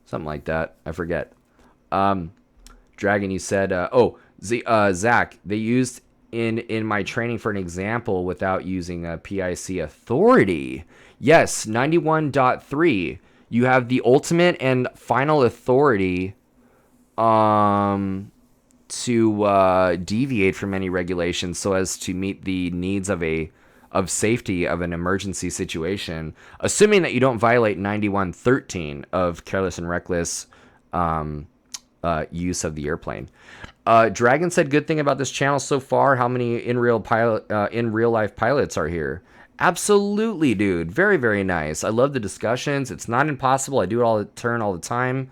Something like that. I forget. Dragon, you said, Zach, they used in my training for an example without using a PIC authority. Yes, 91.3. You have the ultimate and final authority to deviate from any regulations so as to meet the needs of safety of an emergency situation, assuming that you don't violate 91.13 of careless and reckless use of the airplane. Dragon said, good thing about this channel so far, how many in real life pilots are here? Absolutely, dude. Very, very nice. I love the discussions. It's not impossible. I do it all the time.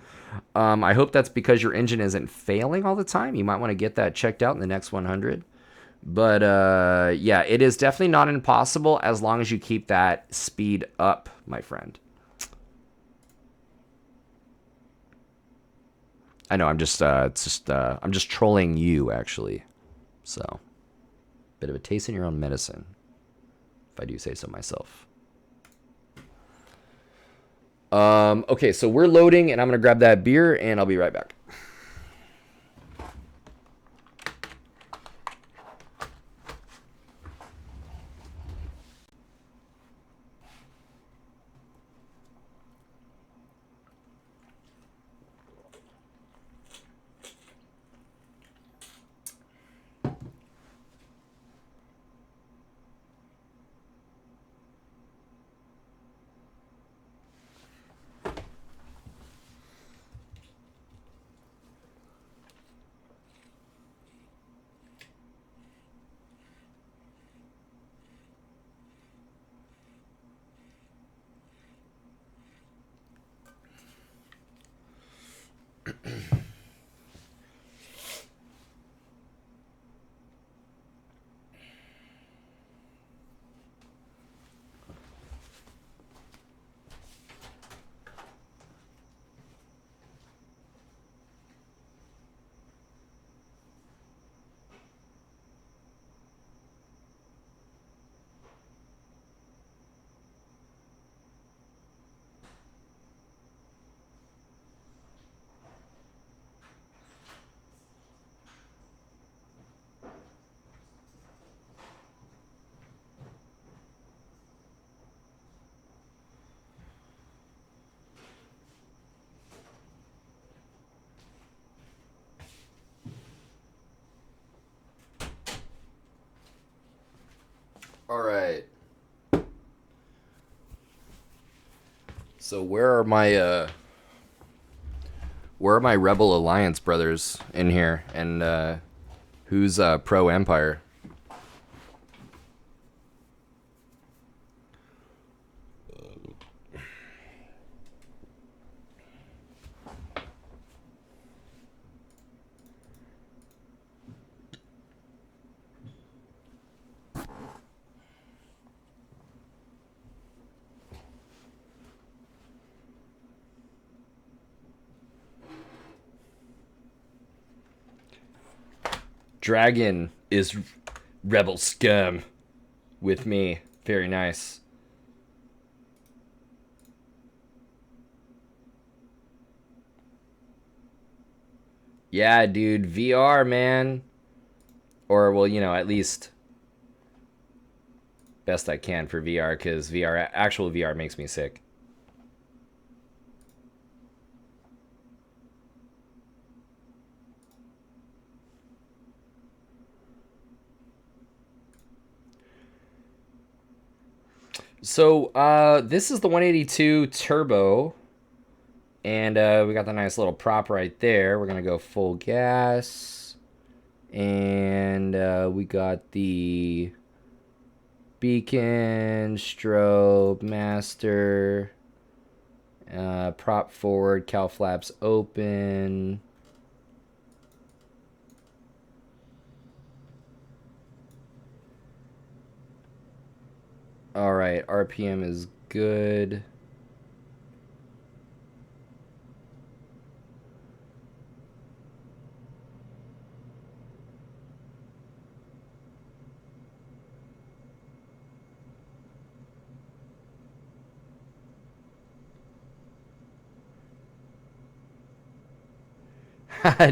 I hope that's because your engine isn't failing all the time. You might want to get that checked out in the next 100. But yeah, it is definitely not impossible as long as you keep that speed up, my friend. I know I'm just trolling you, actually. So, bit of a taste in your own medicine, if I do say so myself. Okay, so we're loading, and I'm gonna grab that beer, and I'll be right back. All right. So where are my Rebel Alliance brothers in here, and who's pro Empire? Dragon is rebel scum with me. Very nice. Yeah, dude, VR, man. Or, well, you know, at least best I can for VR, because actual VR makes me sick. So, this is the 182 Turbo. And we got the nice little prop right there. We're going to go full gas. And we got the beacon, strobe, master, prop forward, cowl flaps open. All right, RPM is good.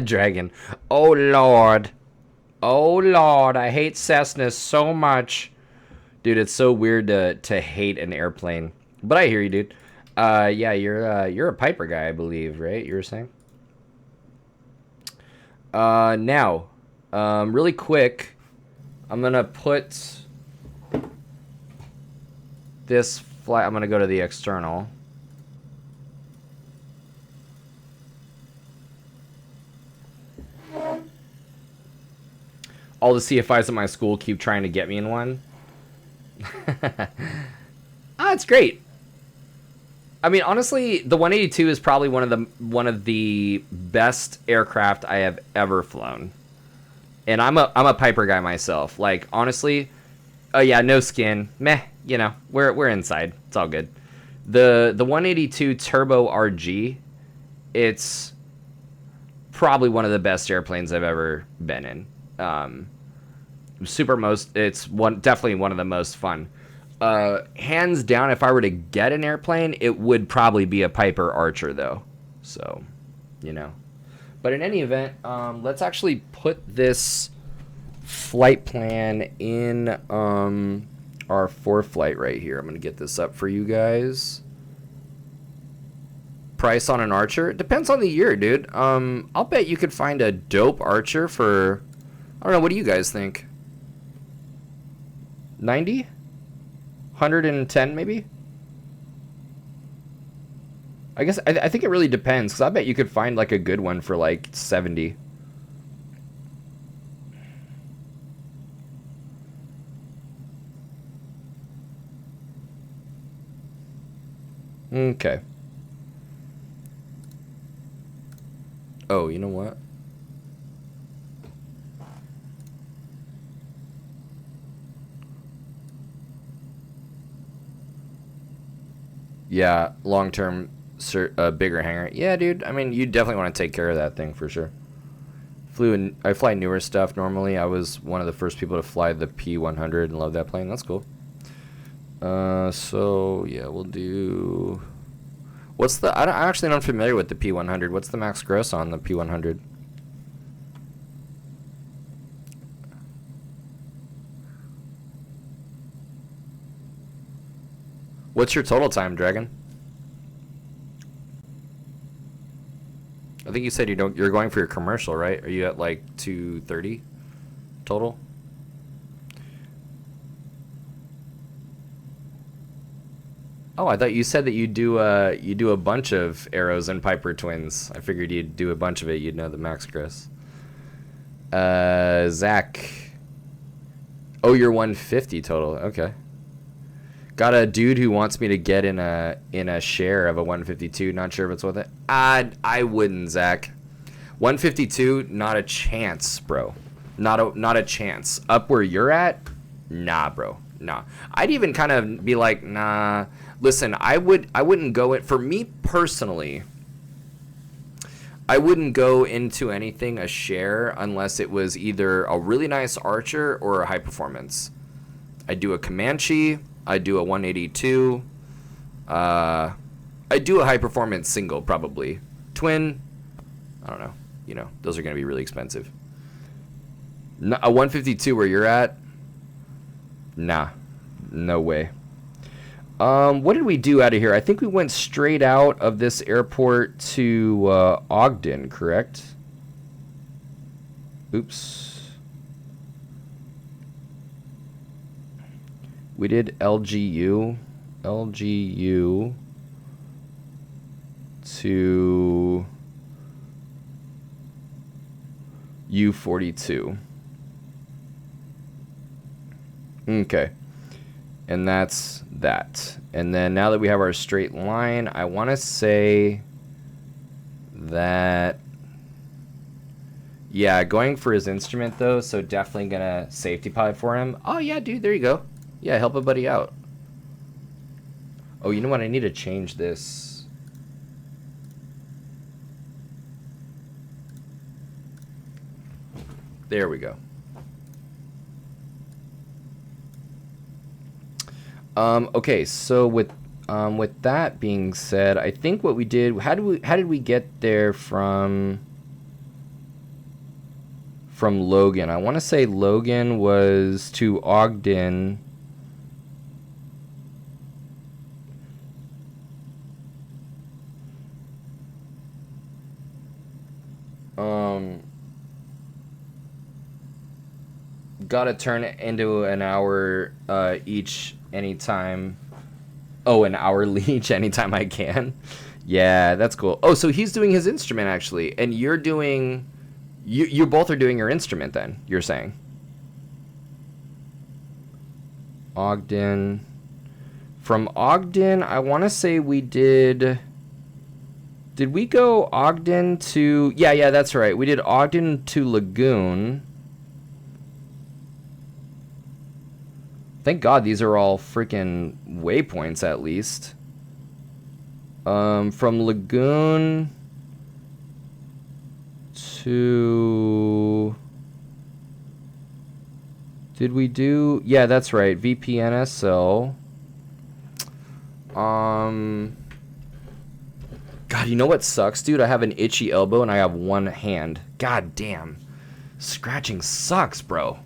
Dragon. Oh, Lord. Oh, Lord. I hate Cessna so much. Dude, it's so weird to hate an airplane. But I hear you, dude. Yeah, you're a Piper guy, I believe, right? You were saying? Now, really quick, I'm going to put this flight. I'm going to go to the external. All the CFIs at my school keep trying to get me in one. It's great. I mean, honestly, the 182 is probably one of the best aircraft I have ever flown. And I'm a Piper guy myself. Like, honestly, oh yeah, no skin. Meh, you know, we're inside. It's all good. The 182 Turbo RG, it's probably one of the best airplanes I've ever been in. It's definitely one of the most fun. Hands down, if I were to get an airplane, it would probably be a Piper Archer, though. So, you know. But in any event, let's actually put this flight plan in our ForeFlight right here. I'm going to get this up for you guys. Price on an Archer? It depends on the year, dude. I'll bet you could find a dope Archer for, I don't know, what do you guys think? 90? 110 maybe? I guess I think it really depends, because I bet you could find like a good one for like 70. Okay. Oh, you know what? Yeah, long-term, bigger hangar. Yeah, dude. I mean, you definitely want to take care of that thing for sure. I fly newer stuff normally. I was one of the first people to fly the P100 and love that plane. That's cool. So yeah, we'll do. What's the? I'm actually not familiar with the P100. What's the max gross on the P100? What's your total time, Dragon? I think you said you're going for your commercial, right? Are you at like 230 total? Oh, I thought you said that you do a bunch of arrows and Piper twins. I figured you'd do a bunch of it. You'd know the max gross. Zach. Oh, you're 150 total. Okay. Got a dude who wants me to get in a share of a 152. Not sure if it's worth it. I wouldn't, Zach. 152, not a chance, bro. Not a chance. Up where you're at, nah, bro. Nah. I'd even kind of be like, nah. Listen, I wouldn't go it for me personally. I wouldn't go into anything a share unless it was either a really nice archer or a high performance. I do a Comanche. I do a 182. I do a high performance single probably. Twin, I don't know. You know, those are going to be really expensive. A 152 where you're at? Nah, no way. What did we do out of here? I think we went straight out of this airport to Ogden, correct? Oops. We did LGU to U42. Okay. And that's that. And then now that we have our straight line, I want to say that, yeah, going for his instrument though, so definitely gonna safety pilot for him. Oh yeah, dude, there you go. Yeah, help a buddy out. Oh, you know what? I need to change this. There we go. Okay, so with that being said, I think what we did, how did we get there from Logan? I want to say Logan was to Ogden. Gotta turn it into an hour each anytime. Oh, an hourly each anytime I can. Yeah, that's cool. Oh, so he's doing his instrument actually, and you're doing, you both are doing your instrument then, you're saying. Ogden. From Ogden, I want to say we did we go Ogden to, yeah, that's right. We did Ogden to Lagoon. Thank God these are all freaking waypoints at least. From Lagoon to... Did we do... Yeah, that's right. VPNSL. God, you know what sucks, dude? I have an itchy elbow and I have one hand. God damn. Scratching sucks, bro.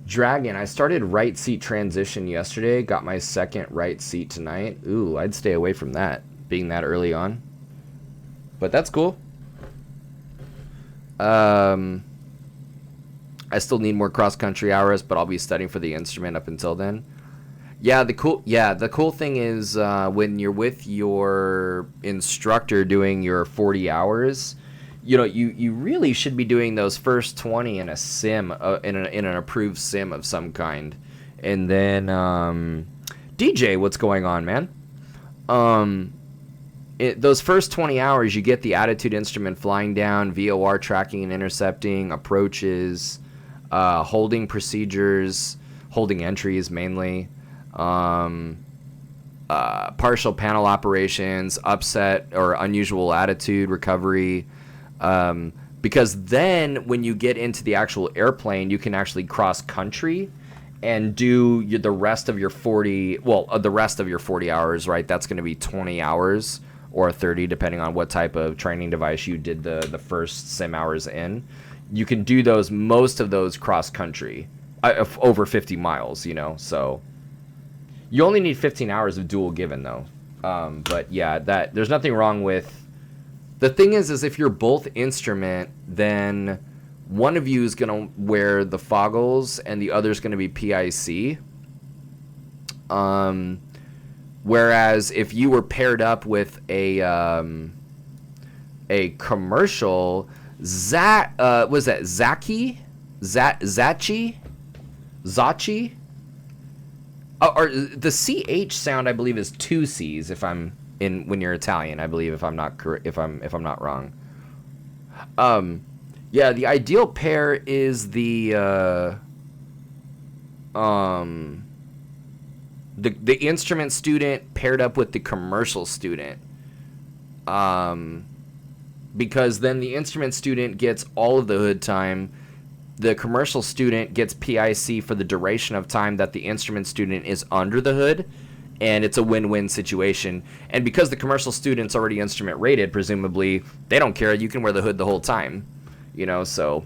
Dragon, I started right seat transition yesterday. Got my second right seat tonight. Ooh, I'd stay away from that, being that early on. But that's cool. I still need more cross-country hours, but I'll be studying for the instrument up until then. Yeah, the cool thing is when you're with your instructor doing your 40 hours, you know, you really should be doing those first 20 in a sim, in an approved sim of some kind. And then, DJ, what's going on, man? Those first 20 hours, you get the attitude instrument flying down, VOR tracking and intercepting, approaches, holding procedures, holding entries mainly, partial panel operations, upset or unusual attitude recovery. Because then when you get into the actual airplane, you can actually cross country and do the rest of your 40 hours, right? That's going to be 20 hours or 30, depending on what type of training device you did the first sim hours in. You can do most of those cross country, over 50 miles, you know, so you only need 15 hours of dual given though. But yeah, there's nothing wrong with. The thing is if you're both instrument, then one of you is going to wear the foggles and the other is going to be PIC. Whereas if you were paired up with a commercial, was that Zaki? Zachi? Or the CH sound, I believe, is two C's when you're Italian, I believe, if I'm not wrong. Yeah, the ideal pair is the instrument student paired up with the commercial student. because then the instrument student gets all of the hood time. The commercial student gets PIC for the duration of time that the instrument student is under the hood, and it's a win-win situation. And because the commercial student's already instrument rated, presumably, they don't care. You can wear the hood the whole time, you know, so.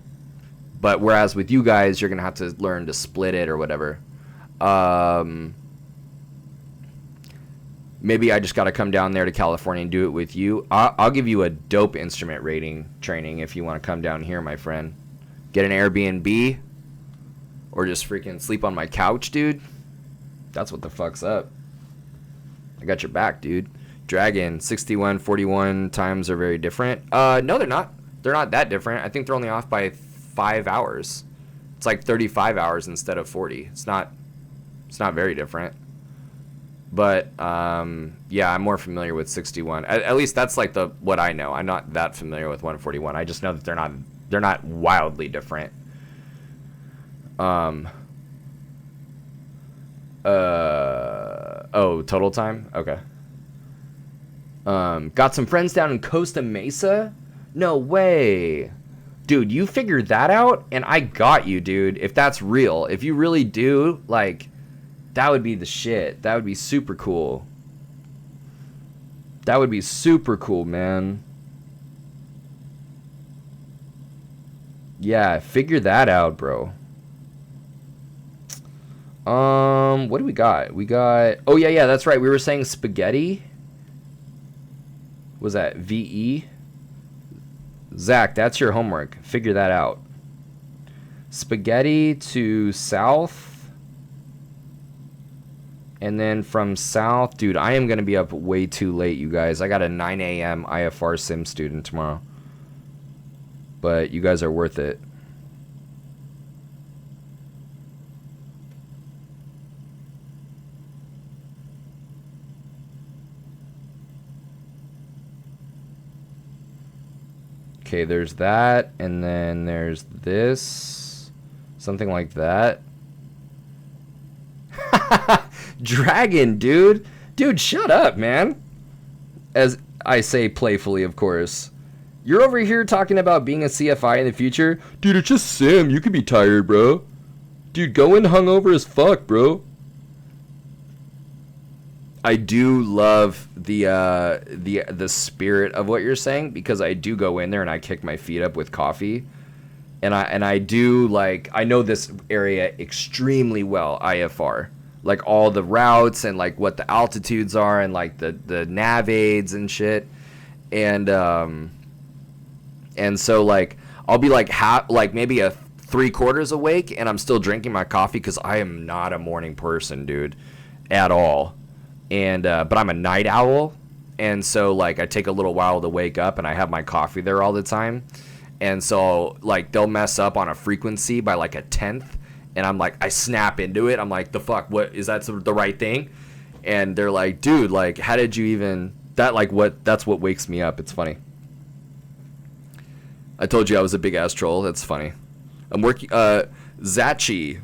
But whereas with you guys, you're going to have to learn to split it or whatever. Maybe I just got to come down there to California and do it with you. I'll give you a dope instrument rating training if you want to come down here, my friend. Get an Airbnb or just freaking sleep on my couch, dude. That's what the fuck's up. I got your back, dude. Dragon, 61, 41 times are very different. No, they're not. They're not that different. I think they're only off by 5 hours. It's like 35 hours instead of 40. It's not very different. But yeah, I'm more familiar with 61. At least that's like what I know. I'm not that familiar with 141. I just know that they're not wildly different. Oh, total time? Okay. Got some friends down in Costa Mesa? No way. Dude, you figured that out? And I got you, dude. If that's real. If you really do, like, that would be the shit. That would be super cool. That would be super cool, man. Yeah, figure that out, bro. What do we got? We got... Oh, yeah, that's right. We were saying spaghetti. Was that VE? Zach, that's your homework. Figure that out. Spaghetti to south. And then from south... Dude, I am going to be up way too late, you guys. I got a 9 a.m. IFR sim student tomorrow. But you guys are worth it. Okay, there's that, and then there's this. Something like that. Dragon, dude. Dude, shut up, man. As I say playfully, of course. You're over here talking about being a CFI in the future? Dude, it's just sim. You could be tired, bro. Dude, go in hungover as fuck, bro. I do love the spirit of what you're saying, because I do go in there and I kick my feet up with coffee, and I do, like, I know this area extremely well, IFR, like all the routes and like what the altitudes are and like the nav aids and shit, and so like I'll be like maybe a 3/4 awake and I'm still drinking my coffee because I am not a morning person, dude, at all. And but I'm a night owl, and so like I take a little while to wake up, and I have my coffee there all the time, and so like they'll mess up on a frequency by like a 1/10, and I'm like, I snap into it. I'm like, the fuck, what is that, the right thing? And they're like, dude, like, how did you even that, like, what? That's what wakes me up. It's funny. I told you I was a big ass troll. That's funny. I'm working Zachi.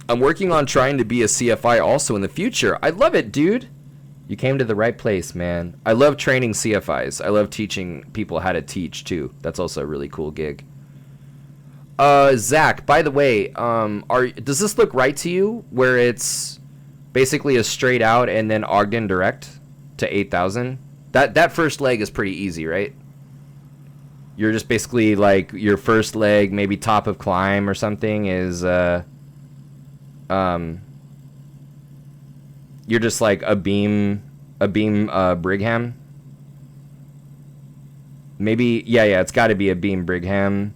I'm working on trying to be a CFI also in the future. I love it, dude. You came to the right place, man. I love training CFIs. I love teaching people how to teach, too. That's also a really cool gig. Zach, by the way, does this look right to you, where it's basically a straight out and then Ogden direct to 8,000? That first leg is pretty easy, right? You're just basically, like, your first leg, maybe top of climb or something is... you're just like a beam Brigham. Maybe, yeah, it's got to be a beam Brigham,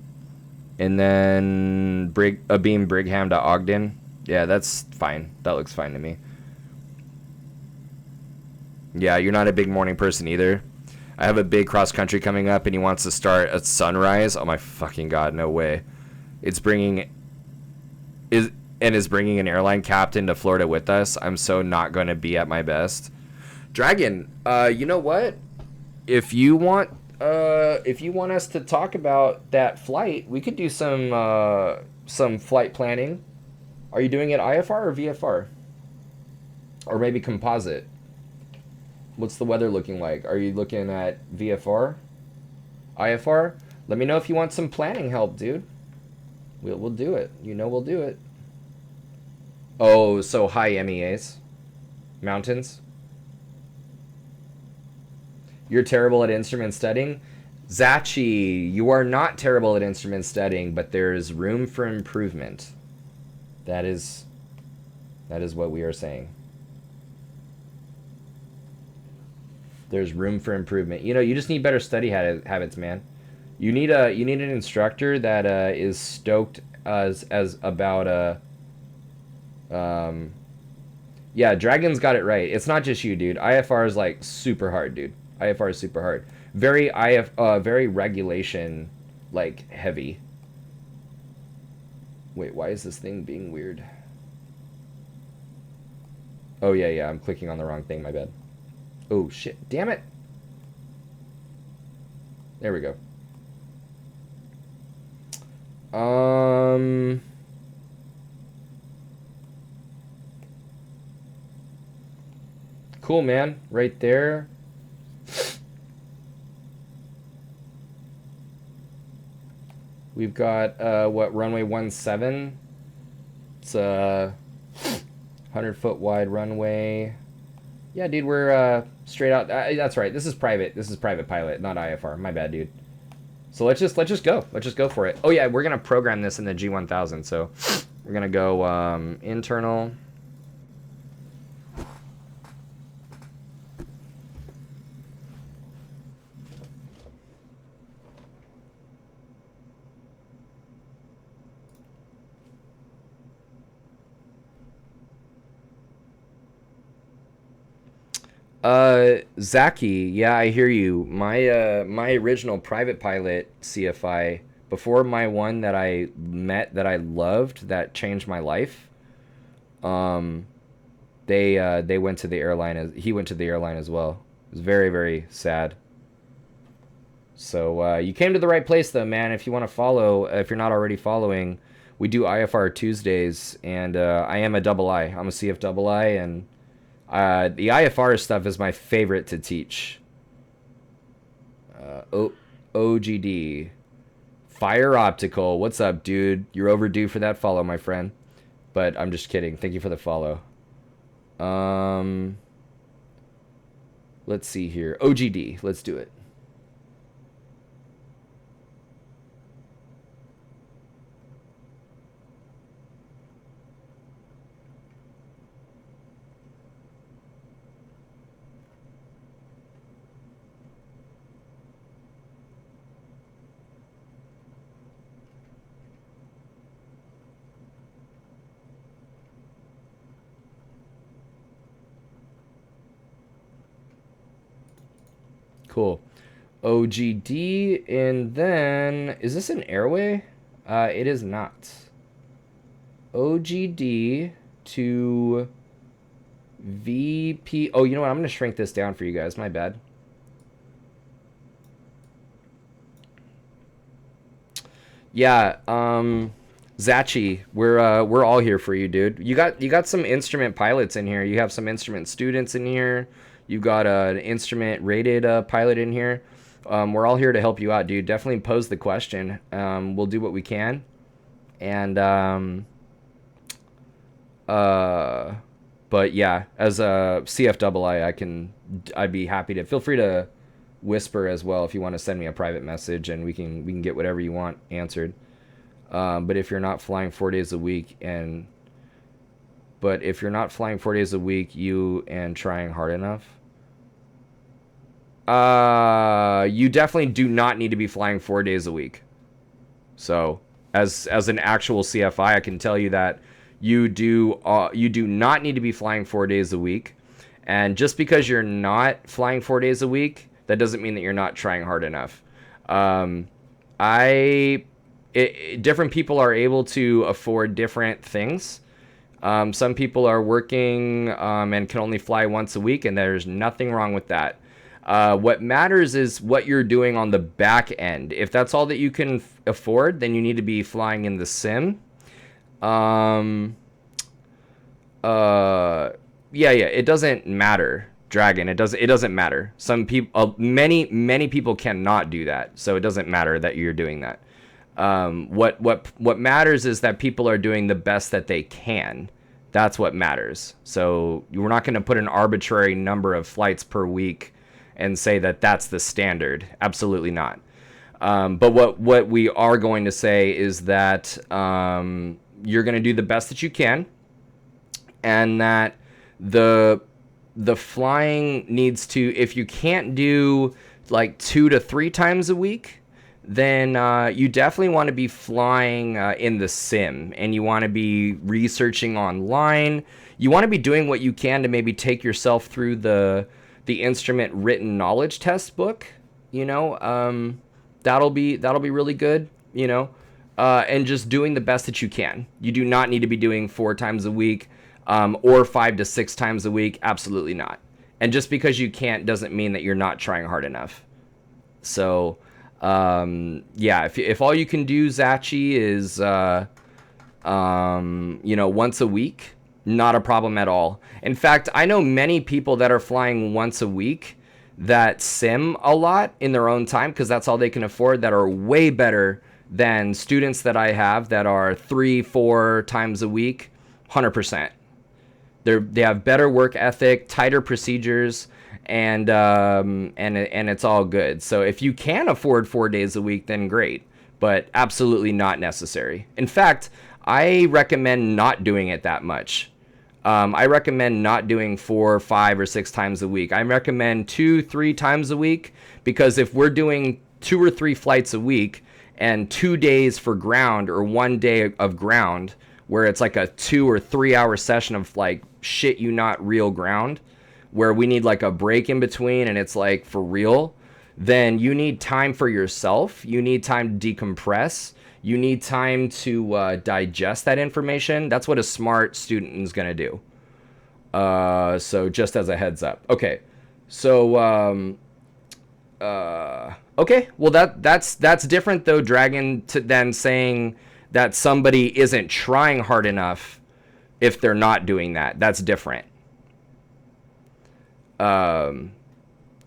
and then a beam Brigham to Ogden. Yeah, that's fine. That looks fine to me. Yeah, you're not a big morning person either. I have a big cross country coming up, and he wants to start at sunrise. Oh my fucking god, no way! Is bringing an airline captain to Florida with us. I'm so not going to be at my best. Dragon, you know what? If you want us to talk about that flight, we could do some flight planning. Are you doing it IFR or VFR? Or maybe composite? What's the weather looking like? Are you looking at VFR? IFR? Let me know if you want some planning help, dude. We'll do it. You know we'll do it. Oh, so high MEAs. Mountains. You're terrible at instrument studying? Zachi, you are not terrible at instrument studying, but there's room for improvement. That is what we are saying. There's room for improvement. You know, you just need better study habits, man. You need an instructor that is stoked as about yeah, Dragon's got it right. It's not just you, dude. IFR is like super hard, dude. IFR is super hard. Very regulation like heavy. Wait, why is this thing being weird? Oh yeah, I'm clicking on the wrong thing, my bad. Oh shit, damn it. There we go. Cool, man. Right there. We've got what, runway 17. It's a 100-foot wide runway. Yeah, dude, we're straight out. That's right. This is private. This is private pilot, not IFR. My bad, dude. So let's just go. Let's just go for it. Oh yeah, we're gonna program this in the G1000. So we're gonna go internal. Zaki, yeah, I hear you. My original private pilot CFI, before my one that I met that I loved, that changed my life. They went to the airline. He went to the airline as well. It was very, very sad. So you came to the right place though, man. If you want to follow, if you're not already following, we do IFR Tuesdays, and I am a double I. I'm a CF double I, and the IFR stuff is my favorite to teach. OGD. Fire Optical. What's up, dude? You're overdue for that follow, my friend. But I'm just kidding. Thank you for the follow. Let's see here. OGD. Let's do it. Cool. OGD, and then is this an airway? It is not. OGD to VP. Oh, you know what? I'm gonna shrink this down for you guys. My bad. Yeah. Zachi, we're all here for you, dude. You got some instrument pilots in here. You have some instrument students in here. You got an instrument rated pilot in here. We're all here to help you out, dude. Definitely pose the question. We'll do what we can. And but yeah, as a CF double I, I'd be happy to, feel free to whisper as well if you want to send me a private message, and we can get whatever you want answered. But if you're not flying 4 days a week and you and trying hard enough, you definitely do not need to be flying 4 days a week. So as an actual CFI, I can tell you that you do not need to be flying 4 days a week. And just because you're not flying 4 days a week, that doesn't mean that you're not trying hard enough. Different people are able to afford different things. Some people are working and can only fly once a week, and there's nothing wrong with that. What matters is what you're doing on the back end. If that's all that you can afford, then you need to be flying in the sim. Yeah, it doesn't matter. Dragon. It doesn't matter. Some people, many people cannot do that, so it doesn't matter that you're doing that. What matters is that people are doing the best that they can. That's what matters. So we're not going to put an arbitrary number of flights per week and say that that's the standard. Absolutely not. But what we are going to say is that you're going to do the best that you can, and that the flying needs to, if you can't do like 2 to 3 times a week, then you definitely want to be flying in the sim, and you want to be researching online. You want to be doing what you can to maybe take yourself through the instrument written knowledge test book. You know, that'll be really good. You know, and just doing the best that you can. You do not need to be doing 4 times a week or 5 to 6 times a week. Absolutely not. And just because you can't doesn't mean that you're not trying hard enough. So yeah, if all you can do, Zachi, is you know, once a week, not a problem at all. In fact, I know many people that are flying once a week that sim a lot in their own time because that's all they can afford, that are way better than students that I have that are 3-4 times a week. 100%. They have better work ethic, tighter procedures, and it's all good. So if you can afford 4 days a week, then great, but absolutely not necessary. In fact, I recommend not doing it that much. I recommend not doing 4, 5, or 6 times a week. I recommend 2, 3 times a week, because if we're doing 2 or 3 flights a week and 2 days for ground, or 1 day of ground, where it's like a 2 or 3 hour session of like shit you not real ground, where we need like a break in between and it's like for real, then you need time for yourself. You need time to decompress. You need time to digest that information. That's what a smart student is going to do. So just as a heads up. Okay. So, okay. Well, that's different though, Dragon, than saying that somebody isn't trying hard enough if they're not doing that. That's different.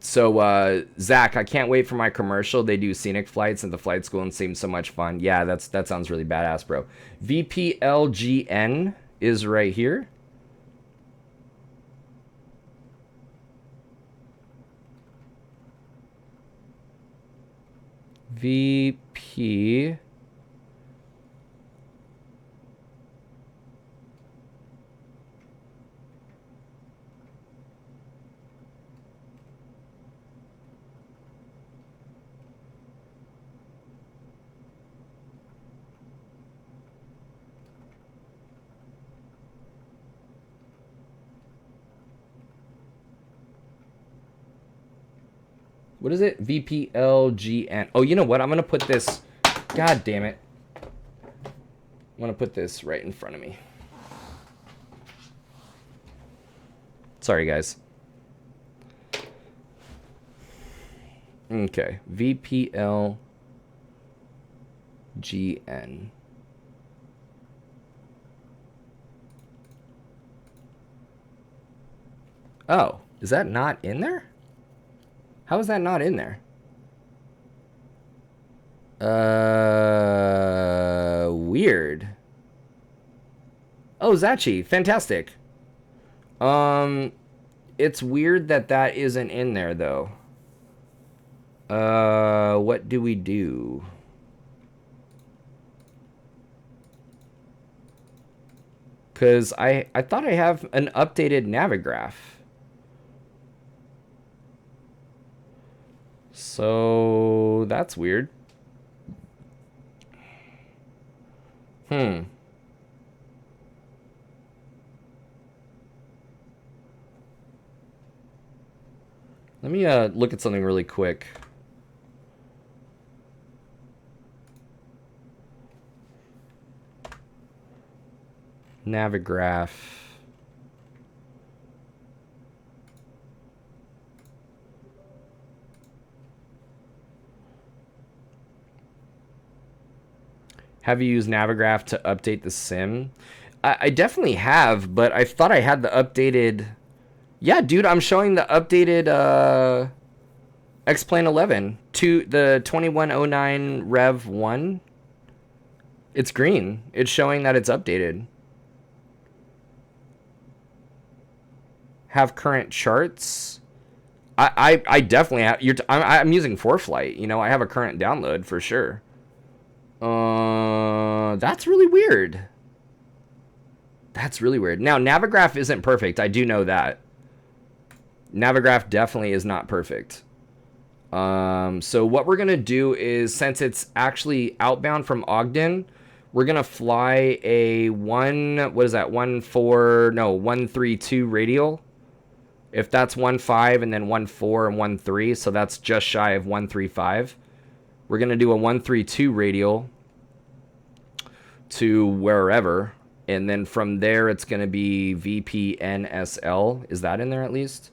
So Zach, I can't wait for my commercial. They do scenic flights at the flight school and seems so much fun. Yeah, that sounds really badass, bro. VPLGN is right here. VP. What is it? VPLGN. Oh, you know what? I'm going to put this... God damn it. I'm going to put this right in front of me. Sorry, guys. Okay. VPLGN. Oh, is that not in there? How is that not in there? Weird. Oh, Zachi, fantastic. It's weird that isn't in there though. What do we do? Cause I thought I have an updated Navigraph. So that's weird. Let me look at something really quick. Navigraph. Have you used Navigraph to update the sim? I definitely have, but I thought I had the updated Yeah, dude, I'm showing the updated X-Plane 11 to the 2109 Rev 1. It's green. It's showing that it's updated. Have current charts. I definitely have. I'm using 4Flight. You know, I have a current download for sure. That's really weird. That's really weird. Now, Navigraph isn't perfect. I do know that. Navigraph definitely is not perfect. So what we're gonna do is, since it's actually outbound from Ogden, we're gonna fly a 132 radial. If that's 1.5 and then 1.4 and 1.3, so that's just shy of 135. We're gonna do a 132 radial to wherever, and then from there it's gonna be VPNSL. Is that in there at least?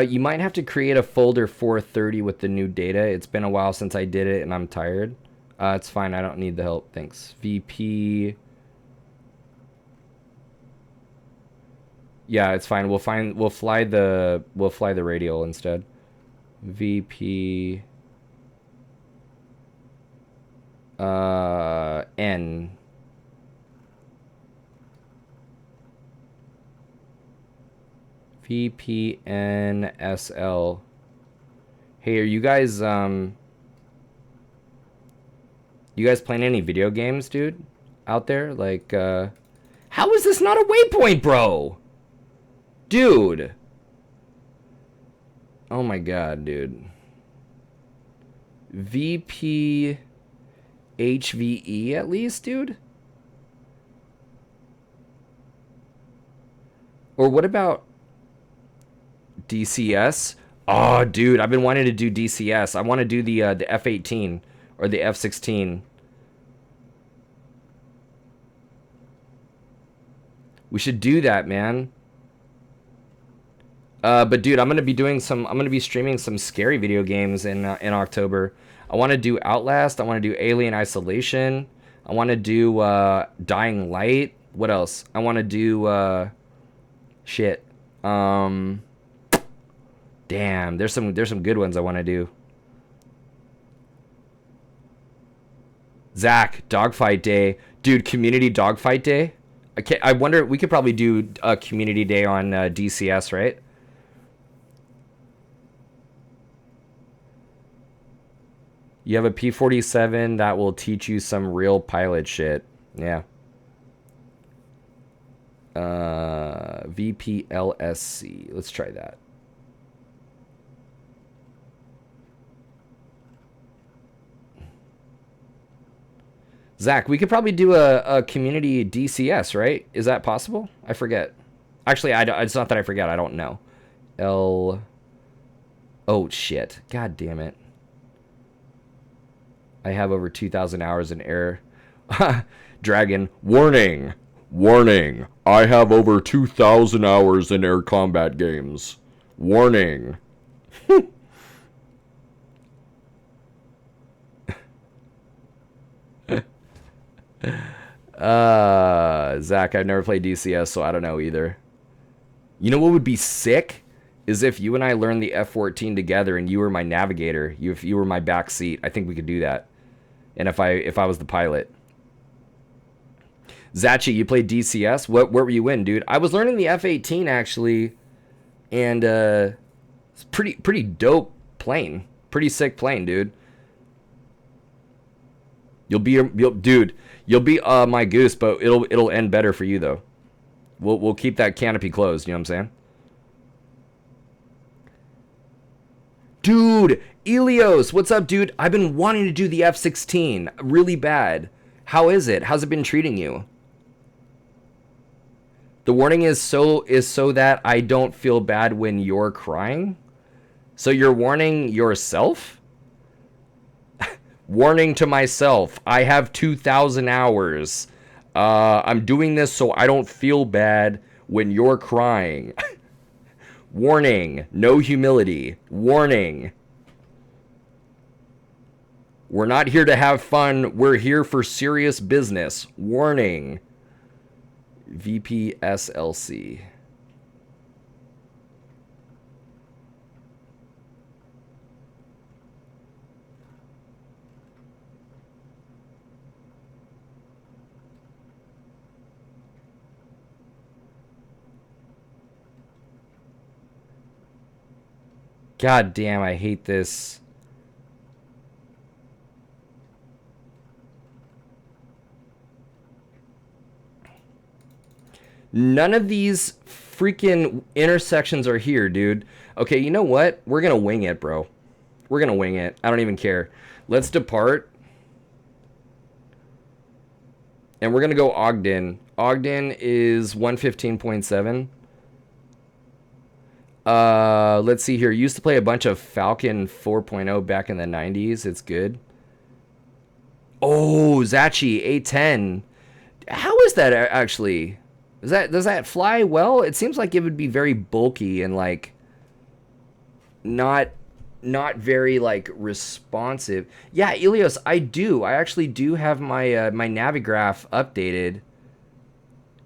You might have to create a folder 430 with the new data. It's been a while since I did it, and I'm tired. It's fine. I don't need the help. Thanks. VP. Yeah, it's fine. We'll fly the radial instead. VP. N. VPNSL. Hey, are you guys playing any video games, dude? Out there? Like, how is this not a waypoint, bro? Dude. Oh my god, dude. VP HVE at least, dude? Or what about DCS? Oh, dude, I've been wanting to do DCS. I want to do the F-18 or the F-16. We should do that, man. But dude, I'm gonna be streaming some scary video games in October. I want to do Outlast. I want to do Alien Isolation. I want to do Dying Light. What else? I want to do shit. Damn, there's some good ones I want to do. Zach, Dogfight Day, dude. Community Dogfight Day. I wonder, we could probably do a community day on DCS, right? You have a P-47 that will teach you some real pilot shit. Yeah. VPLSC. Let's try that. Zach, we could probably do a community DCS, right? Is that possible? I forget. Actually, it's not that I forget. I don't know. Oh, shit. God damn it. I have over 2,000 hours in air. Dragon. Warning. Warning. I have over 2,000 hours in air combat games. Warning. Zach, I've never played DCS, so I don't know either. You know what would be sick? Is if you and I learned the F-14 together and you were my navigator, if you were my back seat. I think we could do that. And if I was the pilot. Zachi, you played DCS? Where were you in, dude? I was learning the F-18 actually, and it's pretty dope plane. Pretty sick plane, dude. You'll be my goose, but it'll end better for you though. We'll keep that canopy closed, you know what I'm saying? Dude, Elios, what's up, dude? I've been wanting to do the F-16 really bad. How is it? How's it been treating you? The warning is so that I don't feel bad when you're crying. So you're warning yourself? Warning to myself. I have 2,000 hours. I'm doing this so I don't feel bad when you're crying. Warning. No humility. Warning. We're not here to have fun. We're here for serious business. Warning. VPSLC. God damn, I hate this. None of these freaking intersections are here, dude. Okay, you know what? We're gonna wing it, bro. We're gonna wing it. I don't even care. Let's depart. And we're gonna go Ogden. Ogden is 115.7. Let's see here. Used to play a bunch of Falcon 4.0 back in the 90s. It's good. Oh, Zachi, A10. How is that actually? Does that fly well? It seems like it would be very bulky and like not very like responsive. Yeah, Ilios, I do. I actually do have my my Navigraph updated.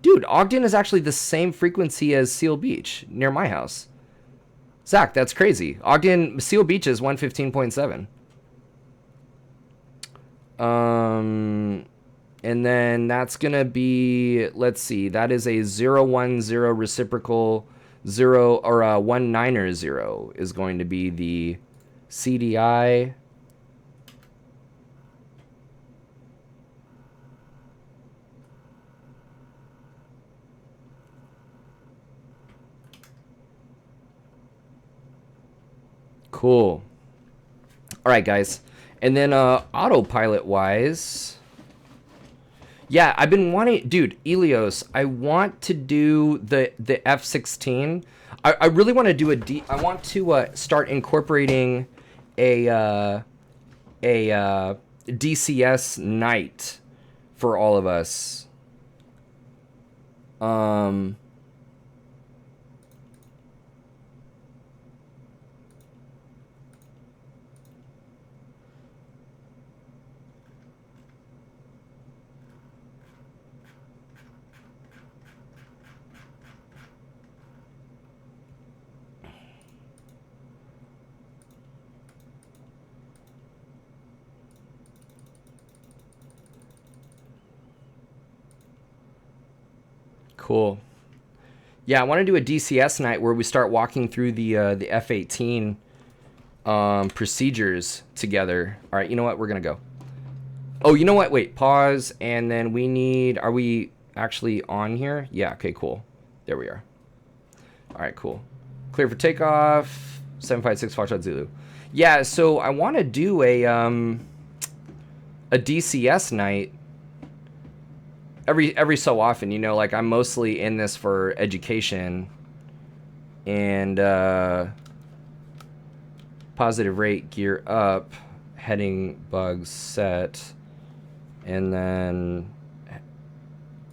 Dude, Ogden is actually the same frequency as Seal Beach near my house. Zach, that's crazy. Ogden Seal Beach is 115.7. And then that's going to be, let's see, that is a 010 reciprocal 0 or a 190 is going to be the CDI. Cool. All right, guys. And then autopilot wise, yeah, I've been wanting, dude, Ilios, I want to do the F-16. I really want to do I want to start incorporating a DCS night for all of us. Cool. Yeah, I want to do a DCS night where we start walking through the F-18 procedures together. All right, you know what? We're going to go. Oh, you know what? Wait, pause. And then we need, are we actually on here? Yeah, okay, cool. There we are. All right, cool. Clear for takeoff. 756 Foxtrot Zulu. Yeah, so I want to do a DCS night every so often, you know, like I'm mostly in this for education and positive rate gear up, heading bugs set, and then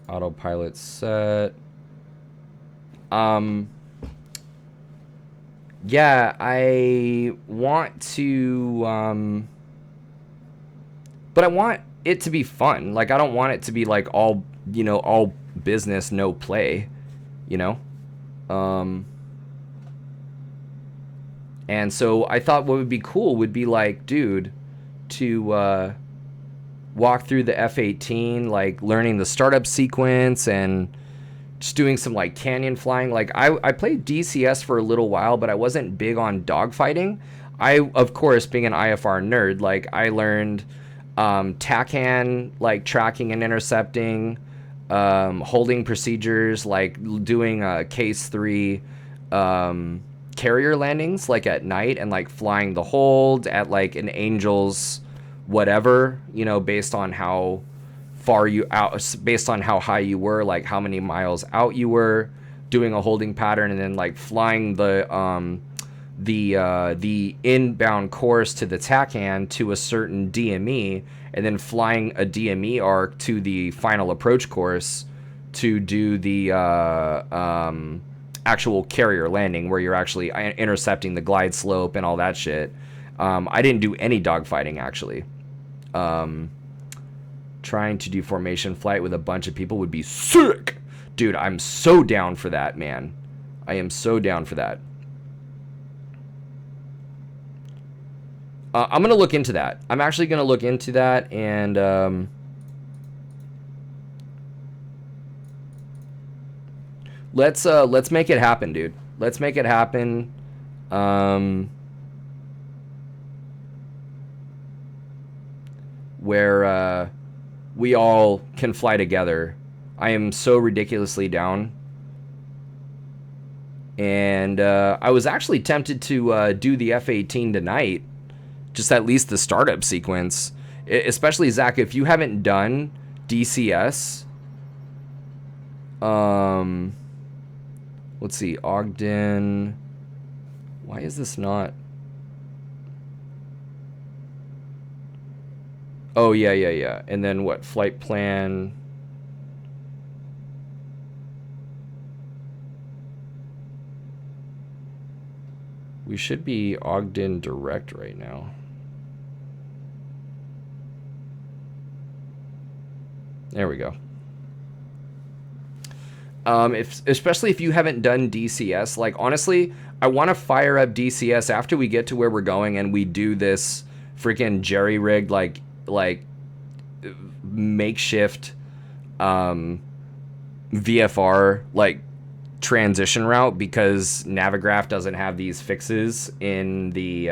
autopilot set. Yeah, I want to but I want it to be fun. Like I don't want it to be like all, you know, all business, no play, you know? And so I thought what would be cool would be like, dude, to walk through the F-18, like learning the startup sequence and just doing some like canyon flying. Like I played DCS for a little while, but I wasn't big on dogfighting. I, of course, being an IFR nerd, like I learned TACAN, like tracking and intercepting, holding procedures, like doing case 3 carrier landings like at night and like flying the hold at like an Angel's whatever, you know, based on how far you out, based on how high you were, like how many miles out you were, doing a holding pattern, and then like flying the inbound course to the tackhand to a certain DME, and then flying a DME arc to the final approach course to do the actual carrier landing, where you're actually intercepting the glide slope and all that shit. I didn't do any dogfighting, actually. Trying to do formation flight with a bunch of people would be sick. Dude, I'm so down for that, man. I am so down for that. I'm going to look into that. I'm actually going to look into that, and let's make it happen, dude. Let's make it happen. Where we all can fly together. I am so ridiculously down. And I was actually tempted to do the F-18 tonight. Just at least the startup sequence. Especially, Zach, if you haven't done DCS. Let's see. Ogden. Why is this not? Oh, yeah. And then what? Flight plan. We should be Ogden direct right now. There we go. Especially if you haven't done DCS, like honestly, I want to fire up DCS after we get to where we're going and we do this freaking jerry-rigged like makeshift VFR like transition route, because Navigraph doesn't have these fixes in the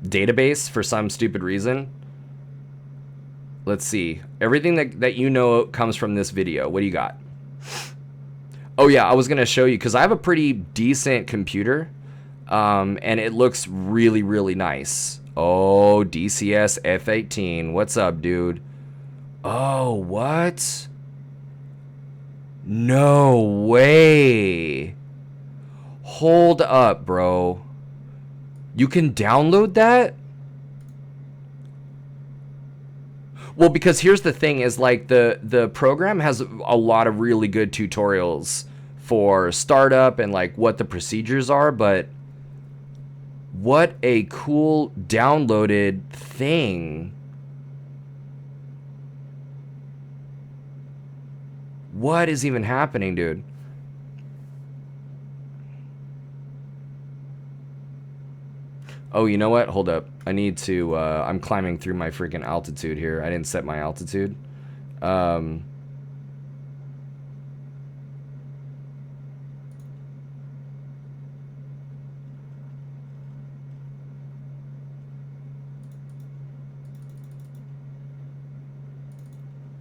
database for some stupid reason. Let's see. Everything that you know comes from this video. What do you got? Oh yeah, I was gonna show you because I have a pretty decent computer, and it looks really, really nice. Oh, DCS F-18. What's up, dude? Oh, what? No way. Hold up, bro. You can download that? Well, because here's the thing is like the program has a lot of really good tutorials for startup and like what the procedures are, but what a cool downloaded thing. What is even happening, dude? Oh, you know what? Hold up. I need to, I'm climbing through my freaking altitude here. I didn't set my altitude.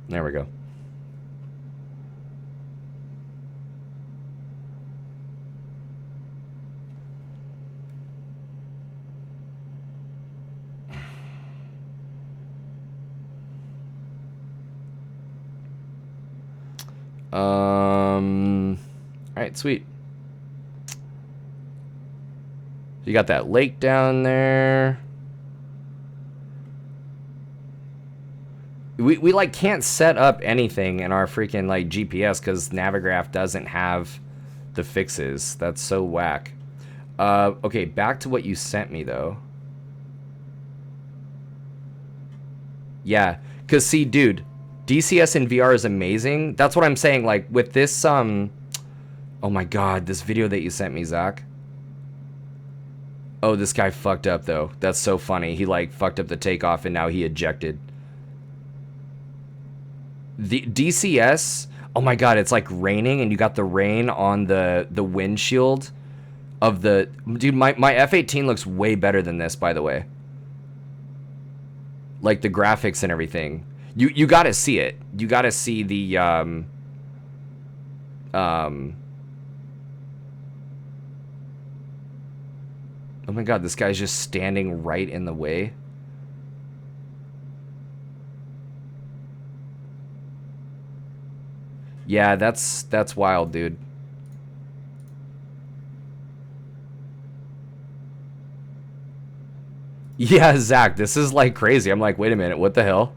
There we go. All right, sweet. You got that lake down there. We like can't set up anything in our freaking like GPS because Navigraph doesn't have the fixes. That's so whack. Okay, back to what you sent me though. Yeah, because see, dude, DCS in VR is amazing. That's what I'm saying. Like with this, oh my god, this video that you sent me, Zach. Oh, this guy fucked up though. That's so funny. He like fucked up the takeoff and now he ejected. The DCS, oh my god, it's like raining and you got the rain on the windshield of the dude. My F-18 looks way better than this, by the way. Like the graphics and everything. You got to see it. You got to see the oh my god, this guy's just standing right in the way. Yeah, that's wild, dude. Yeah, Zach, this is like crazy. I'm like, wait a minute, what the hell?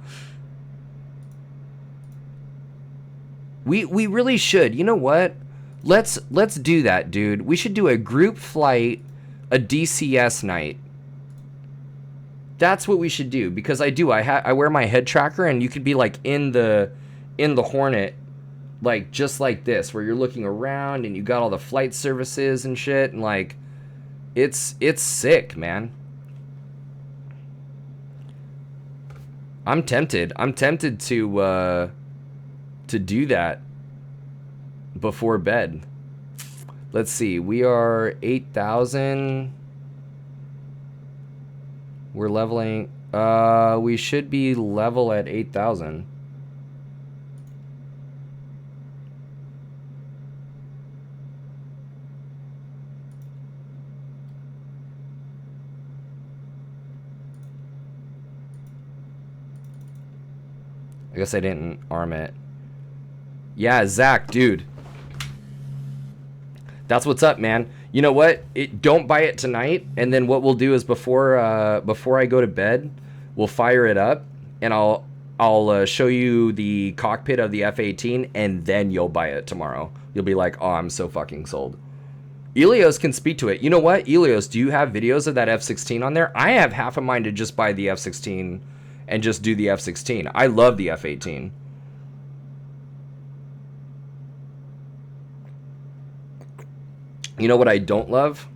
We really should. You know what? Let's do that, dude. We should do a group flight, a DCS night. That's what we should do because I wear my head tracker and you could be like in the Hornet like just like this where you're looking around and you got all the flight services and shit and like it's sick, man. I'm tempted. I'm tempted to do that before bed. Let's see. We are 8,000. We're leveling. We should be level at 8,000. I guess I didn't arm it. Yeah, Zach, dude. That's what's up, man. You know what? Don't buy it tonight, and then what we'll do is before I go to bed, we'll fire it up, and I'll show you the cockpit of the F-18, and then you'll buy it tomorrow. You'll be like, oh, I'm so fucking sold. Elios can speak to it. You know what, Elios? Do you have videos of that F-16 on there? I have half a mind to just buy the F-16 and just do the F-16. I love the F-18. You know what I don't love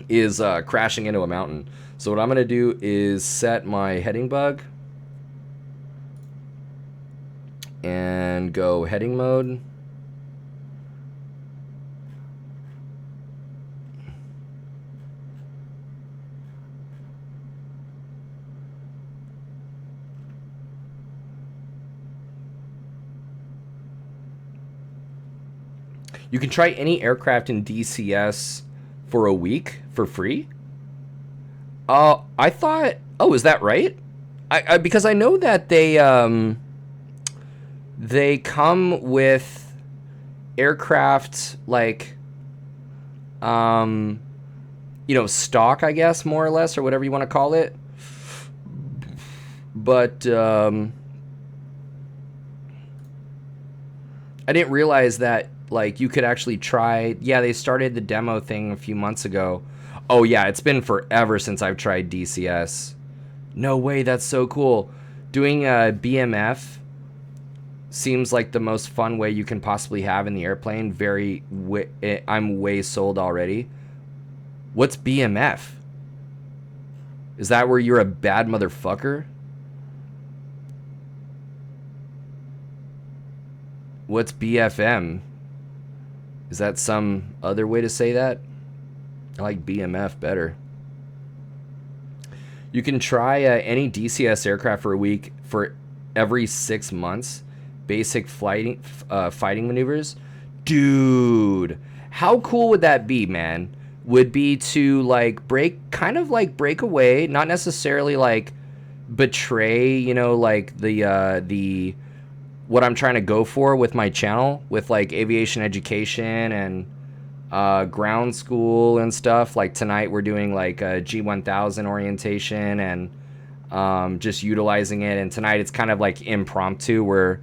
is crashing into a mountain. So what I'm going to do is set my heading bug and go heading mode. You can try any aircraft in DCS for a week for free. I thought, oh, is that right? I because I know that they come with aircraft like stock, I guess, more or less, or whatever you want to call it. But I didn't realize that like you could actually try. Yeah, they started the demo thing a few months ago. Oh yeah, it's been forever since I've tried DCS. No way, that's so cool. Doing a BMF seems like the most fun way you can possibly have in the airplane. I'm way sold already. What's BMF? Is that where you're a bad motherfucker? What's BFM? Is that some other way to say that? I like BMF better. You can try any DCS aircraft for a week for every 6 months. Basic fighting maneuvers. Dude, how cool would that be, man? Would be to like break away, not necessarily like betray, like the what I'm trying to go for with my channel, with like aviation education and ground school and stuff. Like tonight we're doing like a G1000 orientation and just utilizing it. And tonight it's kind of like impromptu. We're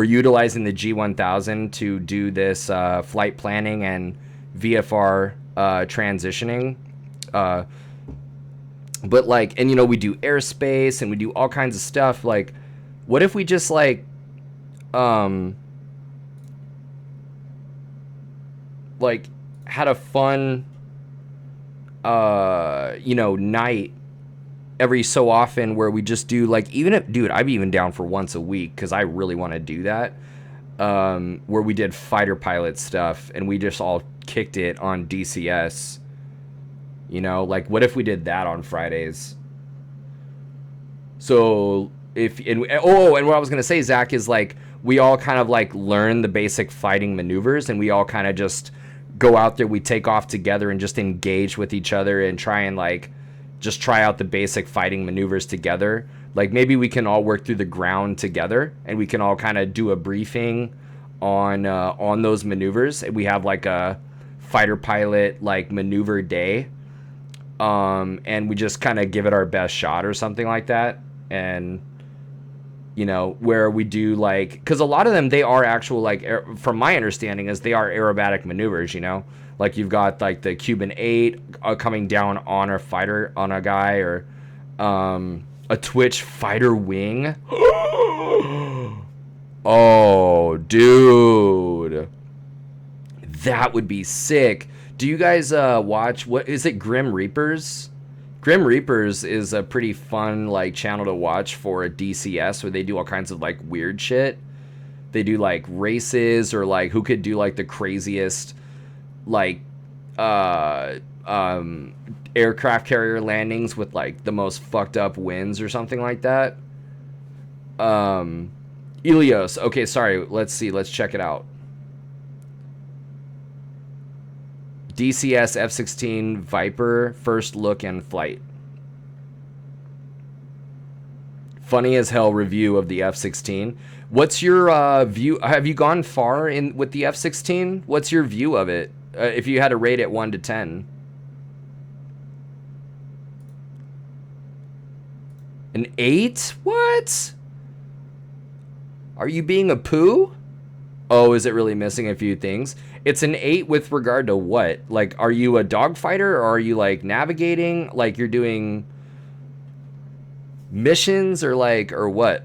utilizing the G1000 to do this flight planning and VFR transitioning. But like, and we do airspace and we do all kinds of stuff. Like, what if we just like had a fun night every so often where we just do like, even if, dude, I'm even down for once a week because I really want to do that, where we did fighter pilot stuff and we just all kicked it on DCS. Like, what if we did that on Fridays? So and what I was gonna say, Zach, is like we all kind of like learn the basic fighting maneuvers and we all kind of just go out there, we take off together and just engage with each other and try and like just try out the basic fighting maneuvers together. Like maybe we can all work through the ground together and we can all kind of do a briefing on those maneuvers. We have like a fighter pilot like maneuver day, and we just kind of give it our best shot or something like that. And where we do like, because a lot of them, they are actual like from my understanding is they are aerobatic maneuvers. Like you've got like the Cuban 8 coming down on a fighter, on a guy, or a Twitch fighter wing. Oh, dude, that would be sick. Do you guys watch, what is it, Grim Reapers? Grim Reapers is a pretty fun like channel to watch for a DCS, where they do all kinds of like weird shit. They do like races, or like who could do like the craziest like aircraft carrier landings with like the most fucked up winds or something like that. Ilios. Okay, sorry. Let's see. Let's check it out. DCS F-16 Viper first look and flight. Funny as hell review of the F-16. What's your view? Have you gone far in with the F-16? What's your view of it? If you had to rate it 1 to 10. An 8? What? Are you being a poo? Oh, is it really missing a few things? It's an 8 with regard to what? Like, are you a dogfighter, or are you like navigating? Like you're doing missions, or what?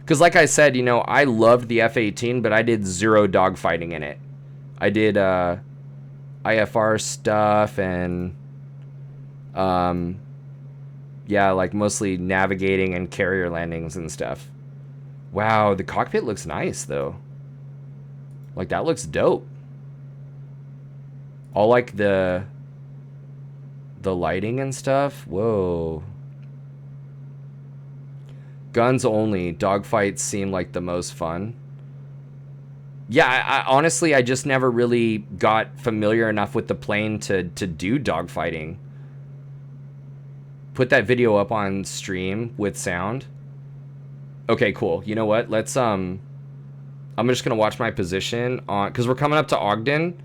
Because like I said, I loved the F-18, but I did 0 dogfighting in it. I did IFR stuff and yeah, like mostly navigating and carrier landings and stuff. Wow, the cockpit looks nice though. Like that looks dope. All like the lighting and stuff. Whoa. Guns only. Dogfights seem like the most fun. Yeah, I honestly, I just never really got familiar enough with the plane to do dogfighting. Put that video up on stream with sound. Okay, cool. You know what? Let's I'm just gonna watch my position on, because we're coming up to Ogden.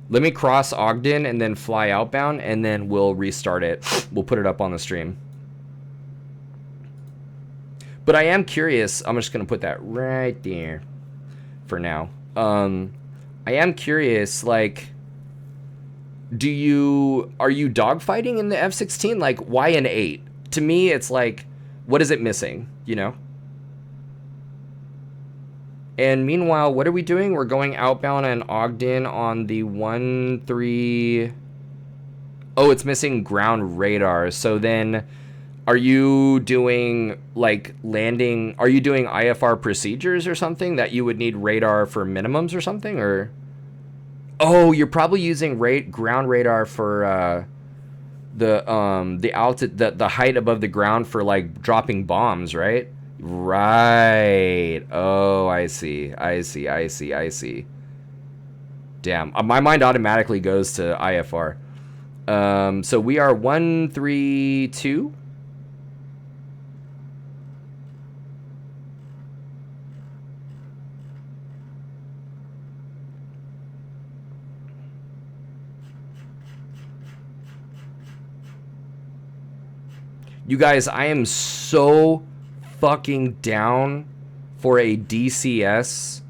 Let me cross Ogden and then fly outbound, and then we'll restart it. We'll put it up on the stream. But I am curious. I'm just gonna put that right there for now. I am curious, like, are you dogfighting in the F-16? Like, why an 8? To me, it's like, what is it missing, And meanwhile, what are we doing? We're going outbound and Ogden on the 1-3. Oh, it's missing ground radar. So then, are you doing like landing? Are you doing IFR procedures or something that you would need radar for minimums or something? Or oh, you're probably using ground radar for the height above the ground for like dropping bombs, right? Right. Oh, I see. Damn. My mind automatically goes to IFR. So we are 132. You guys, I am so fucking down for a DCS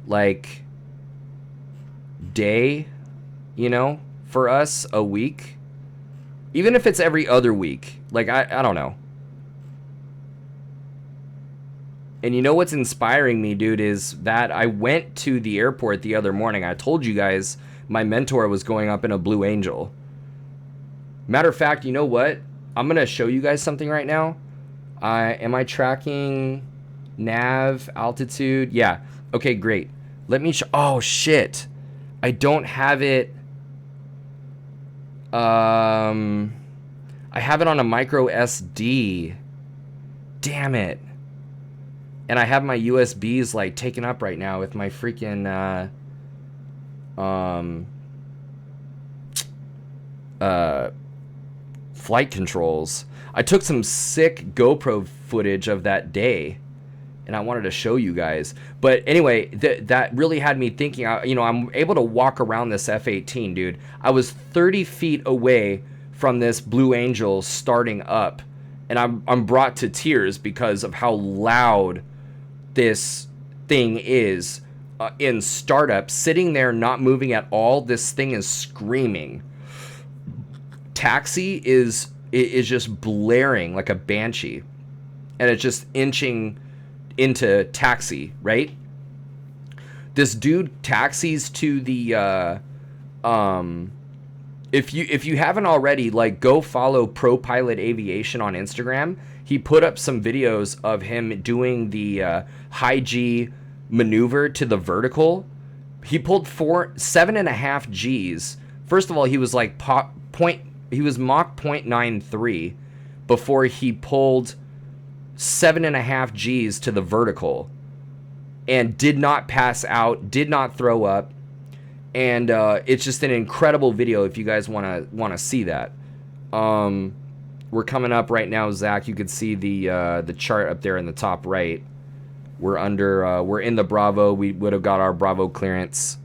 like day, for us a week. Even if it's every other week. Like I don't know. And you know what's inspiring me, dude, is that I went to the airport the other morning. I told you guys my mentor was going up in a Blue Angel. Matter of fact, you know what? I'm going to show you guys something right now. Am I tracking nav, altitude? Yeah. Okay, great. Let me oh, shit. I don't have it. I have it on a micro SD. Damn it. And I have my USBs like taken up right now with my freaking flight controls. I took some sick GoPro footage of that day, and and I wanted to show you guys. But anyway, that really had me thinking. You know, I'm able to walk around this F-18, dude. I was 30 feet away from this Blue Angel starting up, and I'm brought to tears because of how loud this thing is in startup. Sitting there, not moving at all. This thing is screaming. Taxi is just blaring like a banshee, and it's just inching into taxi, right? This dude taxis to the if you haven't already, like, go follow Pro Pilot Aviation on Instagram. He put up some videos of him doing the high G maneuver to the vertical. He pulled 7.5 G's. First of all, he was like he was Mach 0.93 before he pulled 7.5 G's to the vertical, and did not pass out, did not throw up. And it's just an incredible video if you guys want to see that. We're coming up right now, Zach. You could see the chart up there in the top right. We're in the Bravo. We would have got our Bravo clearance.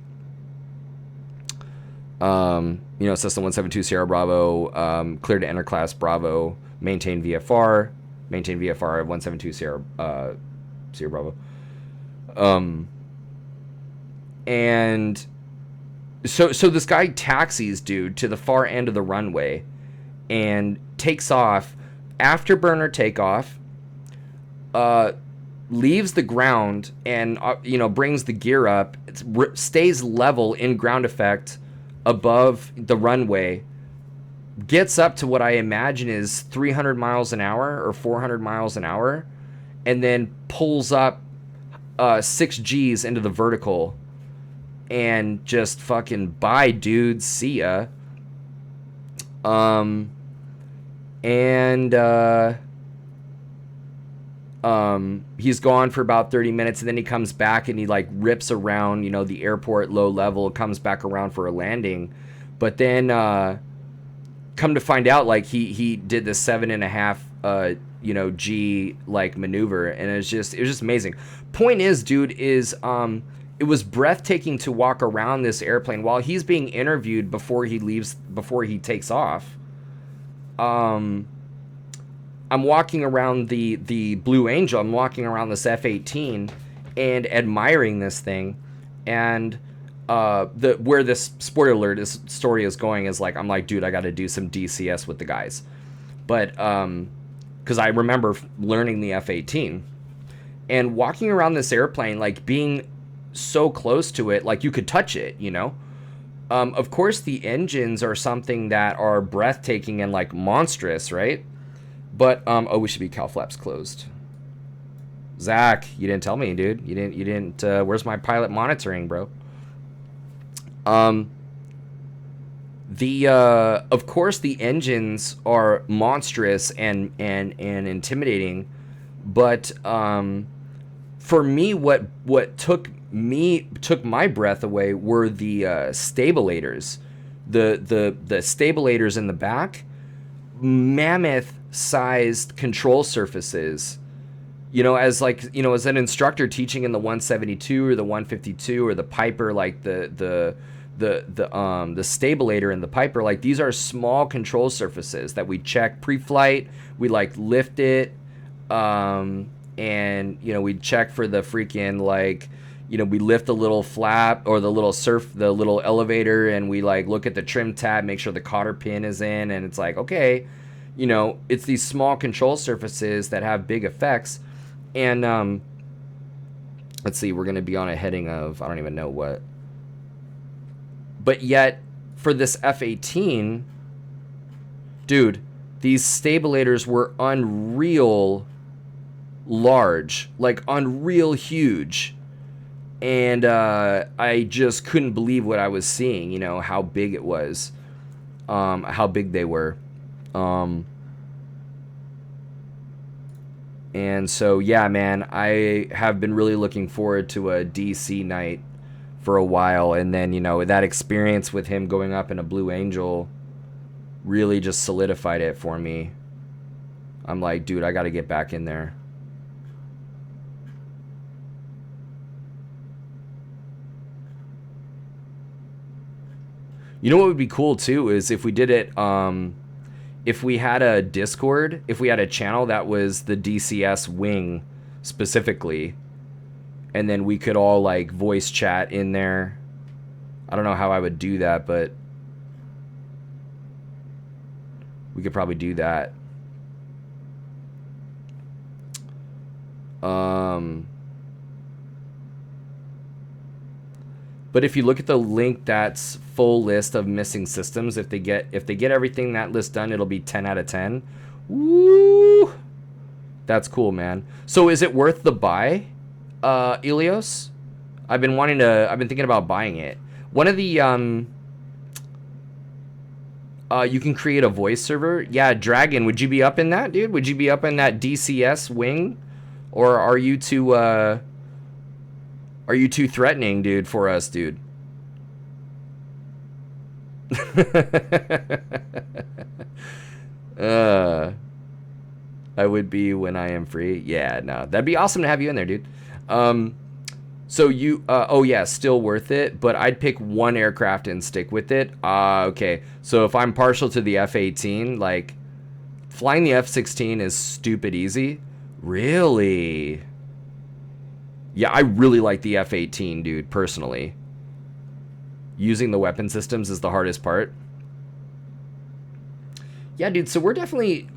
You know, System 172 Sierra Bravo, cleared to enter class Bravo, maintain VFR 172 Sierra Bravo. And so this guy taxis, dude, to the far end of the runway and takes off. Afterburner takeoff, leaves the ground and you know, brings the gear up. It stays level in ground effect above the runway, gets up to what I imagine is 300 miles an hour or 400 miles an hour, and then pulls up 6 G's into the vertical, and just fucking bye, dude, see ya. He's gone for about 30 minutes, and then he comes back and he like rips around, you know, the airport low level, comes back around for a landing. But then come to find out, like, he did the 7.5 you know, G like maneuver, and it was just amazing. Point is, dude, is it was breathtaking to walk around this airplane while he's being interviewed before he takes off. I'm walking around the Blue Angel. I'm walking around this F-18 and admiring this thing. And where this spoiler alert, this story is going is, like, I'm like, dude, I got to do some DCS with the guys. But because I remember learning the F-18 and walking around this airplane, like, being so close to it, like you could touch it, you know. Of course, the engines are something that are breathtaking and like monstrous, right? But oh, we should be cowl flaps closed. Zach, you didn't tell me, dude. You didn't. Where's my pilot monitoring, bro? Of course, the engines are monstrous and intimidating, but for me, what took my breath away were the stabilators, the stabilators in the back, mammoth-sized control surfaces. You know, as an instructor teaching in the 172 or the 152 or the Piper, like the stabilator in the Piper, like, these are small control surfaces that we check pre-flight. We like lift it, and you know, we check for the freaking, like, you know, we lift the little flap or the little elevator, and we like look at the trim tab, make sure the cotter pin is in, and it's like, okay, you know, it's these small control surfaces that have big effects. And let's see, we're going to be on a heading of, I don't even know what. But yet, for this F-18, dude, these stabilators were unreal large, like unreal huge. And I just couldn't believe what I was seeing, you know, how big it was, how big they were. And so, yeah, man, I have been really looking forward to a DC night for a while. And then, you know, that experience with him going up in a Blue Angel really just solidified it for me. I'm like, dude, I got to get back in there. You know what would be cool too is if we did it. If we had a Discord, if we had a channel that was the DCS wing specifically, and then we could all like voice chat in there. I don't know how I would do that, but we could probably do that. But if you look at the link, that's full list of missing systems. If they get everything that list done, it'll be 10 out of 10. Woo! That's cool, man. So is it worth the buy, Ilios? I've been thinking about buying it. One of the you can create a voice server. Yeah, Dragon, would you be up in that, dude? Would you be up in that DCS wing? Or are you too threatening, dude, for us, dude? I would be when I am free. Yeah, no, that'd be awesome to have you in there, dude. So you, oh yeah, still worth it, but I'd pick one aircraft and stick with it. Okay. So if I'm partial to the F-18, like flying the F-16 is stupid easy. Really? Yeah, I really like the F-18, dude, personally. Using the weapon systems is the hardest part. Yeah, dude, so we're definitely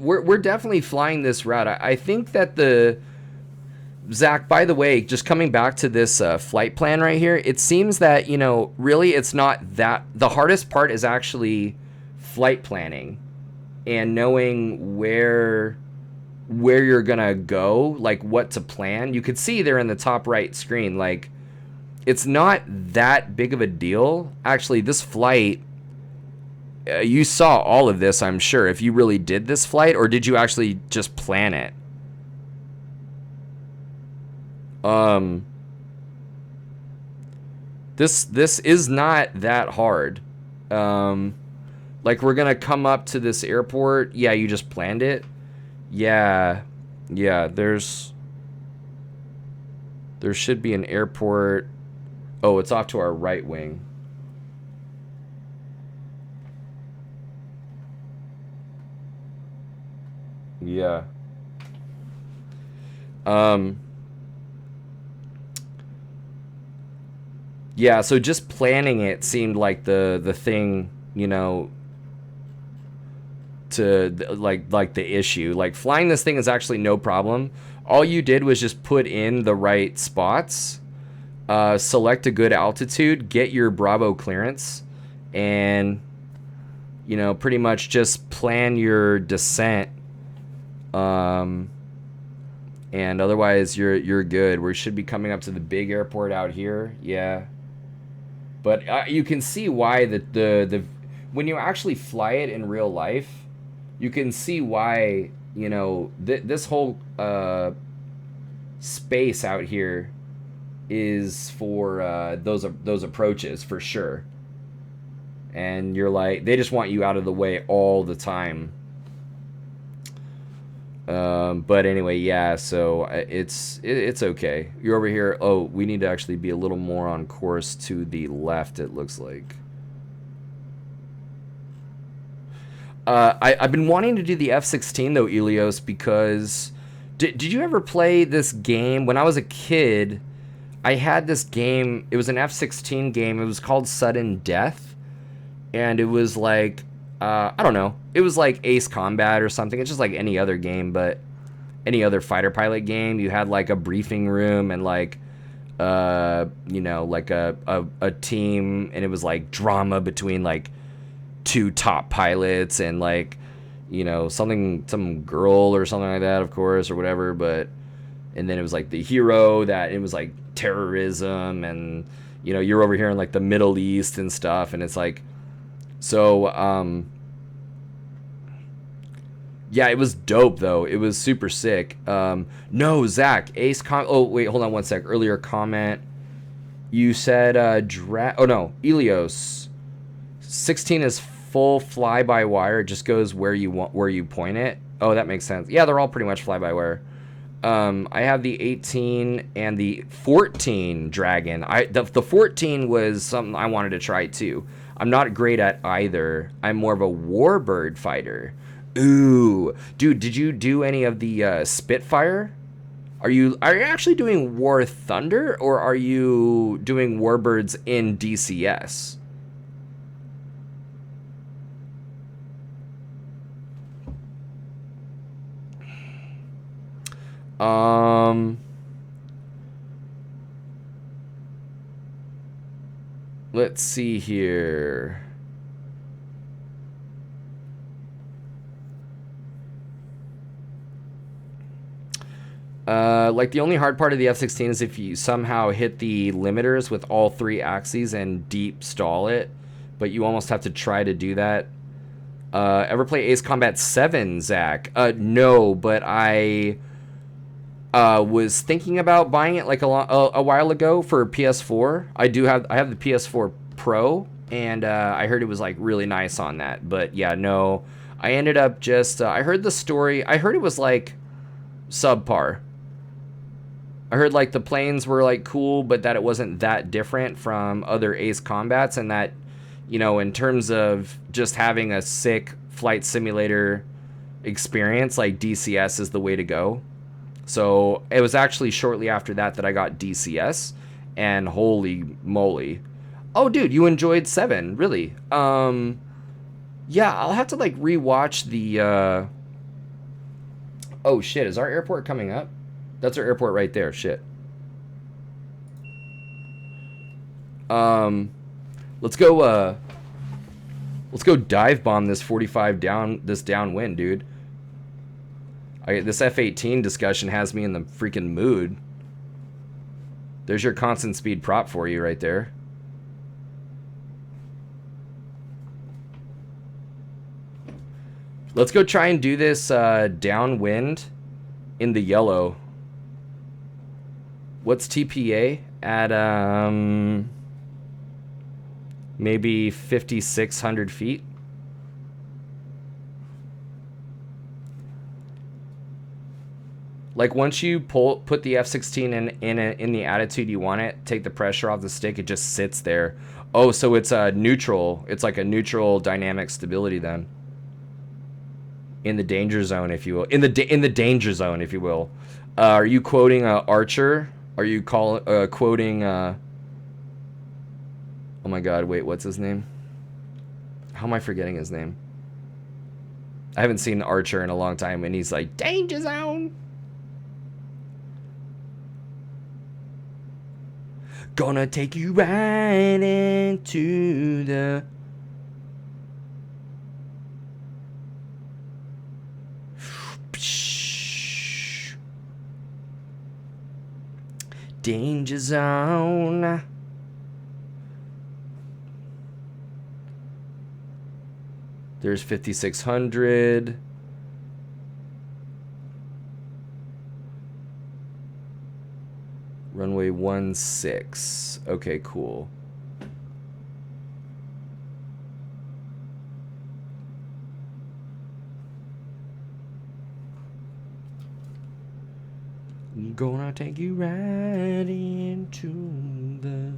flying this route. I think that Zach, by the way, just coming back to this flight plan right here, it seems that, you know, really it's not that, the hardest part is actually flight planning and knowing where you're gonna go, like what to plan. You could see there in the top right screen, like it's not that big of a deal. Actually, this flight, you saw all of this, I'm sure, if you really did this flight, or did you actually just plan it? This is not that hard. Like we're gonna come up to this airport. Yeah, you just planned it. Yeah, there should be an airport. Oh, it's off to our right wing. Yeah. Yeah, so just planning it seemed like the thing, you know, to like the issue. Like flying this thing is actually no problem. All you did was just put in the right spots, select a good altitude, get your Bravo clearance, and you know, pretty much just plan your descent. And otherwise you're good. We should be coming up to the big airport out here. Yeah. But you can see why the when you actually fly it in real life, you can see why, you know, this whole space out here is for those approaches for sure. And you're like, they just want you out of the way all the time. But anyway, yeah, so it's okay. You're over here. Oh, we need to actually be a little more on course to the left, it looks like. I've been wanting to do the F-16 though, Ilios, because did you ever play this game? When I was a kid, I had this game. It was an F-16 game. It was called Sudden Death, and it was like, I don't know. It was like Ace Combat or something. It's just like any other game, but any other fighter pilot game. You had like a briefing room and like, you know, like a team, and it was like drama between like two top pilots and like, you know, some girl or something like that, of course, or whatever. But, and then it was like the hero that it was like terrorism, and, you know, you're over here in like the Middle East and stuff. And it's like, so, yeah, it was dope though. It was super sick. No, Zach, oh wait, hold on one sec. Earlier comment, you said, oh no, Ilios, 16 is full fly-by-wire. It just goes where you point it. Oh, that makes sense. Yeah, they're all pretty much fly-by-wire. I have the 18 and the 14 Dragon. The 14 was something I wanted to try too. I'm not great at either. I'm more of a warbird fighter. Ooh, dude, did you do any of the Spitfire? Are you actually doing War Thunder, or are you doing Warbirds in DCS? Um, let's see here. Like the only hard part of the F-16 is if you somehow hit the limiters with all three axes and deep stall it, but you almost have to try to do that. Ever play Ace Combat 7, Zach? No, but I was thinking about buying it like a while ago for PS4. I have the PS4 Pro, and I heard it was like really nice on that. But yeah, no, I ended up just I heard the story. I heard it was like subpar. I heard like the planes were like cool, but that it wasn't that different from other Ace Combats, and that, you know, in terms of just having a sick flight simulator experience, like DCS is the way to go. So it was actually shortly after that that I got DCS, and holy moly. Oh dude, you enjoyed 7, really? Yeah, I'll have to like rewatch the oh shit, is our airport coming up? That's our airport right there, shit. Let's go dive bomb this 45 downwind, dude. This F-18 discussion has me in the freaking mood. There's your constant speed prop for you right there. Let's go try and do this downwind in the yellow. What's TPA? At maybe 5,600 feet. Like once you put the F-16 in the attitude you want it, take the pressure off the stick, it just sits there. Oh, so it's a neutral. It's like a neutral dynamic stability then. In the danger zone, if you will. In the danger zone, if you will. Are you quoting Archer? Are you quoting? Oh my God! Wait, what's his name? How am I forgetting his name? I haven't seen Archer in a long time, and he's like danger zone. Gonna take you right into the danger zone. There's 5,600. Runway 16. Okay, cool. Gonna take you right into the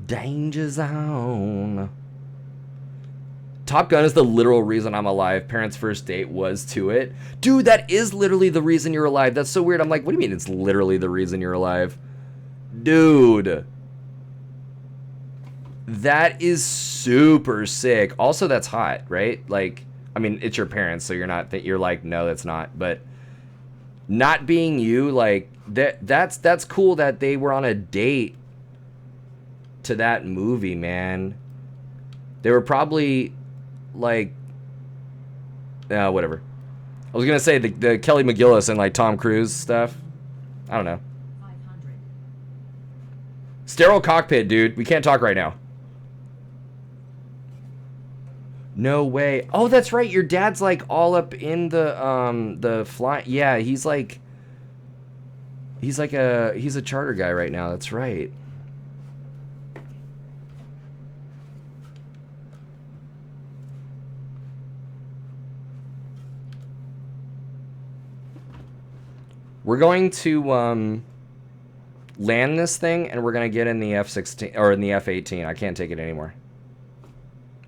danger zone. Top Gun is the literal reason I'm alive. Parents' first date was to it. Dude, that is literally the reason you're alive. That's so weird. I'm like, what do you mean it's literally the reason you're alive? Dude. That is super sick. Also, that's hot, right? Like, I mean, it's your parents, so you're like, no, that's not. But not being you, like, that's cool that they were on a date to that movie, man. They were probably like, whatever. I was gonna say the Kelly McGillis and like Tom Cruise stuff. I don't know. 500. Sterile cockpit, dude. We can't talk right now. No way. Oh, that's right. Your dad's like all up in the fly. Yeah, he's a charter guy right now. That's right. We're going to land this thing, and we're gonna get in the F-16 or in the F-18. I can't take it anymore.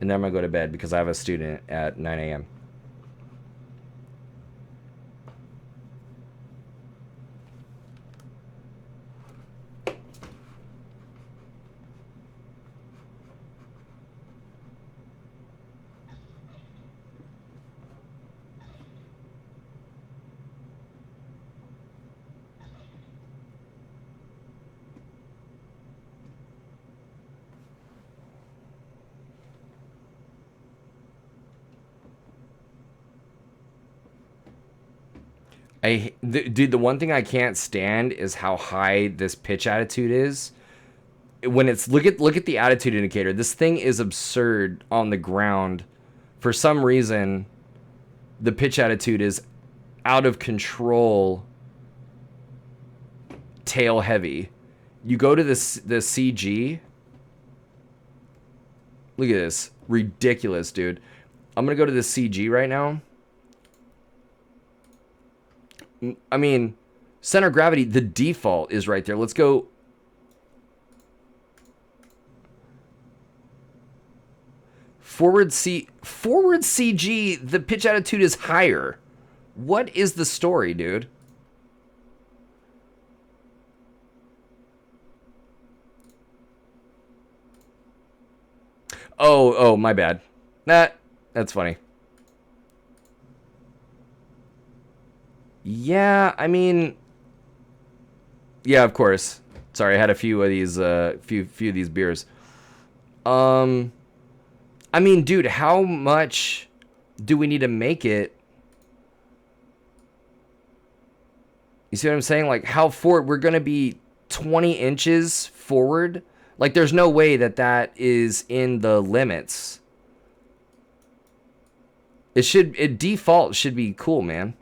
And then I'm going to go to bed because I have a student at 9 a.m. Dude, the one thing I can't stand is how high this pitch attitude is. When it's look at the attitude indicator. This thing is absurd on the ground. For some reason, the pitch attitude is out of control. Tail heavy. You go to the CG. Look at this, ridiculous, dude. I'm gonna go to the CG right now. I mean, center of gravity, the default is right there. Let's go. Forward CG, the pitch attitude is higher. What is the story, dude? Oh, my bad. That's funny. Yeah, I mean, yeah, of course. Sorry, I had a few of these, few of these beers. I mean, dude, how much do we need to make it? You see what I'm saying? Like, how forward? We're gonna be 20 inches forward. Like, there's no way that is in the limits. It default should be cool, man.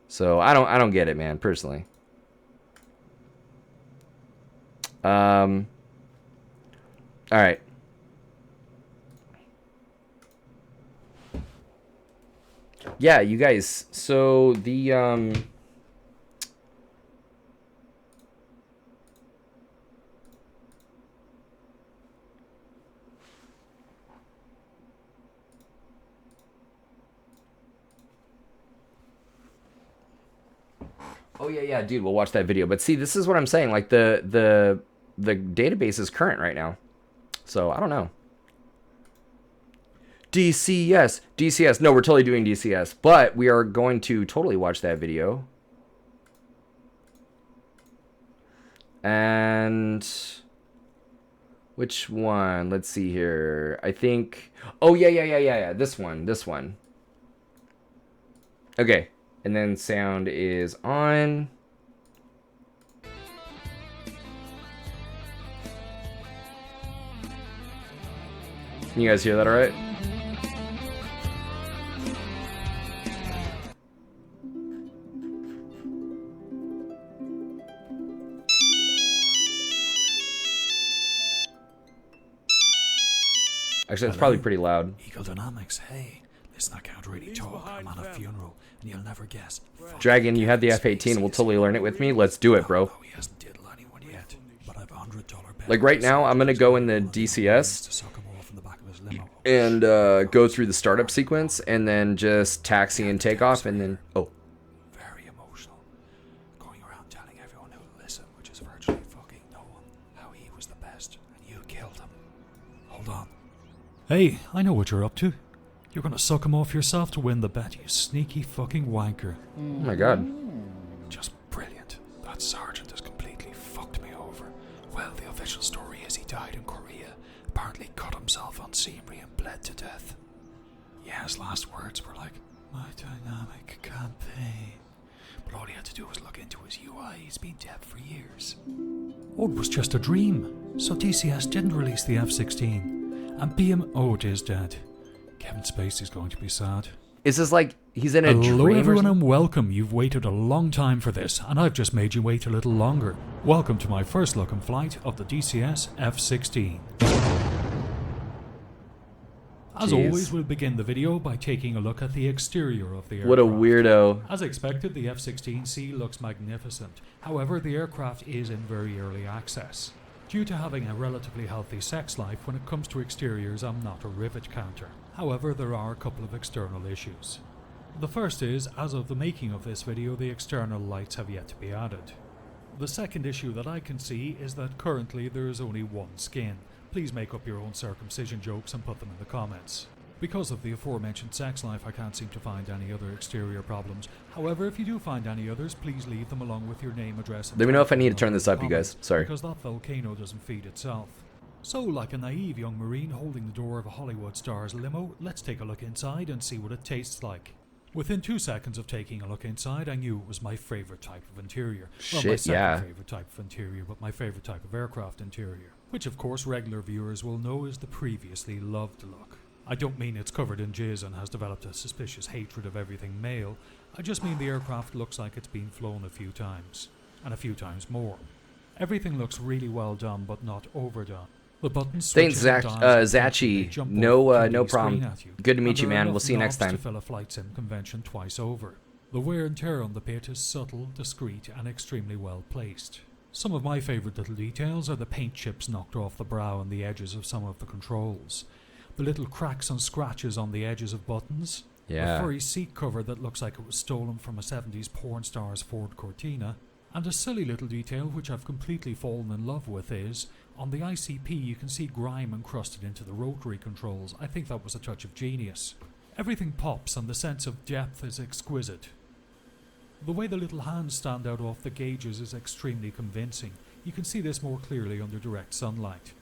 So I don't get it, man, personally. All right. Yeah, you guys. So the oh yeah, dude, we'll watch that video. But see, this is what I'm saying. Like the database is current right now. So I don't know. DCS. No, we're totally doing DCS, but we are going to totally watch that video. And which one? Let's see here. I think. Oh yeah. This one. Okay. And then sound is on. Can you guys hear that all right? Actually, it's probably pretty loud. Eagle Dynamics, hey. Listen, I can't really talk. I'm on a funeral, and you'll never guess. Dragon, you have the F-18. We'll totally learn it with me. Let's do it, bro. He hasn't diddled anyone yet, but I've $100 like right now, I'm gonna go in the DCS and go through the startup sequence, and then just taxi and take off, and then very emotional, going around telling everyone who'll listen, which is virtually fucking no one, how he was the best, and you killed him. Hold on. Hey, I know what you're up to. You're gonna suck him off yourself to win the bet, you sneaky fucking wanker. Oh my god. Just brilliant. That sergeant has completely fucked me over. Well, the official story is he died in Korea, apparently cut himself on scenery and bled to death. Yeah, his last words were like, my dynamic campaign. But all he had to do was look into his UI. He's been dead for years. Oh, it was just a dream. So DCS didn't release the F-16. And BMO is dead. Kevin Spacey's going to be sad. Is this like he's in a dream? Hello everyone and welcome. You've waited a long time for this, and I've just made you wait a little longer. Welcome to my first look and flight of the DCS F-16. As always, we'll begin the video by taking a look at the exterior of the aircraft. What a weirdo. As expected, the F-16C looks magnificent. However, the aircraft is in very early access. Due to having a relatively healthy sex life, when it comes to exteriors, I'm not a rivet counter. However, there are a couple of external issues. The first is, as of the making of this video, the external lights have yet to be added. The second issue that I can see is that currently there is only one skin. Please make up your own circumcision jokes and put them in the comments. Because of the aforementioned sex life, I can't seem to find any other exterior problems. However, if you do find any others, please leave them along with your name, address, and Let me know if I need to telephone turn this number up, in you the guys. comments, Sorry. because that volcano doesn't feed itself. So, like a naive young Marine holding the door of a Hollywood star's limo, let's take a look inside and see what it tastes like. Within 2 seconds of taking a look inside, I knew it was my favourite type of interior. Well, my Shit, second yeah. favourite type of interior, but my favourite type of aircraft interior. Which of course regular viewers will know is the previously loved look. I don't mean it's covered in jizz and has developed a suspicious hatred of everything male. I just mean the aircraft looks like it's been flown a few times. And a few times more. Everything looks really well done, but not overdone. The buttons, Thanks, switches, and Zach. dials Zachi. they jump No, off the no 2D problem. screen at you. Good to meet And you, there are man. We'll enough see you next knobs time. to fill a flight sim convention twice over. The wear and tear on the pit is subtle, discreet, and extremely well placed. Some of my favourite little details are the paint chips knocked off the brow and the edges of some of the controls. The little cracks and scratches on the edges of buttons. Yeah. A furry seat cover that looks like it was stolen from a 70s porn star's Ford Cortina. And a silly little detail which I've completely fallen in love with is, on the ICP you can see grime encrusted into the rotary controls. I think that was a touch of genius. Everything pops and the sense of depth is exquisite. The way the little hands stand out off the gauges is extremely convincing. You can see this more clearly under direct sunlight.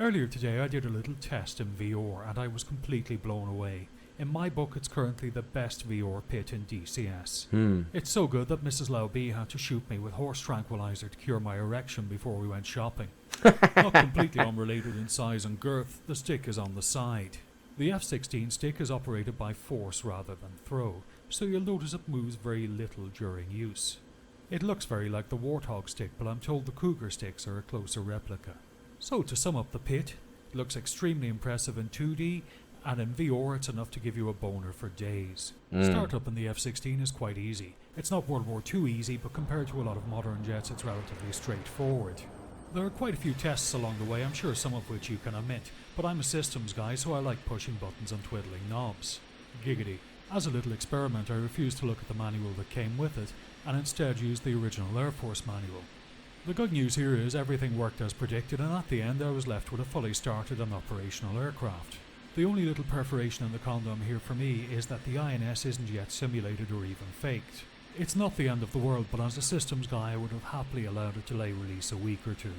Earlier today I did a little test in VR and I was completely blown away. In my book it's currently the best VR pit in DCS. It's so good that Mrs. Laubie had to shoot me with horse tranquilizer to cure my erection before we went shopping. Not completely unrelated in size and girth, the stick is on the side. The F-16 stick is operated by force rather than throw, so you'll notice it moves very little during use. It looks very like the Warthog stick, but I'm told the Cougar sticks are a closer replica. So to sum up the pit, it looks extremely impressive in 2D, and in VR it's enough to give you a boner for days. Startup in the F-16 is quite easy. It's not World War II easy, but compared to a lot of modern jets it's relatively straightforward. There are quite a few tests along the way, I'm sure some of which you can omit, but I'm a systems guy so I like pushing buttons and twiddling knobs. Giggity. As a little experiment I refused to look at the manual that came with it, and instead used the original Air Force manual. The good news here is everything worked as predicted, and at the end I was left with a fully started and operational aircraft. The only little perforation in the condom here for me is that the INS isn't yet simulated or even faked. It's not the end of the world, but as a systems guy I would have happily allowed it to delay release a week or two.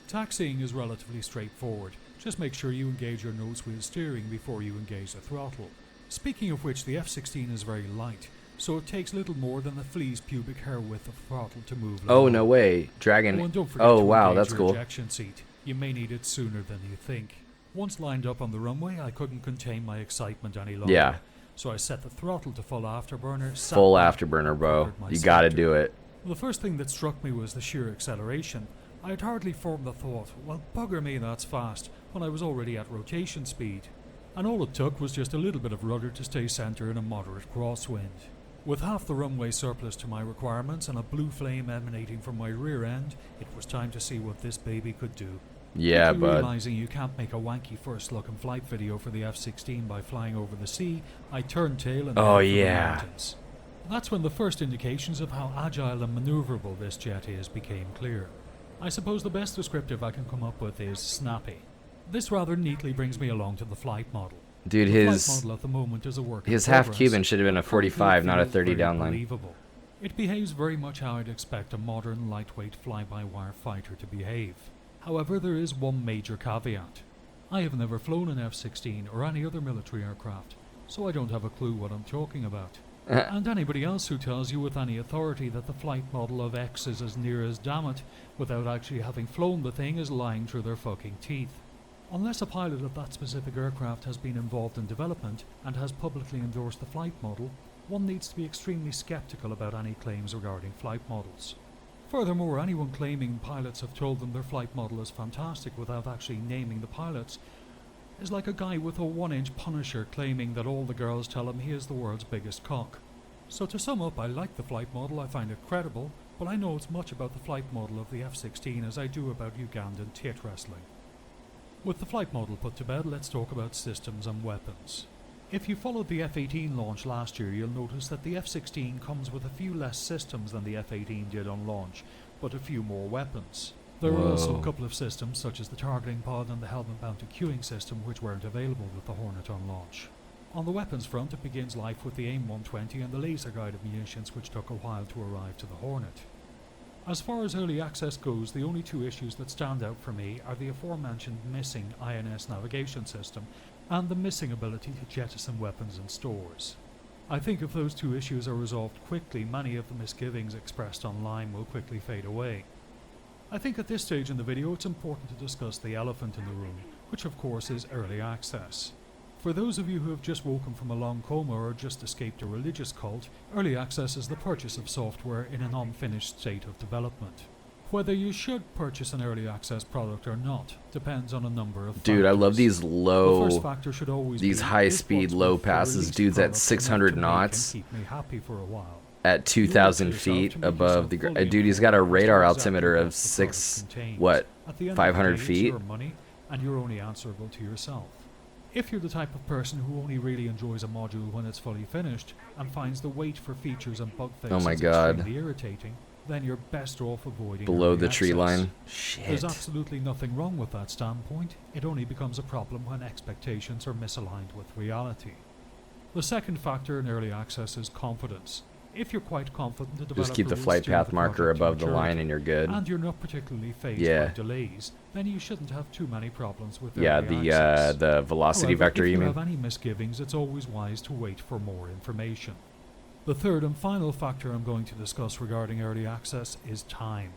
Taxiing is relatively straightforward, just make sure you engage your nose wheel steering before you engage the throttle. Speaking of which, the F-16 is very light, so it takes little more than the flea's pubic hair width of throttle to move Oh, along. no way. Dragon. And don't forget Oh, to wow, engage that's your cool. ejection seat. You may need it sooner than you think. Once lined up on the runway, I couldn't contain my excitement any longer. Yeah. So I set the throttle to full afterburner. sat Full back, afterburner, bro. covered my You gotta sector. do it. The first thing that struck me was the sheer acceleration. I had hardly formed the thought, well, bugger me, that's fast, when I was already at rotation speed. And all it took was just a little bit of rudder to stay centre in a moderate crosswind. With half the runway surplus to my requirements and a blue flame emanating from my rear end, it was time to see what this baby could do. Yeah, Quickly bud. realising you can't make a wanky first look and flight video for the F-16 by flying over the sea, I turned tail and Oh, headed for the yeah. mountains. That's when the first indications of how agile and manoeuvrable this jet is became clear. I suppose the best descriptive I can come up with is snappy. This rather neatly brings me along to the flight model. Dude, The flight his model at the moment is a work in his half progress. Cuban should have been a 45, not a Feels 30 very downline. believable. It behaves very much how I'd expect a modern lightweight fly-by-wire fighter to behave. However, there is one major caveat. I have never flown an F-16 or any other military aircraft, so I don't have a clue what I'm talking about. And anybody else who tells you with any authority that the flight model of X is as near as damn it, without actually having flown the thing, is lying through their fucking teeth. Unless a pilot of that specific aircraft has been involved in development and has publicly endorsed the flight model, one needs to be extremely skeptical about any claims regarding flight models. Furthermore, anyone claiming pilots have told them their flight model is fantastic without actually naming the pilots is like a guy with a 1-inch Punisher claiming that all the girls tell him he is the world's biggest cock. So to sum up, I like the flight model, I find it credible, but I know as much about the flight model of the F-16 as I do about Ugandan tit wrestling. With the flight model put to bed, let's talk about systems and weapons. If you followed the F-18 launch last year, you'll notice that the F-16 comes with a few less systems than the F-18 did on launch, but a few more weapons. There are also a couple of systems, such as the targeting pod and the helmet-mounted queuing system, which weren't available with the Hornet on launch. On the weapons front, it begins life with the AIM-120 and the laser-guided munitions, which took a while to arrive to the Hornet. As far as early access goes, the only two issues that stand out for me are the aforementioned missing INS navigation system and the missing ability to jettison weapons and stores. I think if those two issues are resolved quickly, many of the misgivings expressed online will quickly fade away. I think at this stage in the video it's important to discuss the elephant in the room, which of course is early access. For those of you who have just woken from a long coma or just escaped a religious cult, early access is the purchase of software in an unfinished state of development. Whether you should purchase an early access product or not depends on a number of factors. Dude, I love these The first factor should always these be, high-speed is low what's the passes, released dudes at product 600 enough to make knots. and keep me happy for a while. At 2,000 feet above the ground. Dude, he's got a radar altimeter of 500 feet? Your money, and you're only answerable to yourself. If you're the type of person who only really enjoys a module when it's fully finished, and finds the wait for features and bug fixes extremely irritating, then you're best off avoiding below early the tree access. line. Shit. There's absolutely nothing wrong with that standpoint. It only becomes a problem when expectations are misaligned with reality. The second factor in early access is confidence. If you're quite confident the developer Just keep the will flight steer path the marker project to above the line maturity, and you're good. and you're not particularly phased by delays, then you shouldn't have too many problems with early access. The velocity However, vector, if you you mean? have any misgivings, it's always wise to wait for more information. The third and final factor I'm going to discuss regarding early access is time.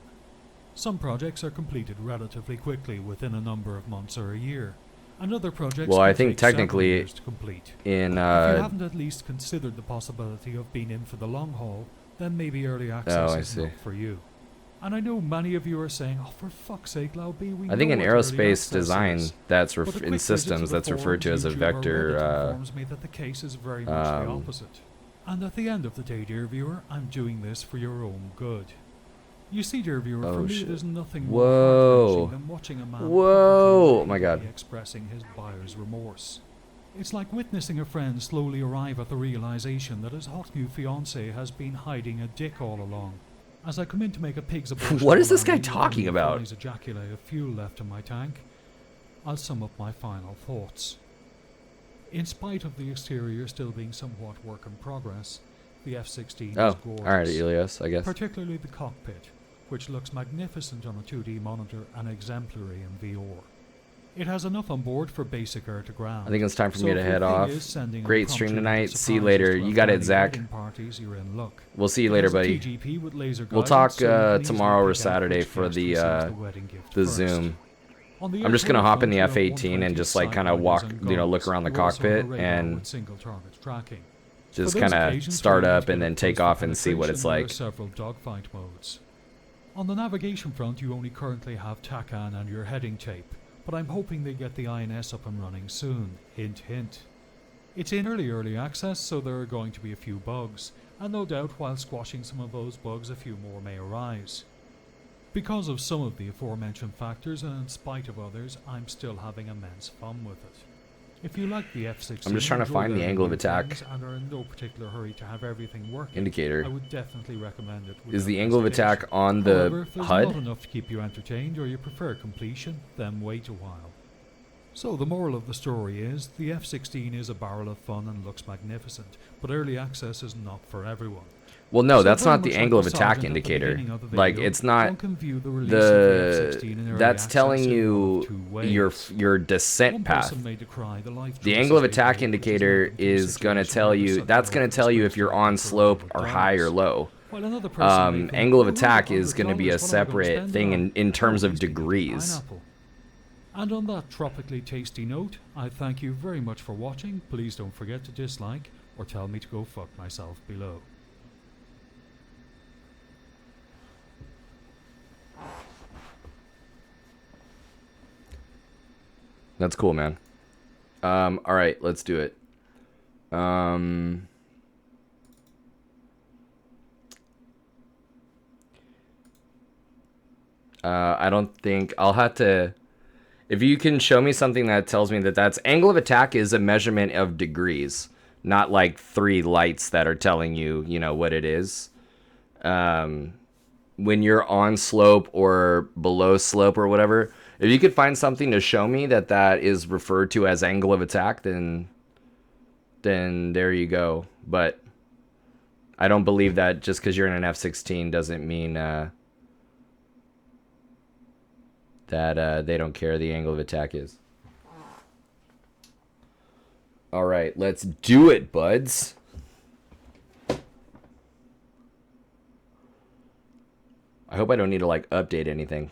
Some projects are completed relatively quickly, within a number of months or a year. And other projects Well, I can think take several technically years to complete. in If you haven't at least considered the possibility of being in for the long haul, then maybe early access is not for you. And I know many of you are saying, "Oh, for fuck's sake, Lauby, we I think know in what early aerospace access design, is." that's But a quick in visit to systems the that's referred to forums, as a YouTube, or vector. Reddit informs me that the case is very much the opposite. And at the end of the day, dear viewer, I'm doing this for your own good. You see, dear viewer, for me, there's nothing more heart-wrenching than watching a man Oh my God. expressing his buyer's remorse. It's like witnessing a friend slowly arrive at the realization that his hot new fiancée has been hiding a dick all along. As I come in to make a pig's abortion, What is this guy landing with talking only a about? fly's ejaculate of fuel left in my tank, I'll sum up my final thoughts. In spite of the exterior still being somewhat work in progress, the F-16 is gorgeous. Alright, Elias, I guess. Particularly the cockpit, which looks magnificent on a 2D monitor and exemplary in VR. It has enough on board for basic air to ground. I think it's time for me to if your head thing off. is sending Great impromptu stream tonight. See you surprises later. to You got it, wedding Zach. parties, you're in luck. We'll see you It later, has a buddy. TGP with laser We'll guidance, talk so you can easily tomorrow or pick out Saturday which for guest the receives wedding gift the first. Zoom. On the I'm just gonna air hop in the front, you have F-18 and 120 just like kind of sidewinders walk, and you know, look guns. around the You also have a cockpit radar and with single target tracking. just For those kind of occasions start where you up need and to then get take close off for and see what it's penetration, there are like. several dogfight modes. On the navigation front, you only currently have TACAN and your heading tape, but I'm hoping they get the INS up and running soon. Hint, hint. It's in early access, so there are going to be a few bugs, and no doubt while squashing some of those bugs, a few more may arise. Because of some of the aforementioned factors, and in spite of others, I'm still having immense fun with it. If you like the F-16, I'm just trying to enjoy find the learning angle of new attack things, and are in no particular hurry to have everything working, indicator. I would definitely recommend it. Is the without angle of hesitation. attack on However, the if there's HUD? not enough to keep you entertained, or you prefer completion, then wait a while. So the moral of the story is, the F-16 is a barrel of fun and looks magnificent, but early access is not for everyone. Well, no, So that's very not the much angle like of the attack sergeant at the indicator. beginning of the Like video, it's not one can view the release of the F-16 in early that's access telling in one you of two ways. your descent One path. person may decry the life The choices angle of they attack made, which indicator led them to a is going to situation tell where you such that's going weapons to tell you were if you're sold on for slope $100. or high or low. While another person may think, Angle of "Oh, attack is going to be a $100, what am I gonna separate spend thing on? in terms of Always eating degrees. pineapple." And on that tropically tasty note, I thank you very much for watching. Please don't forget to dislike or tell me to go fuck myself below. That's cool, man. All right, let's do it. I don't think I'll have to. If you can show me something that tells me that that's angle of attack is a measurement of degrees, not like 3 lights that are telling you, you know, what it is. When you're on slope or below slope or whatever, if you could find something to show me that that is referred to as angle of attack, then there you go. But I don't believe that just because you're in an F-16 doesn't mean that they don't care the angle of attack is. All right, let's do it, buds. I hope I don't need to like update anything.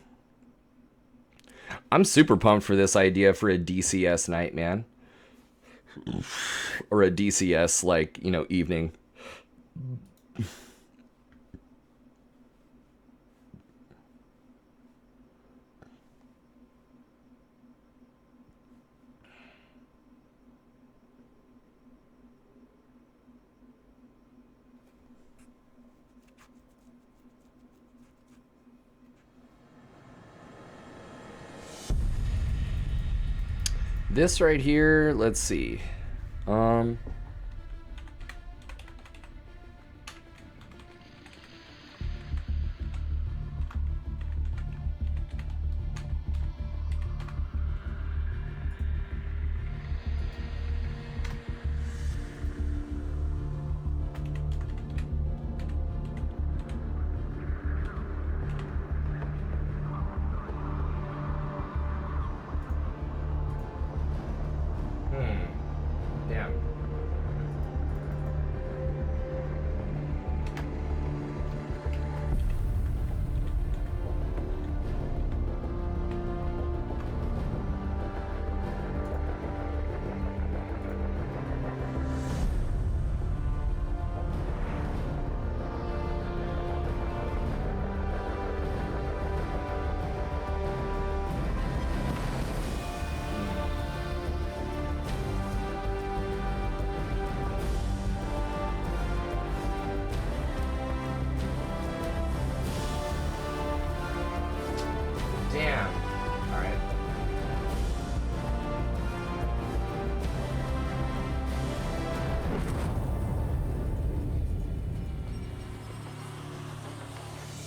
I'm super pumped for this idea for a DCS night, man. Or a DCS like, you know, evening. This right here, let's see. Damn. Damn. All right.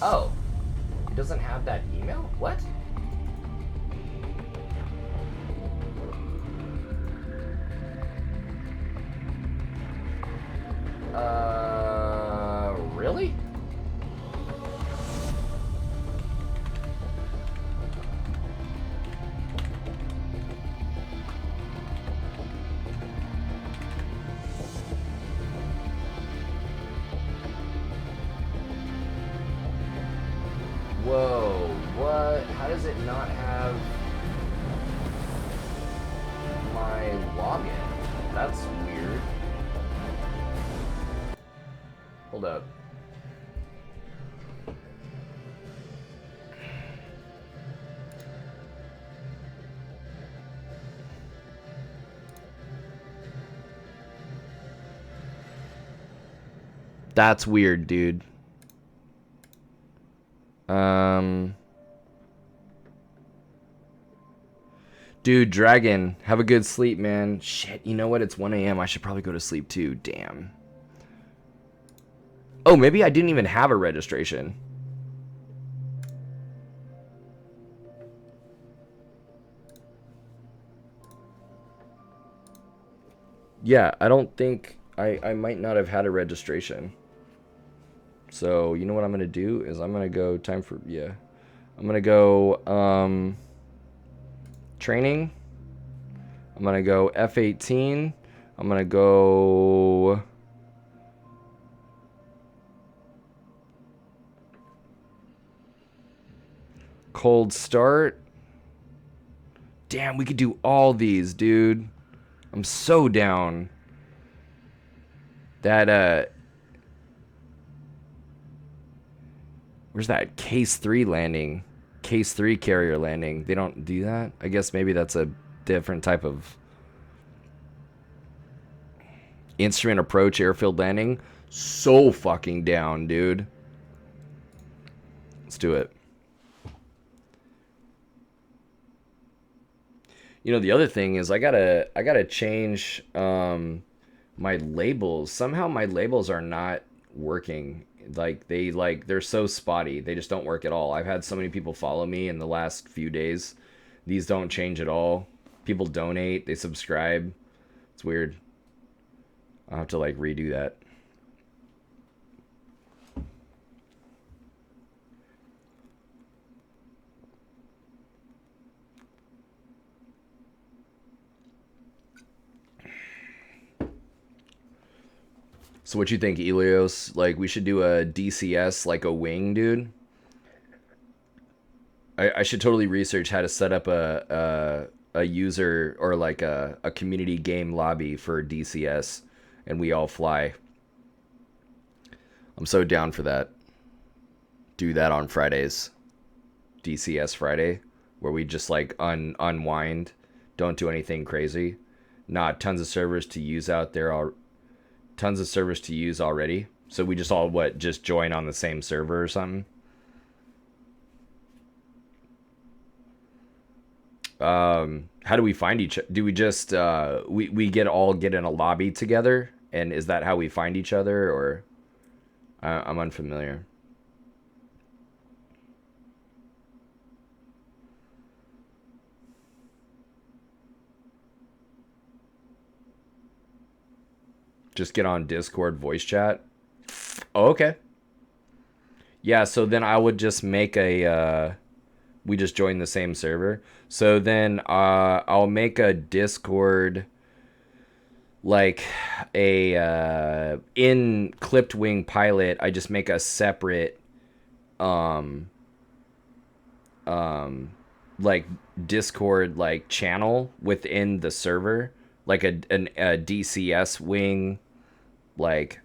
Oh, he doesn't have that email? What? Really? Whoa, what? How does it not have my login? That's weird. Hold up. That's weird, dude. Dude, Dragon, have a good sleep, man. Shit, you know what? It's 1 a.m. I should probably go to sleep too. Damn. Oh, maybe I didn't even have a registration. Yeah, I don't think... I might not have had a registration. So, you know what I'm going to do is I'm going to go... Time for... Yeah. I'm going to go... training. I'm going to go F-18. I'm going to go... Cold start. Damn, we could do all these, dude. I'm so down. That, where's that Case 3 landing? Case 3 carrier landing. They don't do that? I guess maybe that's a different type of instrument approach airfield landing. So fucking down, dude. Let's do it. You know, the other thing is I gotta change my labels. Somehow my labels are not working. They're so spotty. They just don't work at all. I've had so many people follow me in the last few days. These don't change at all. People donate, they subscribe. It's weird. I'll have to like redo that. So what you think, Elios? Like we should do a DCS like a wing, dude? I should totally research how to set up a user or like a community game lobby for DCS and we all fly. I'm so down for that. Do that on Fridays. DCS Friday, where we just like unwind, don't do anything crazy. Not tons of servers to use out there, tons of servers to use already. So we just all just join on the same server or something. How do we find each? Do we just we get in a lobby together, and is that how we find each other, or I'm unfamiliar. Just get on Discord voice chat. Oh, okay. Yeah, so then I would just make we just join the same server. So then I'll make a Discord like in Clipped Wing Pilot, I just make a separate like Discord like channel within the server, like a DCS wing, like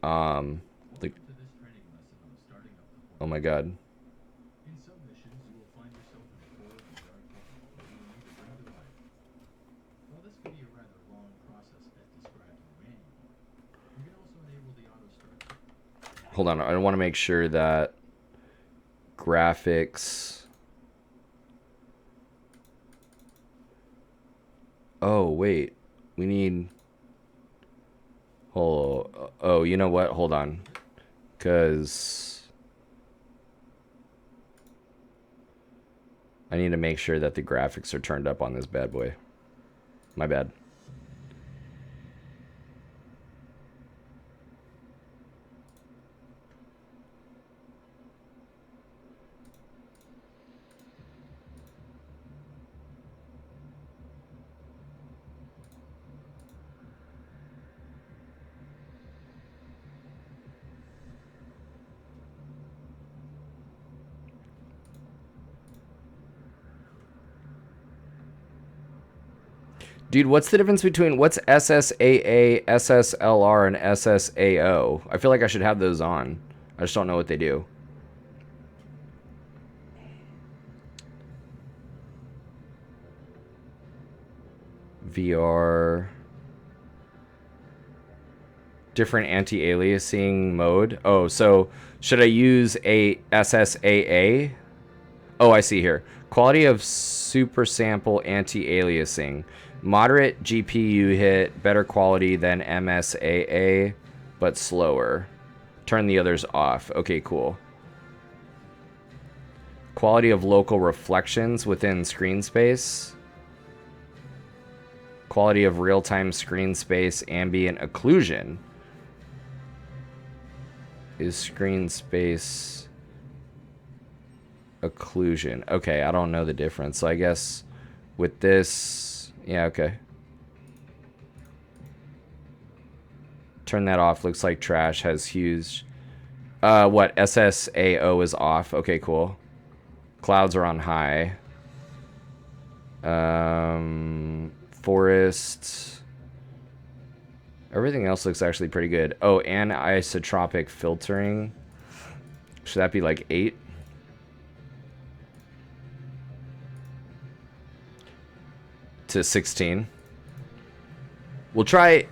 like, oh my god. Hold on, I want to make sure that graphics. Oh, wait. We need. Oh, you know what? Hold on. Because I need to make sure that the graphics are turned up on this bad boy. My bad. Dude, what's the difference between what's SSAA, SSLR, and SSAO? I feel like I should have those on. I just don't know what they do. VR. Different anti-aliasing mode. Oh, so should I use a SSAA? Oh, I see here. Quality of super sample anti-aliasing. Moderate GPU hit, better quality than MSAA, but slower. Turn the others off. Okay, cool. Quality of local reflections within screen space. Quality of real-time screen space ambient occlusion. Is screen space occlusion. Okay, I don't know the difference. So I guess with this... Yeah, okay. Turn that off. Looks like trash. Has huge... what? SSAO is off. Okay, cool. Clouds are on high. Forest. Everything else looks actually pretty good. Oh, anisotropic filtering. Should that be like 8? To 16. We'll try.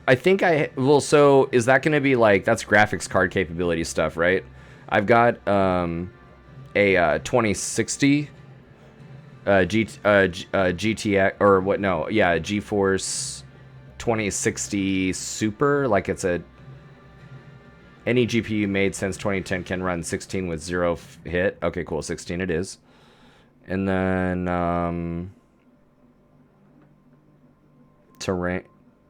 I think well, so is that going to be like, that's graphics card capability stuff, right? I've got a 2060 GTX or what? No, yeah, GeForce 2060 Super. Like it's a any GPU made since 2010 can run 16 with zero hit. Okay, cool. 16 it is. And then terrain,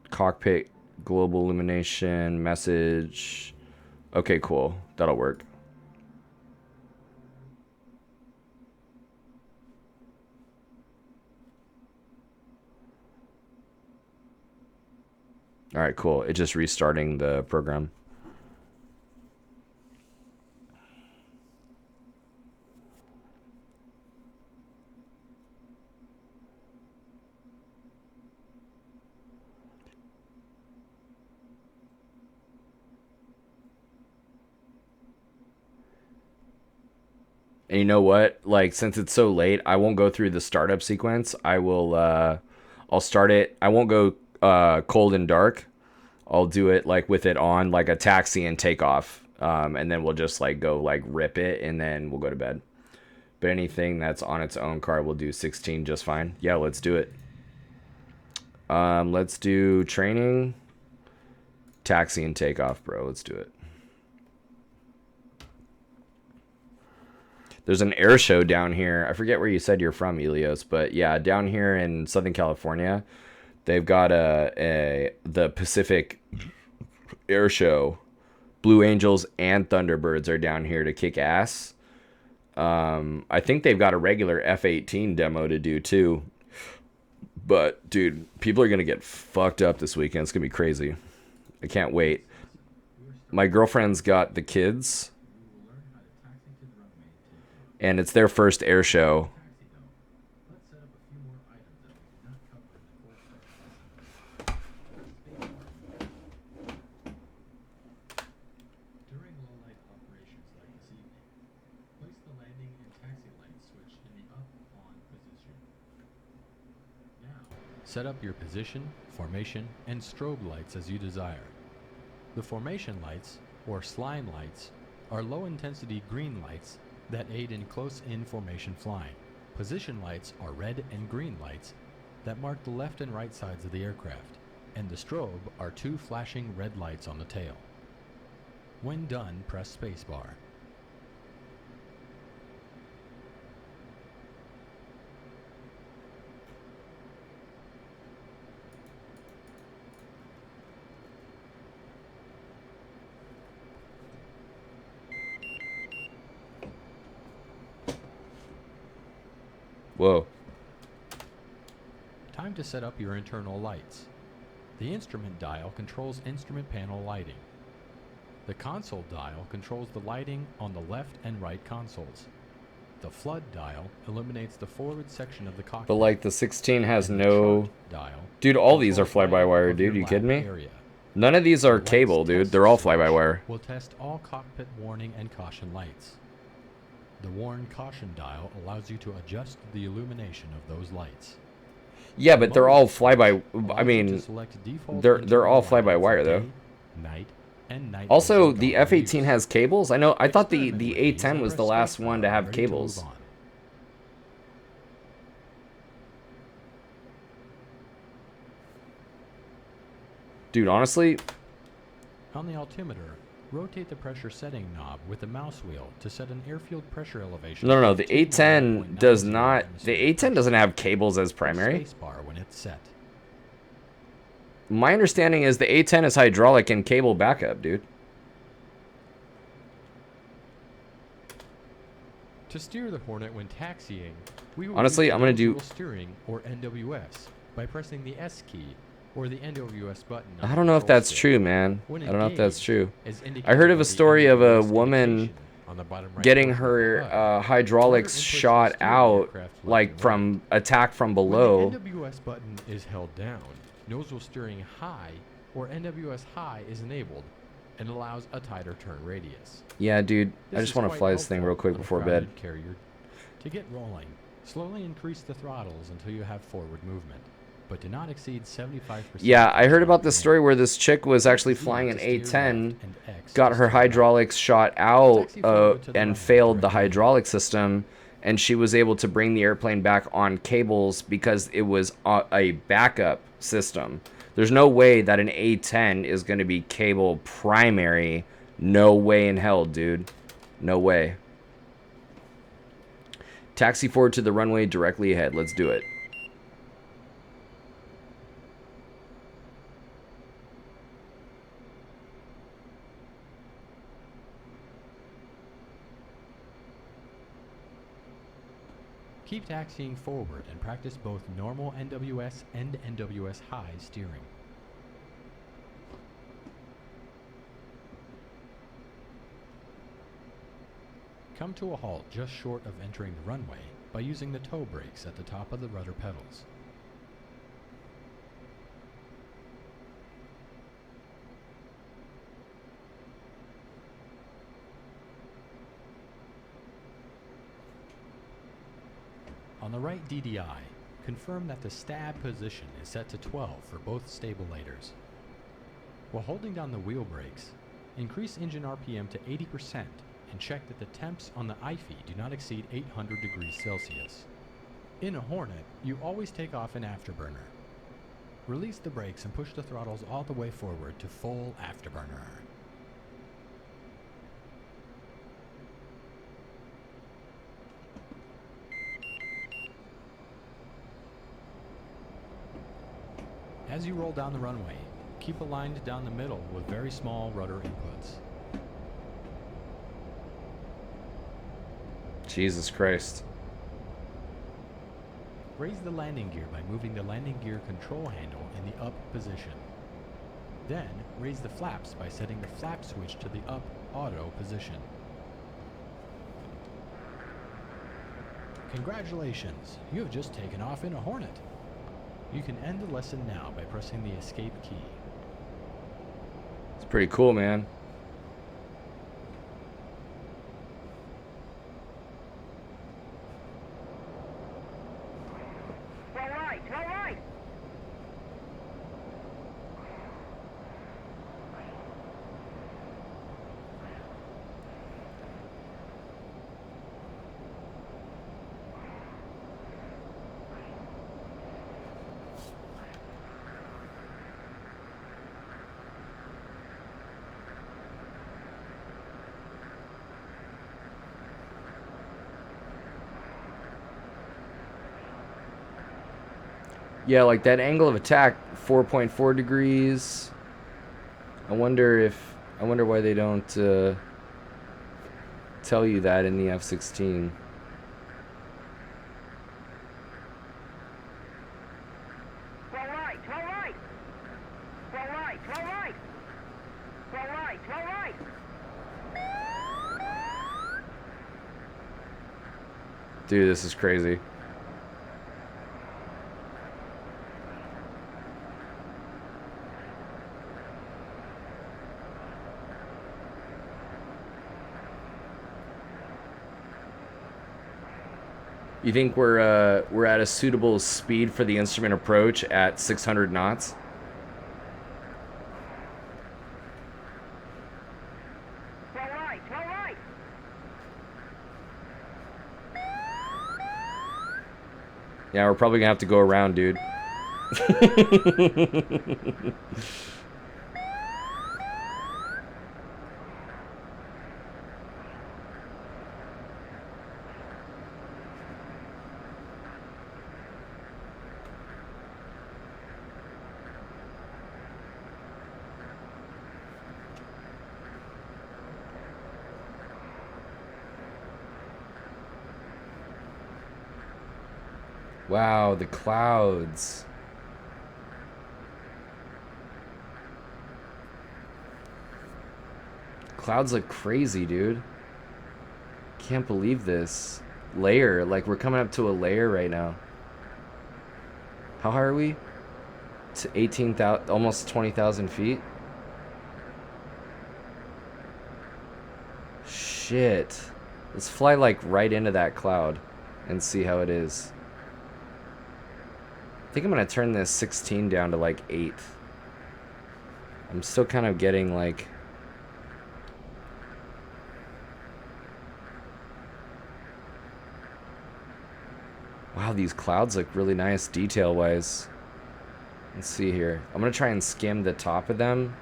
cockpit, global illumination, message. Okay, cool. That'll work. All right, cool. It's just restarting the program. And you know what? Like, since it's so late, I won't go through the startup sequence. I'll start it. I won't go cold and dark. I'll do it like with it on, like a taxi and takeoff. And then we'll just like go like rip it and then we'll go to bed. But anything that's on its own car, we'll do 16 just fine. Yeah, let's do it. Let's do training, taxi and takeoff, bro. Let's do it. There's an air show down here. I forget where you said you're from, Elios, but yeah, down here in Southern California, they've got the Pacific Air Show. Blue Angels and Thunderbirds are down here to kick ass. I think they've got a regular F-18 demo to do too. But dude, people are gonna get fucked up this weekend. It's gonna be crazy. I can't wait. My girlfriend's got the kids. And it's their first air show. Set up your position, formation, and strobe lights as you desire. The formation lights, or slime lights, are low-intensity green lights that aid in close-in formation flying. Position lights are red and green lights that mark the left and right sides of the aircraft, and the strobe are two flashing red lights on the tail. When done, press spacebar. Whoa. Time to set up your internal lights. The instrument dial controls instrument panel lighting. The console dial controls the lighting on the left and right consoles. The flood dial illuminates the forward section of the cockpit. But like the 16 has no... Dial Dude, all these are fly-by-wire, dude. You kidding me? None of these are cable, dude. They're all fly-by-wire. We'll test all cockpit warning and caution lights. The warn caution dial allows you to adjust the illumination of those lights. Yeah, but they're all fly-by... I mean, they're all fly-by-wire, though. Night, and night. Also, the F-18 has cables? I thought the A-10 was the last one to have cables. Dude, honestly... On the altimeter, rotate the pressure setting knob with the mouse wheel to set an airfield pressure elevation. No, the A-10 does not... The A-10 doesn't have cables as primary. Spacebar when it's set. My understanding is the A-10 is hydraulic and cable backup, dude. To steer the Hornet when taxiing, we will honestly, use I'm gonna do steering or NWS by pressing the S key or the NWS button. I don't know if that's true, man. I don't know if that's true. I heard of a story of a woman getting her hydraulics shot out, like from attack from below. When the NWS button is held down, nozzle steering high or NWS high is enabled and allows a tighter turn radius. Yeah, dude. I just want to fly this thing real quick before bed. To get rolling, slowly increase the throttles until you have forward movement, but do not exceed 75%. Yeah, I heard about this story where this chick was actually flying an A-10, got her hydraulics shot out and failed the hydraulic system, and she was able to bring the airplane back on cables because it was a backup system. There's no way that an A-10 is going to be cable primary. No way in hell, dude. No way. Taxi forward to the runway directly ahead. Let's do it. Keep taxiing forward and practice both normal NWS and NWS high steering. Come to a halt just short of entering the runway by using the toe brakes at the top of the rudder pedals. On the right DDI, confirm that the stab position is set to 12 for both stabilators. While holding down the wheel brakes, increase engine RPM to 80% and check that the temps on the IFE do not exceed 800 degrees Celsius. In a Hornet, you always take off an afterburner. Release the brakes and push the throttles all the way forward to full afterburner. As you roll down the runway, keep aligned down the middle with very small rudder inputs. Jesus Christ. Raise the landing gear by moving the landing gear control handle in the up position. Then, raise the flaps by setting the flap switch to the up auto position. Congratulations, you have just taken off in a Hornet. You can end the lesson now by pressing the escape key. It's pretty cool, man. All right. Yeah, like that angle of attack, 4.4 degrees. I wonder why they don't tell you that in the F-16. All right. Dude, this is crazy. You think we're at a suitable speed for the instrument approach at 600 knots? All right. Yeah, we're probably gonna have to go around, dude. Wow, the clouds. Clouds look crazy, dude. Can't believe this. Layer, like we're coming up to a layer right now. How high are we? To 18,000, almost 20,000 feet? Shit. Let's fly like right into that cloud and see how it is. I think I'm gonna turn this 16 down to like 8. I'm still kind of getting like... Wow, these clouds look really nice detail-wise. Let's see here. I'm gonna try and skim the top of them.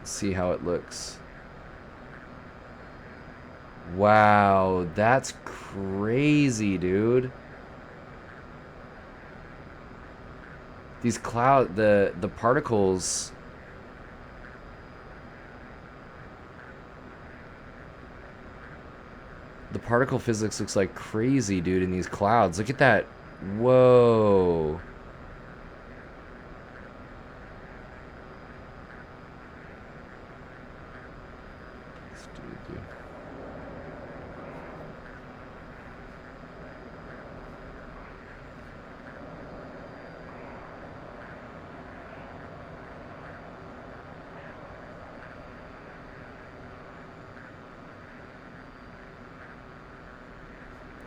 See how it looks. Wow, that's crazy, dude. These the particles. The particle physics looks like crazy, dude, in these clouds. Look at that. Whoa.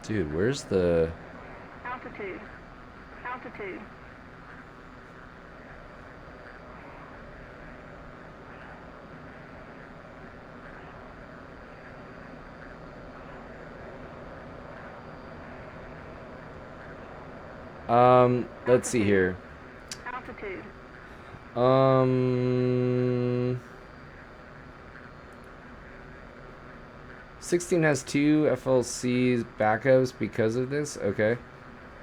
Dude, where's the... Altitude. Altitude. Let's see here. Altitude. 16 has 2 FLC backups because of this. Okay.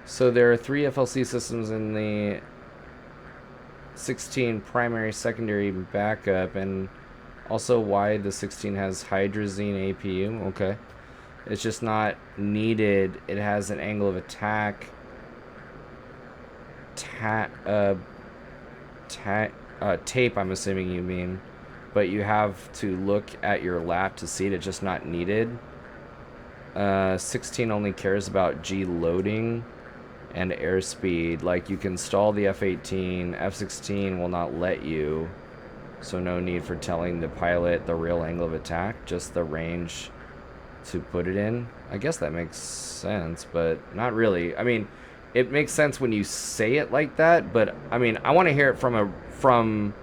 So there are 3 FLC systems in the 16 primary, secondary backup, and also why the 16 has hydrazine APU. Okay. It's just not needed. It has an angle of attack. Tape, I'm assuming you mean. But you have to look at your lap to see it. It's just not needed. 16 only cares about G loading and airspeed. Like, you can stall the F-18. F-16 will not let you. So no need for telling the pilot the real angle of attack. Just the range to put it in. I guess that makes sense, but not really. I mean, it makes sense when you say it like that, but I mean, I want to hear it from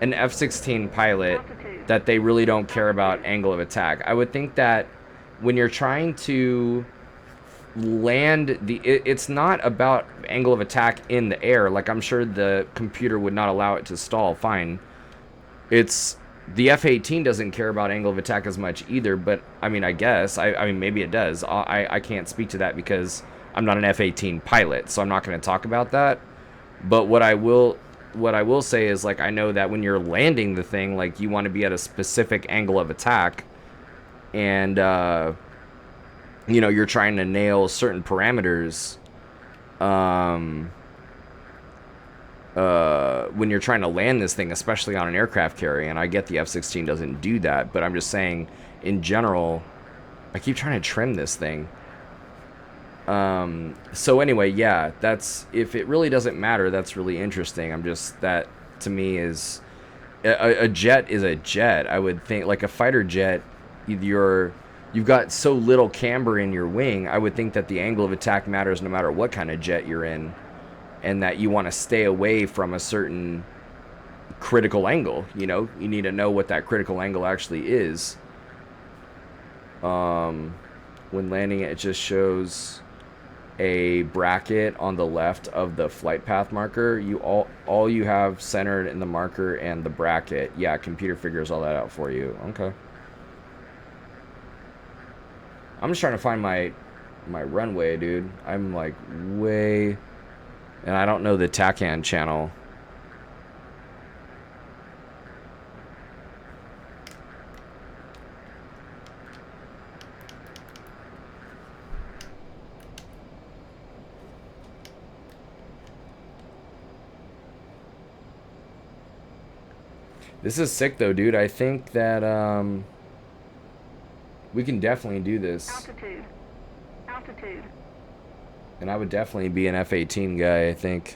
an F-16 pilot that they really don't care about angle of attack. I would think that when you're trying to land it's not about angle of attack in the air. Like, I'm sure the computer would not allow it to stall. Fine. It's the F-18 doesn't care about angle of attack as much either, but I mean, I guess I mean, maybe it does. I can't speak to that because I'm not an F-18 pilot, so I'm not going to talk about that. But what I will say is, like, I know that when you're landing the thing, like, you want to be at a specific angle of attack, and you know, you're trying to nail certain parameters when you're trying to land this thing, especially on an aircraft carrier. And I get the F-16 doesn't do that, but I'm just saying, in general, I keep trying to trim this thing. So anyway, yeah, that's, if it really doesn't matter, that's really interesting. I'm just, that to me is, a jet is a jet. I would think, like a fighter jet, you've got so little camber in your wing, I would think that the angle of attack matters no matter what kind of jet you're in, and that you want to stay away from a certain critical angle. You know, you need to know what that critical angle actually is. When landing it just shows a bracket on the left of the flight path marker. All you have centered in the marker and the bracket. Yeah, computer figures all that out for you. Okay. I'm just trying to find my runway, dude. I'm like way, and I don't know the TACAN channel. This is sick though, dude. I think that we can definitely do this. Altitude. Altitude. And I would definitely be an F-18 guy, I think.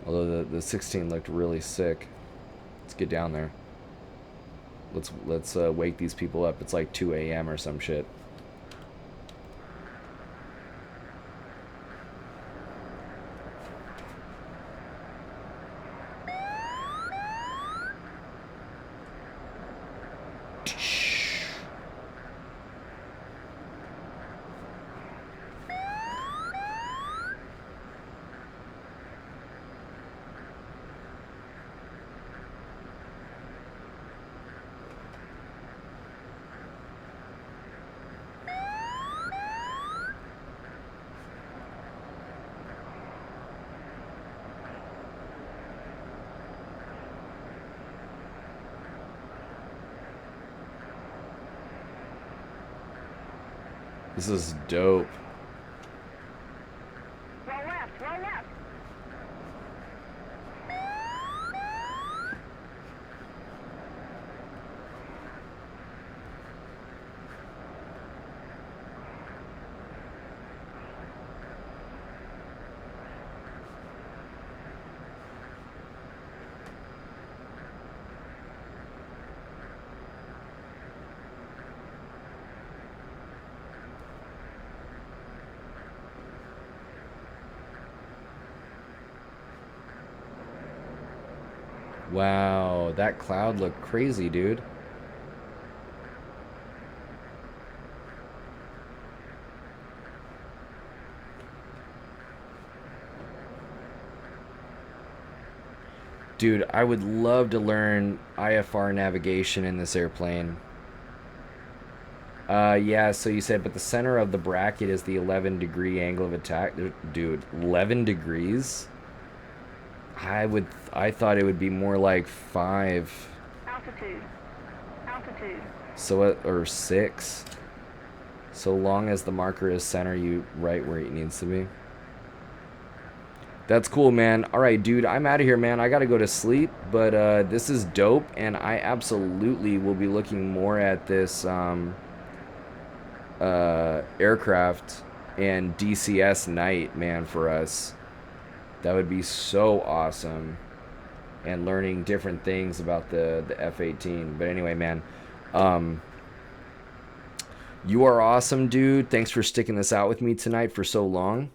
Although the 16 looked really sick. Let's get down there. Let's wake these people up. It's like 2 a.m. or some shit. This is dope. Roll left, roll left. Wow, that cloud looked crazy, dude. Dude, I would love to learn IFR navigation in this airplane. Yeah, so you said, but the center of the bracket is the 11-degree angle of attack. Dude, 11 degrees? I thought it would be more like 5. Altitude. Altitude. So, or 6. So long as the marker is center, you right where it needs to be. That's cool, man. All right, dude, I'm out of here, man. I got to go to sleep, but this is dope, and I absolutely will be looking more at this aircraft and DCS night, man, for us. That would be so awesome. And learning different things about the F-18. But anyway, man, you are awesome, dude. Thanks for sticking this out with me tonight for so long.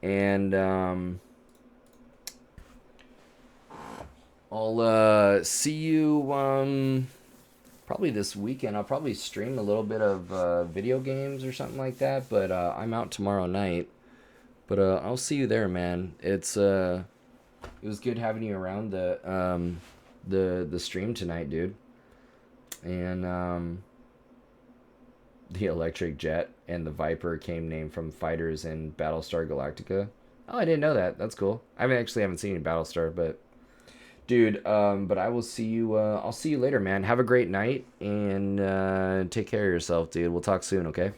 And I'll see you probably this weekend. I'll probably stream a little bit of video games or something like that. But I'm out tomorrow night. But I'll see you there, man. It was good having you around the stream tonight, dude. And the electric jet and the Viper came named from fighters in Battlestar Galactica. Oh, I didn't know that. That's cool. I haven't seen any Battlestar, but dude, but I will see you. I'll see you later, man. Have a great night and take care of yourself, dude. We'll talk soon, okay?